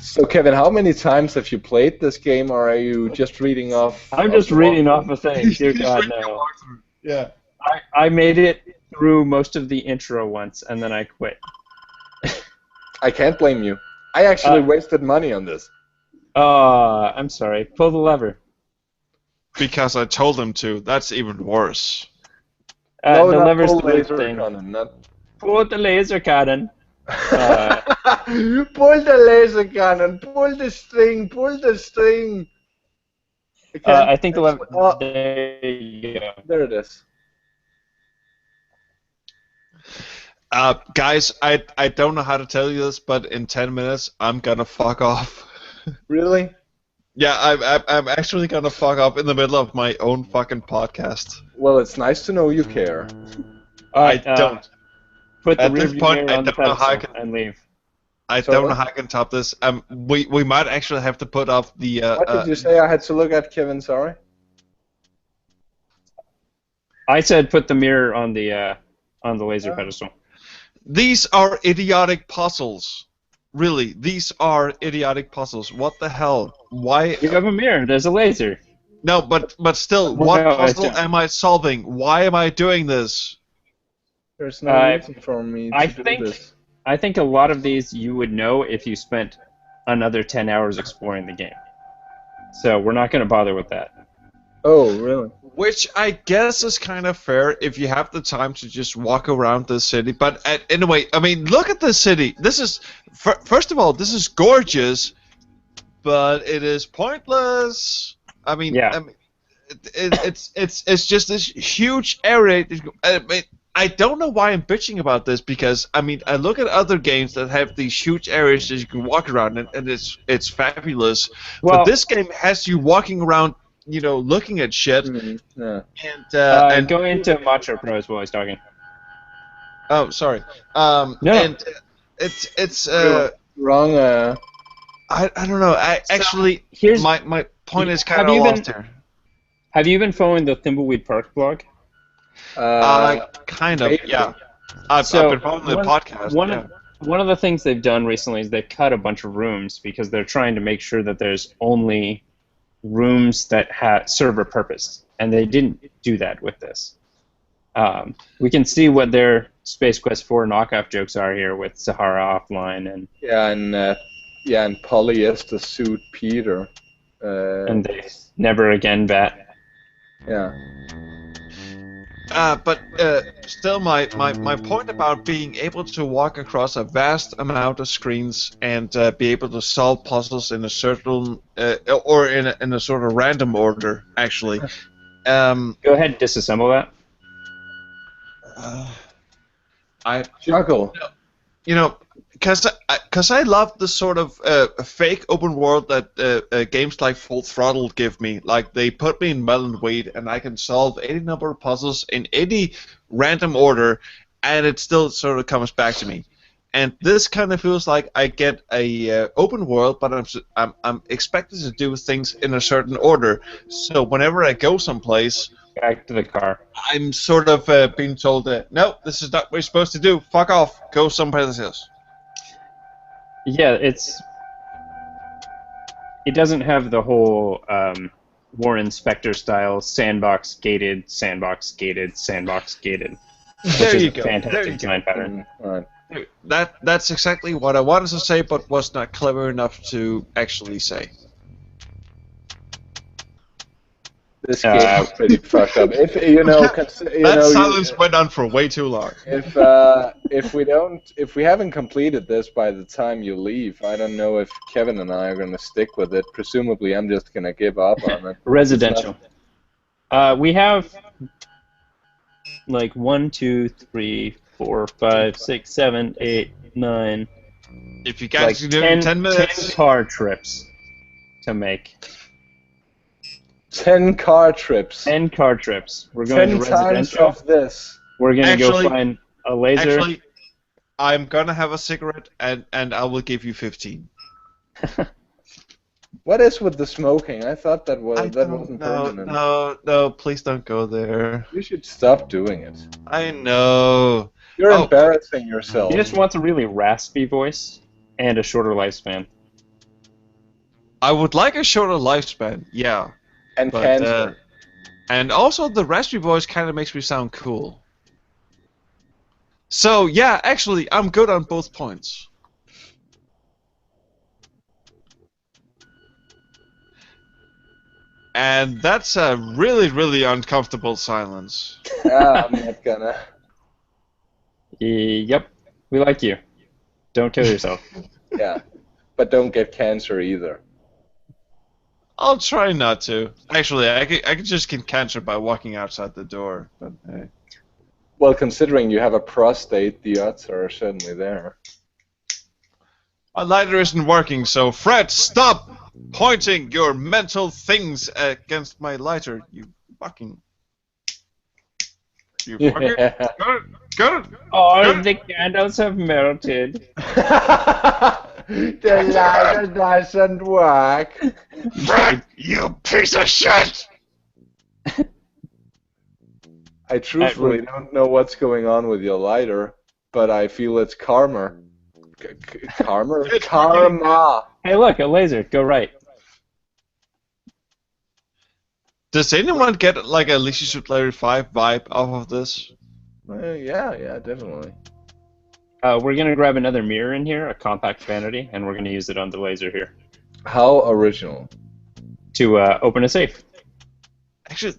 So, Kevin, how many times have you played this game, or are you just reading off? I'm just reading off a thing. Dear God, no. Yeah. I made it through most of the intro once, and then I quit. I can't blame you. I actually wasted money on this. I'm sorry. Pull the lever. Because I told him to. That's even worse. No, the lever's pull the weird laser thing. cannon, not... Pull the laser cannon. Pull the laser cannon. Pull the string. Pull the string. I think the lever. There you go. There it is. Guys, I don't know how to tell you this, but in 10 minutes, I'm gonna fuck off. Really? Yeah, I'm actually gonna fuck off in the middle of my own fucking podcast. Well, it's nice to know you care. I don't. Put the At this rearview point, mirror I on the don't know how I pedestal and leave. I don't know how I can top this. We might actually have to put off the. What did you say I had to look at, Kevin? Sorry. I said put the mirror on the laser pedestal. These are idiotic puzzles. Really, these are idiotic puzzles. What the hell? Why? You have a mirror. There's a laser. No, but still, Well, what no, puzzle am I solving? Why am I doing this? There's no reason for me to do this. I think a lot of these you would know if you spent another 10 hours exploring the game. So we're not going to bother with that. Oh, really? Which I guess is kind of fair if you have the time to just walk around the city. But anyway, I mean, look at the city. This is, first of all, this is gorgeous, but it is pointless. I mean, yeah. I mean it's just this huge area. I don't know why I'm bitching about this because I mean I look at other games that have these huge areas that you can walk around and it's fabulous. Well, but this game has you walking around, you know, looking at shit. Yeah. And go into Microprose while he's talking. Oh, sorry. No. And it's wrong. I don't know. Actually, here's my point is kind of lost here. Have you been following the Thimbleweed Park blog? Kind of, yeah. I've been following the podcast. One of the things they've done recently is they've cut a bunch of rooms because they're trying to make sure that there's only rooms that serve a purpose, and they didn't do that with this. We can see what their Space Quest 4 knockoff jokes are here with Sahara Offline and and polyester suit Peter. And they never again bat. Yeah. But still, my point about being able to walk across a vast amount of screens and be able to solve puzzles in a certain or in a sort of random order, actually. Go ahead and disassemble that. I juggle. You know, because I love the sort of fake open world that games like Full Throttle give me. Like, they put me in melon weight, and I can solve any number of puzzles in any random order, and it still sort of comes back to me. And this kind of feels like I get a open world, but I'm expected to do things in a certain order. So whenever I go someplace, back to the car, I'm sort of being told that no, this is not what you're supposed to do. Fuck off. Go someplace else. Yeah, it doesn't have the whole Warren Spector style sandbox gated, sandbox gated, sandbox gated. There you go. Fantastic design pattern. That's exactly what I wanted to say, but was not clever enough to actually say. This game is pretty fucked up. If that silence went on for way too long. If we haven't completed this by the time you leave, I don't know if Kevin and I are gonna stick with it. Presumably, I'm just gonna give up on it. Residential. We have like 1, 2, 3, 4, 5, 6, 7, 8, 9. If you guys can do it in 10 minutes, 10 car trips to make. 10 car trips. 10 car trips. We're going 10 to residential. times of this. We're going to go find a laser. Actually, I'm going to have a cigarette, and I will give you 15. What is with the smoking? I thought that wasn't permanent. No, please don't go there. You should stop doing it. I know. You're embarrassing yourself. He just wants a really raspy voice and a shorter lifespan. I would like a shorter lifespan, yeah. And cancer. And also the raspy voice kind of makes me sound cool. So, yeah, actually, I'm good on both points. And that's a really, really uncomfortable silence. I'm not gonna. Yep, we like you. Don't kill yourself. Yeah, but don't get cancer either. I'll try not to. Actually, I could just get cancer by walking outside the door. But hey. Well, considering you have a prostate, the odds are certainly there. My lighter isn't working, so Fred, stop pointing your mental things against my lighter. You fucking. You fucking. Got it. All the candles have melted. The lighter doesn't work. Fred, you piece of shit! I truthfully don't know what's going on with your lighter, but I feel it's karma. Karma? Karma! Hey, look, a laser. Go right. Does anyone get like a Leisure Suit Larry 5 vibe off of this? Yeah, definitely. We're gonna grab another mirror in here, a compact vanity, and we're gonna use it on the laser here. How original. To open a safe. Actually,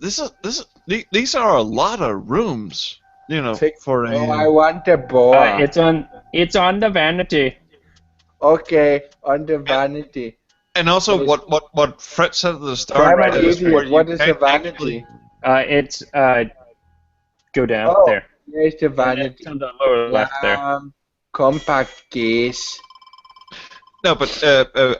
these are a lot of rooms. You know, for a. Oh, I want a boa. It's on the vanity. Okay, on the vanity. And also, what Fred said at the start. I'm an idiot. What is a vanity? It's go down there. There's the vanity. It's on the lower left there. Compact case. No, but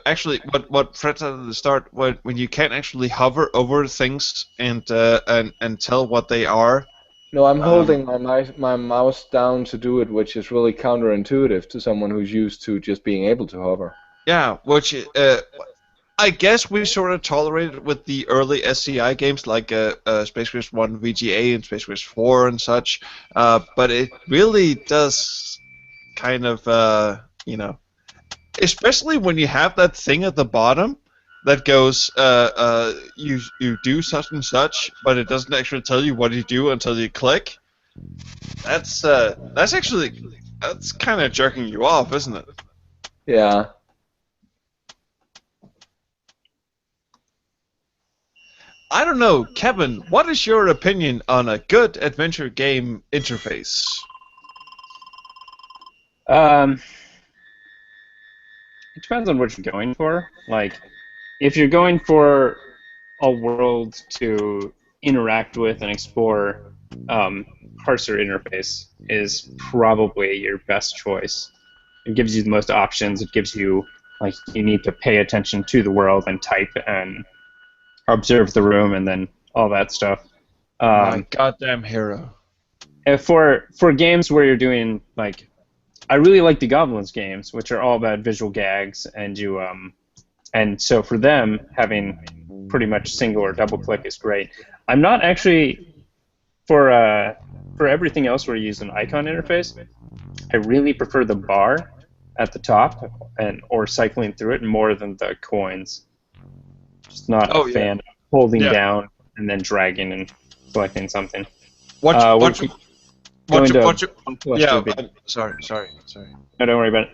actually, what Fred said at the start, when you can't actually hover over things and tell what they are. No, I'm holding my mouse down to do it, which is really counterintuitive to someone who's used to just being able to hover. Yeah, which I guess we sort of tolerated with the early SCI games like Space Quest 1 VGA and Space Quest 4 and such, but it really does kind of, you know, especially when you have that thing at the bottom that goes, you do such and such, but it doesn't actually tell you what you do until you click. That's kind of jerking you off, isn't it? Yeah. I don't know, Kevin, what is your opinion on a good adventure game interface? It depends on what you're going for. Like, if you're going for a world to interact with and explore, parser interface is probably your best choice. It gives you the most options. It gives you, like, you need to pay attention to the world and type and observe the room and then all that stuff. My goddamn hero. And for games where you're doing, like, I really like the Goblins games, which are all about visual gags, and you and so for them, having pretty much single or double click is great. I'm not actually for everything else where you use an icon interface. I really prefer the bar at the top or cycling through it more than the coins. Just not a fan of holding down and then dragging and selecting something. Sorry. No, don't worry about it.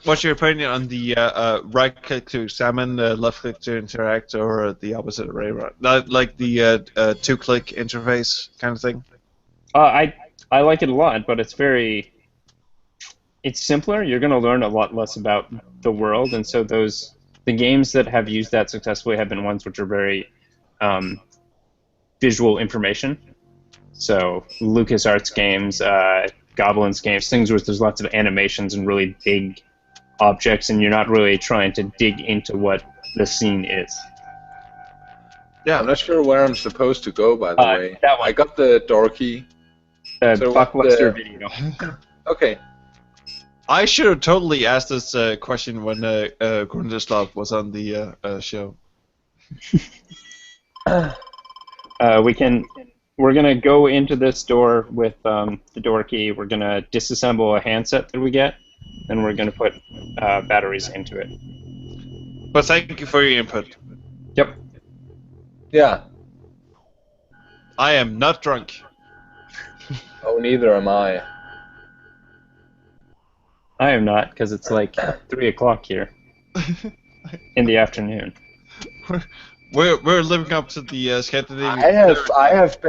What's your opinion on the right click to examine, left click to interact, or the opposite array? Like the 2-click interface kind of thing? I like it a lot, but it's simpler. You're going to learn a lot less about the world, and so the games that have used that successfully have been ones which are very visual information. So LucasArts games, Goblins games, things where there's lots of animations and really big objects, and you're not really trying to dig into what the scene is. Yeah, I'm not sure where I'm supposed to go, by the way. That one. I got the door key. Blockbuster video. Okay. I should have totally asked this question when Grundislav was on the show. We're gonna go into this door with the door key. We're gonna disassemble a handset that we get, and we're gonna put batteries into it. But thank you for your input. Yep. Yeah. I am not drunk. Oh, neither am I. I am not, because it's like 3 o'clock here in the afternoon. We're living up to the Scandinavian. I have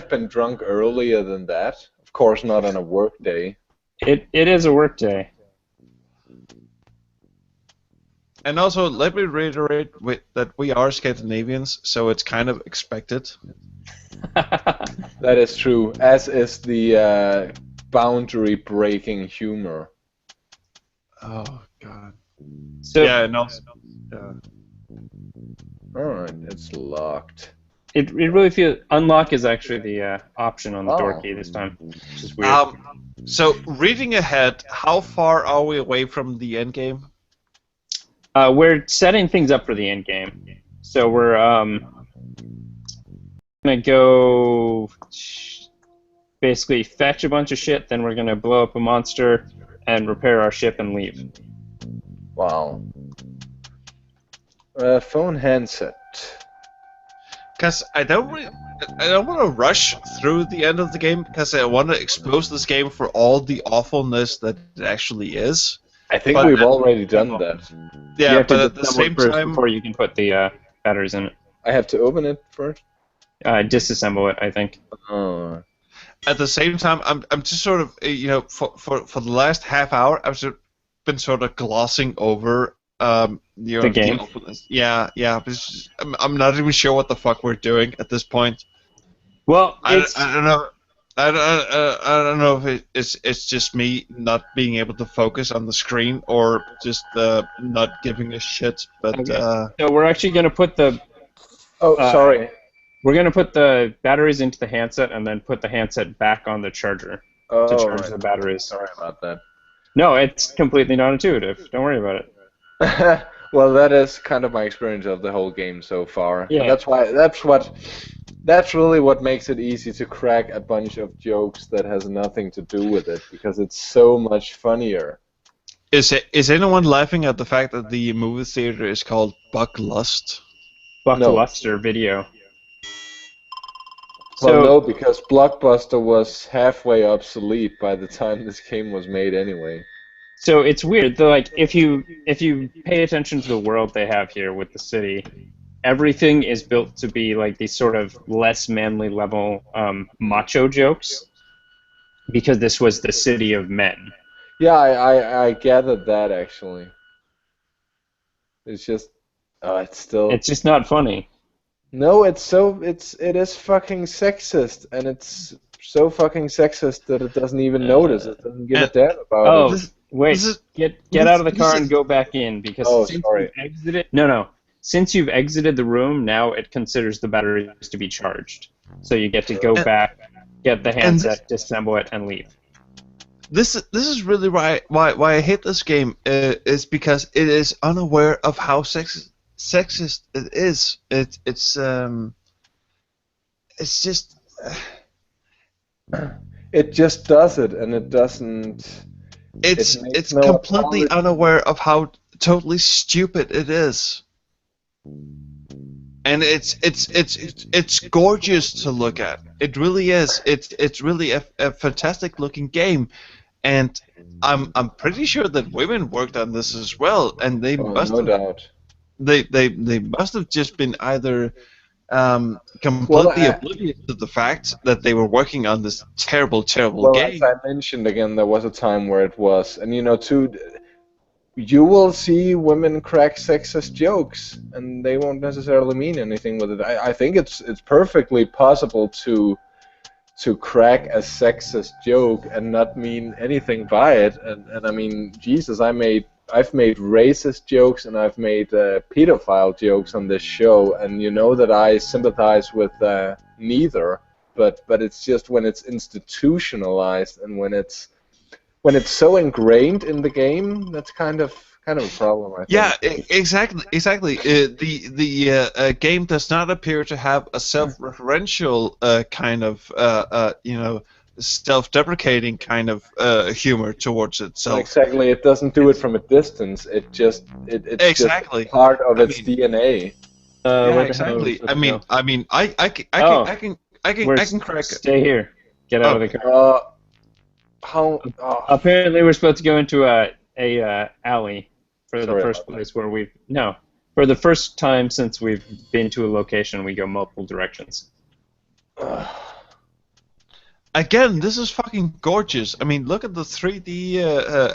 been drunk earlier than that. Of course, not on a work day. It is a work day. And also, let me reiterate that we are Scandinavians, so it's kind of expected. That is true, as is the boundary-breaking humor. Oh God. So, yeah, and also. Alright, it's locked. It really feels unlock is actually the option on the door key this time, which is weird. So reading ahead, how far are we away from the end game? We're setting things up for the end game. So we're gonna go basically fetch a bunch of shit, then we're gonna blow up a monster and repair our ship and leave. Wow. Phone handset. Because I don't want to rush through the end of the game because I want to expose this game for all the awfulness that it actually is. I think we've already done that. Yeah, but at the same time, before you can put the batteries in it. I have to open it first. Disassemble it, I think. Oh. At the same time, I'm just sort of for the last half hour I've sort of been sort of glossing over the game. Yeah. I'm not even sure what the fuck we're doing at this point. Well, I don't know. I don't know if it's just me not being able to focus on the screen or just not giving a shit. But okay. So we're actually gonna put the. Oh, sorry. We're gonna put the batteries into the handset and then put the handset back on the charger to charge the batteries. Sorry about that. No, it's completely non-intuitive. Don't worry about it. Well, that is kind of my experience of the whole game so far. Yeah. And that's really what makes it easy to crack a bunch of jokes that has nothing to do with it, because it's so much funnier. Is anyone laughing at the fact that the movie theater is called Bucklust? Buckluster Video. Well, no, because Blockbuster was halfway obsolete by the time this game was made anyway. So it's weird, though. Like if you pay attention to the world they have here with the city, everything is built to be like these sort of less manly level macho jokes, because this was the city of men. Yeah, I gathered that actually. It's just, it's just not funny. No, it is fucking sexist, and it's so fucking sexist that it doesn't even notice. It doesn't give a damn about it. Wait, get out of the car and go back in, because since sorry. you've exited. No. Since you've exited the room, now it considers the batteries to be charged. So you get to go back, get the handset, disassemble it, and leave. This is really why I hate this game is because it is unaware of how sexist it is. It's just it just does it, and it doesn't. It's completely unaware of how totally stupid it is. And it's gorgeous to look at. It really is. It's really a fantastic looking game, and I'm pretty sure that women worked on this as well, and they must no doubt. They must have just been either completely oblivious to the fact that they were working on this terrible game. As I mentioned again, there was a time where it was, and you will see women crack sexist jokes, and they won't necessarily mean anything with it. I think it's perfectly possible to crack a sexist joke and not mean anything by it. And I mean, Jesus, I've made racist jokes and I've made pedophile jokes on this show, and you know that I sympathize with neither. But it's just when it's institutionalized and when it's so ingrained in the game, that's kind of a problem, I think. Yeah, exactly. The game does not appear to have a self-referential kind of self-deprecating kind of humor towards itself. Exactly, it doesn't do it from a distance. It's exactly just part of its DNA. Yeah, exactly. I can crack it. Stay here. Get out of the car. Apparently, we're supposed to go into a alley for the first place where for the first time since we've been to a location, we go multiple directions. Again, this is fucking gorgeous. I mean, look at the 3D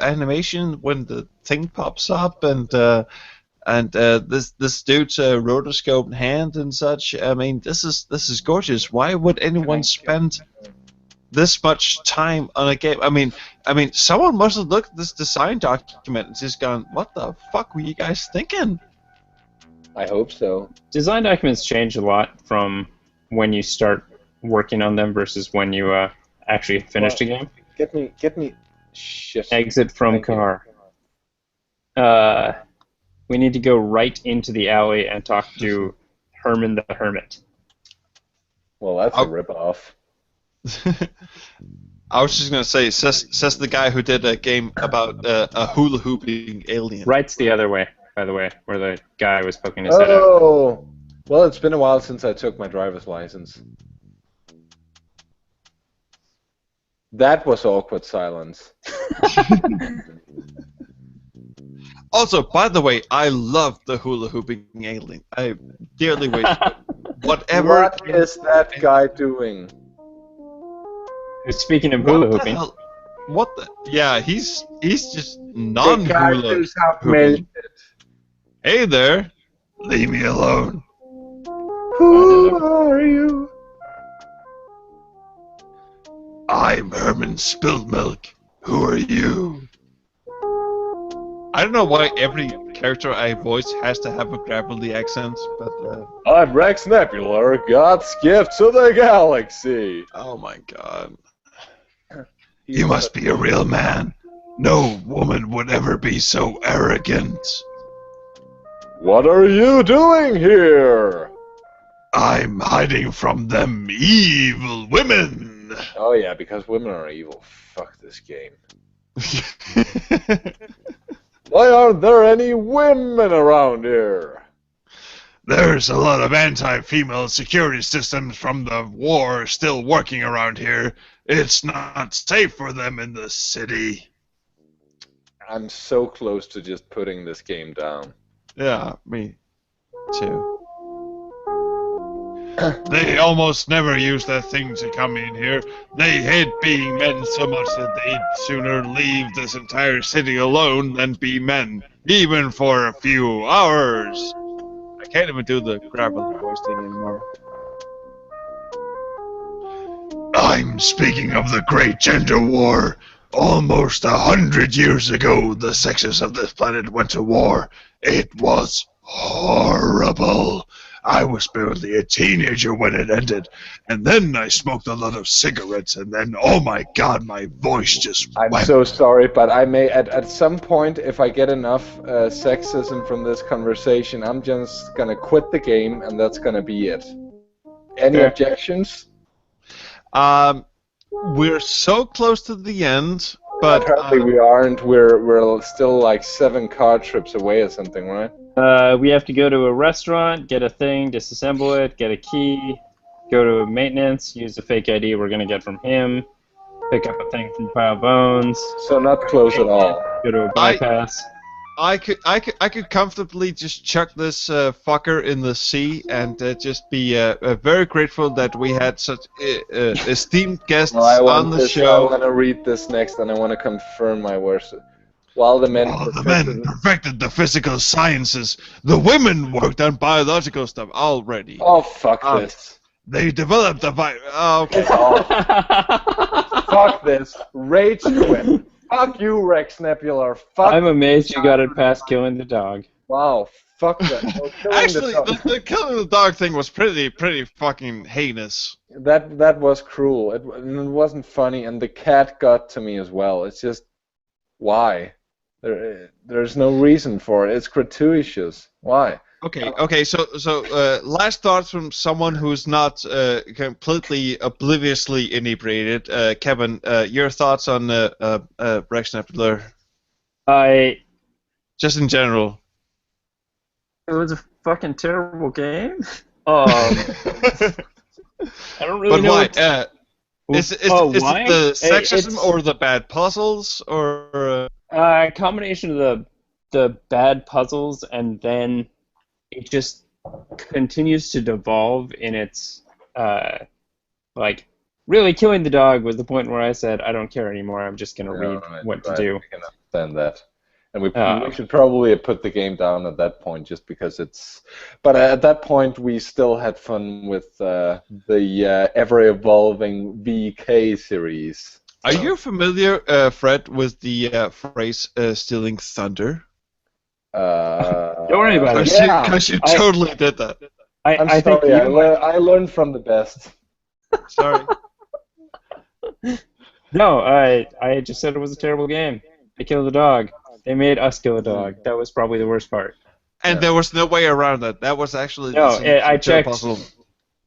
animation when the thing pops up, and this dude's rotoscope in hand and such. I mean, this is gorgeous. Why would anyone spend this much time on a game? I mean, someone must have looked at this design document and just gone, "What the fuck were you guys thinking?" I hope so. Design documents change a lot from when you start working on them versus when you actually finish the game. Get me. Shit. Exit from car. We need to go right into the alley and talk to Herman the Hermit. Well, that's a rip-off. I was just gonna say, says the guy who did a game about a hula hooping alien. Right's the other way, by the way, where the guy was poking his head out. Oh, well, it's been a while since I took my driver's license. That was awkward silence. Also, by the way, I love the hula hooping alien. I dearly wish whatever. What is that guy doing? Speaking of hula What the hooping, hell? What the? Yeah, he's just non-hula have hooping. melted. Hey there, leave me alone. Who are you? I'm Herman Spilled Milk. Who are you? I don't know why every character I voice has to have a gravelly accent, but I'm Rex Nebular, God's gift to the galaxy. oh my god. You must be a real man. No woman would ever be so arrogant. What are you doing here? I'm hiding from them evil women. Oh yeah, because women are evil. Fuck this game. Why aren't there any women around here? There's a lot of anti-female security systems from the war still working around here. It's not safe for them in the city. I'm so close to just putting this game down. Yeah, me too. They almost never use that thing to come in here. They hate being men so much that they'd sooner leave this entire city alone than be men, even for a few hours. I can't even do the gravelly voice thing anymore. I'm speaking of the Great Gender War. Almost 100 years ago, the sexes of this planet went to war. It was horrible. I was barely a teenager when it ended, and then I smoked a lot of cigarettes, and then, oh my god, my voice just I'm went. so sorry, but I may at some point, if I get enough sexism from this conversation, I'm just gonna quit the game, and that's gonna be it. Any objections? We're so close to the end, but apparently we aren't. We're still like 7 car trips away or something, right? we have to go to a restaurant, get a thing, disassemble it, get a key, go to maintenance, use a fake ID we're gonna get from him, pick up a thing from Pile Bones. So not close at all. Go to a bypass. I could comfortably just chuck this fucker in the sea and just be very grateful that we had such esteemed guests on the show. I want to read this next, and I want to confirm my words. While the men perfected the physical sciences, the women worked on biological stuff already. Oh, fuck this. They developed a okay. Fuck this. Rage quit. Fuck you, Rex Nebular. Fuck. I'm amazed you got it past killing the dog. Wow. Fuck that. Well, actually, the killing the dog thing was pretty fucking heinous. That was cruel. It wasn't funny, and the cat got to me as well. It's just, why? There's no reason for it. It's gratuitous. Why? Okay. So last thoughts from someone who's not completely obliviously inebriated. Kevin, your thoughts on Rex Nebular? Just in general. It was a fucking terrible game. I don't really know. But why? Is it the sexism or the bad puzzles or? A combination of the bad puzzles, and then it just continues to devolve in its like really killing the dog was the point where I said I don't care anymore. I'm just gonna read what to do. I can understand that. And we should probably have put the game down at that point, just because it's. But at that point, we still had fun with the ever-evolving VK series. Are you familiar, Fred, with the phrase "stealing thunder"? Don't worry about it. Because you totally did that. I think I learned from the best. Sorry. No, I just said it was a terrible game. They killed the dog. They made us kill a dog. That was probably the worst part. And there was no way around that. That was actually I checked.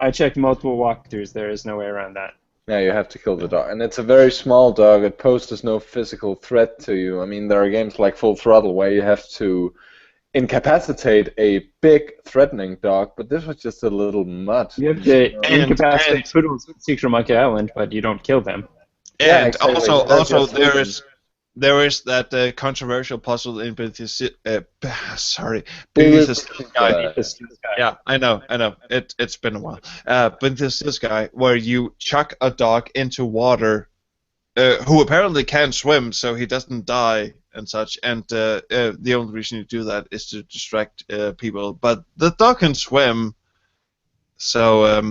I checked multiple walkthroughs. There is no way around that. Yeah, you have to kill the dog, and it's a very small dog. It poses no physical threat to you. I mean, there are games like Full Throttle where you have to incapacitate a big, threatening dog, but this was just a little mutt. You have to incapacitate poodles with Secret Monkey Island, but you don't kill them. And exactly. also there is that controversial puzzle in Beneath the Sky. Yeah, I know. It's been a while. Beneath the Sky, where you chuck a dog into water, who apparently can swim, so he doesn't die and such. And the only reason you do that is to distract people. But the dog can swim, so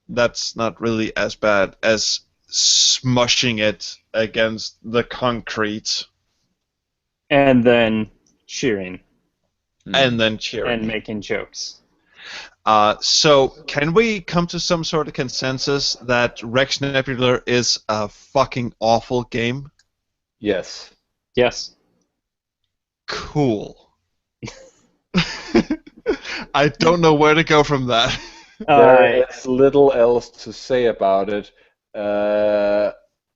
that's not really as bad as smushing it against the concrete. And then cheering. And then cheering. And making jokes. So, can we come to some sort of consensus that Rex Nebular is a fucking awful game? Yes. Yes. Cool. I don't know where to go from that. There is little else to say about it.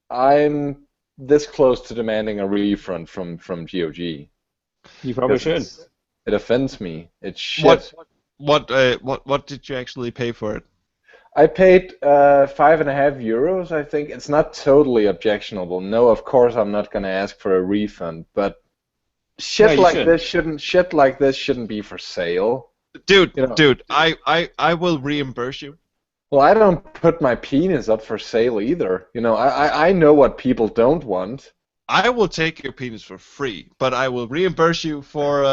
I'm this close to demanding a refund from GOG. You probably should. It offends me. It's shit. What did you actually pay for it? I paid €5.50, I think. It's not totally objectionable. No, of course I'm not going to ask for a refund, but shit like this shouldn't be for sale. Dude, I will reimburse you. Well, I don't put my penis up for sale either. You know, I know what people don't want. I will take your penis for free, but I will reimburse you for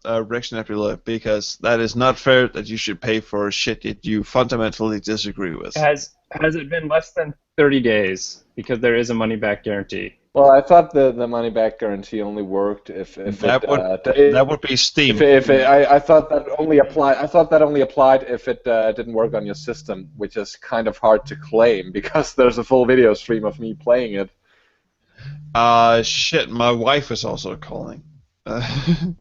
Rex Nebula, because that is not fair that you should pay for shit that you fundamentally disagree with. Has it been less than 30 days? Because there is a money-back guarantee. Well, I thought the money-back guarantee only worked if that would be Steam. I thought that only applied. I thought that only applied if it didn't work on your system, which is kind of hard to claim because there's a full video stream of me playing it. Shit, my wife is also calling. That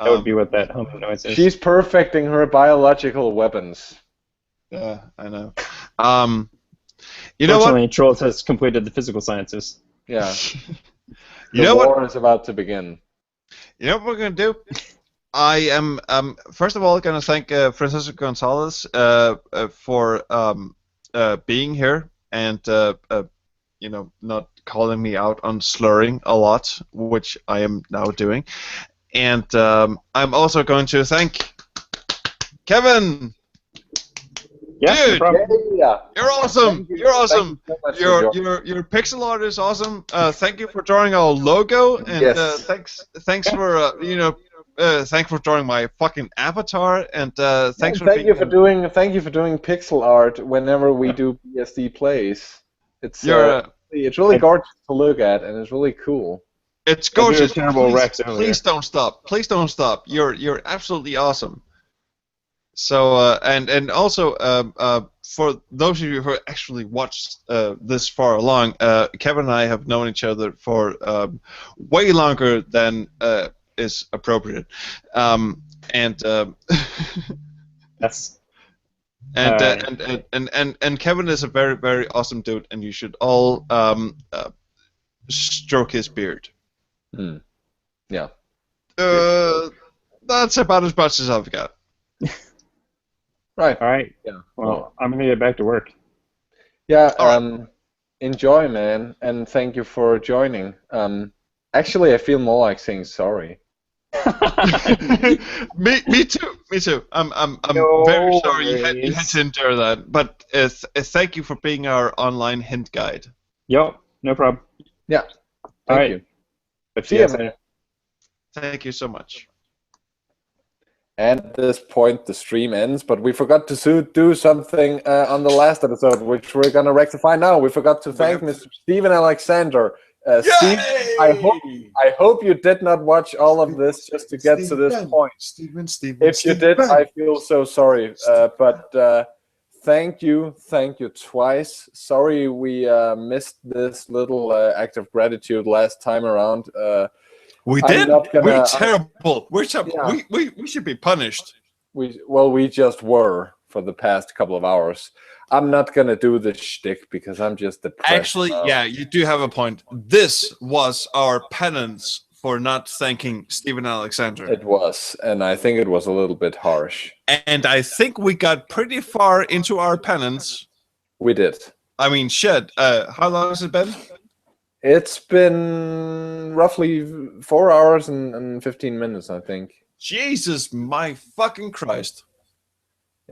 would be what that humming noise is. She's perfecting her biological weapons. Yeah, I know. You know Fortunately, what? Trolls has completed the physical sciences. Yeah. The war is about to begin. You know what we're going to do? I am, first of all, going to thank Francisco Gonzalez for being here and, you know, not calling me out on slurring a lot, which I am now doing. And I'm also going to thank Kevin. Yeah, dude, you're awesome. You're awesome. Your pixel art is awesome. Thank you for drawing our logo, and thanks for thanks for drawing my fucking avatar, and thank you for doing pixel art whenever we do BSD plays. It's really gorgeous to look at, and it's really cool. It's gorgeous. Please don't stop. Please don't stop. You're absolutely awesome. So and also for those of you who actually watched this far along, Kevin and I have known each other for way longer than is appropriate, and yes. And Kevin is a very, very awesome dude, and you should all stroke his beard. Yeah. That's about as much as I've got. Right. All right. Yeah. Well, I'm gonna get back to work. Yeah. Enjoy, man, and thank you for joining. Actually, I feel more like saying sorry. Me too. I'm very sorry you had to endure that. But thank you for being our online hint guide. Yo, no problem. Yeah. Thank you. See you later. Thank you so much. And at this point, the stream ends, but we forgot to do something on the last episode, which we're going to rectify now. We forgot to thank Mr. Steven Alexander. Steve, I hope you did not watch all of this just to get to this point. If you did, I feel so sorry. But thank you twice. Sorry we missed this little act of gratitude last time around. We did. We're terrible. We're terrible. Yeah. We should be punished. We just were, for the past couple of hours. I'm not gonna do the shtick because I'm just depressed. Actually, now. yeah, you do have a point. This was our penance for not thanking Stephen Alexander. It was, and I think it was a little bit harsh. And I think we got pretty far into our penance. We did. I mean, shit. How long has it been? It's been roughly 4 hours and 15 minutes, I think. Jesus, my fucking Christ.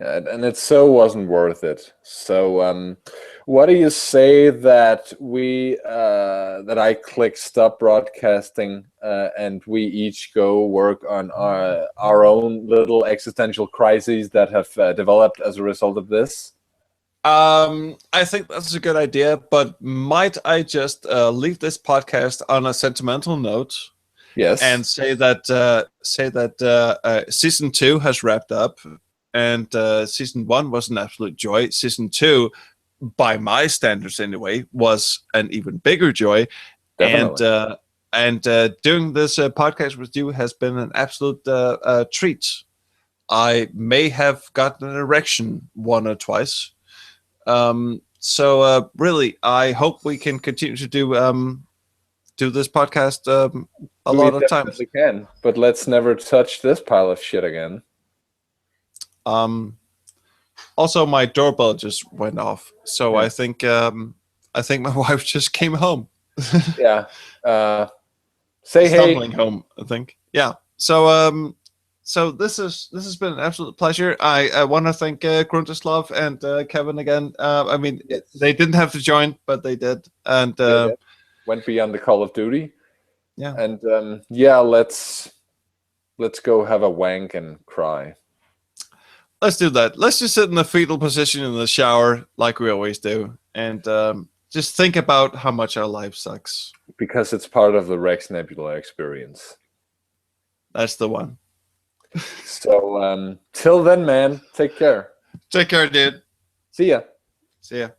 Yeah, and it so wasn't worth it. So, what do you say that that I click stop broadcasting, and we each go work on our own little existential crises that have developed as a result of this? I think that's a good idea, but might I just leave this podcast on a sentimental note? Yes. And say that season 2 has wrapped up, and season 1 was an absolute joy. Season 2, by my standards anyway, was an even bigger joy. Definitely. And doing this podcast with you has been an absolute treat. I may have gotten an erection 1 or twice. So really, I hope we can continue to do this podcast a lot of times. We can, but let's never touch this pile of shit again. Also, my doorbell just went off, so yeah. I think my wife just came home. Yeah. Say hey. Stumbling home, I think. Yeah. So so this has been an absolute pleasure. I want to thank Gruntislav and Kevin again. I mean, they didn't have to join, but they did, and they did. Went beyond the Call of Duty. Yeah. And yeah, let's go have a wank and cry. Let's do that. Let's just sit in the fetal position in the shower like we always do, and just think about how much our life sucks. Because it's part of the Rex Nebula experience. That's the one. So till then, man, take care. Take care, dude. See ya. See ya.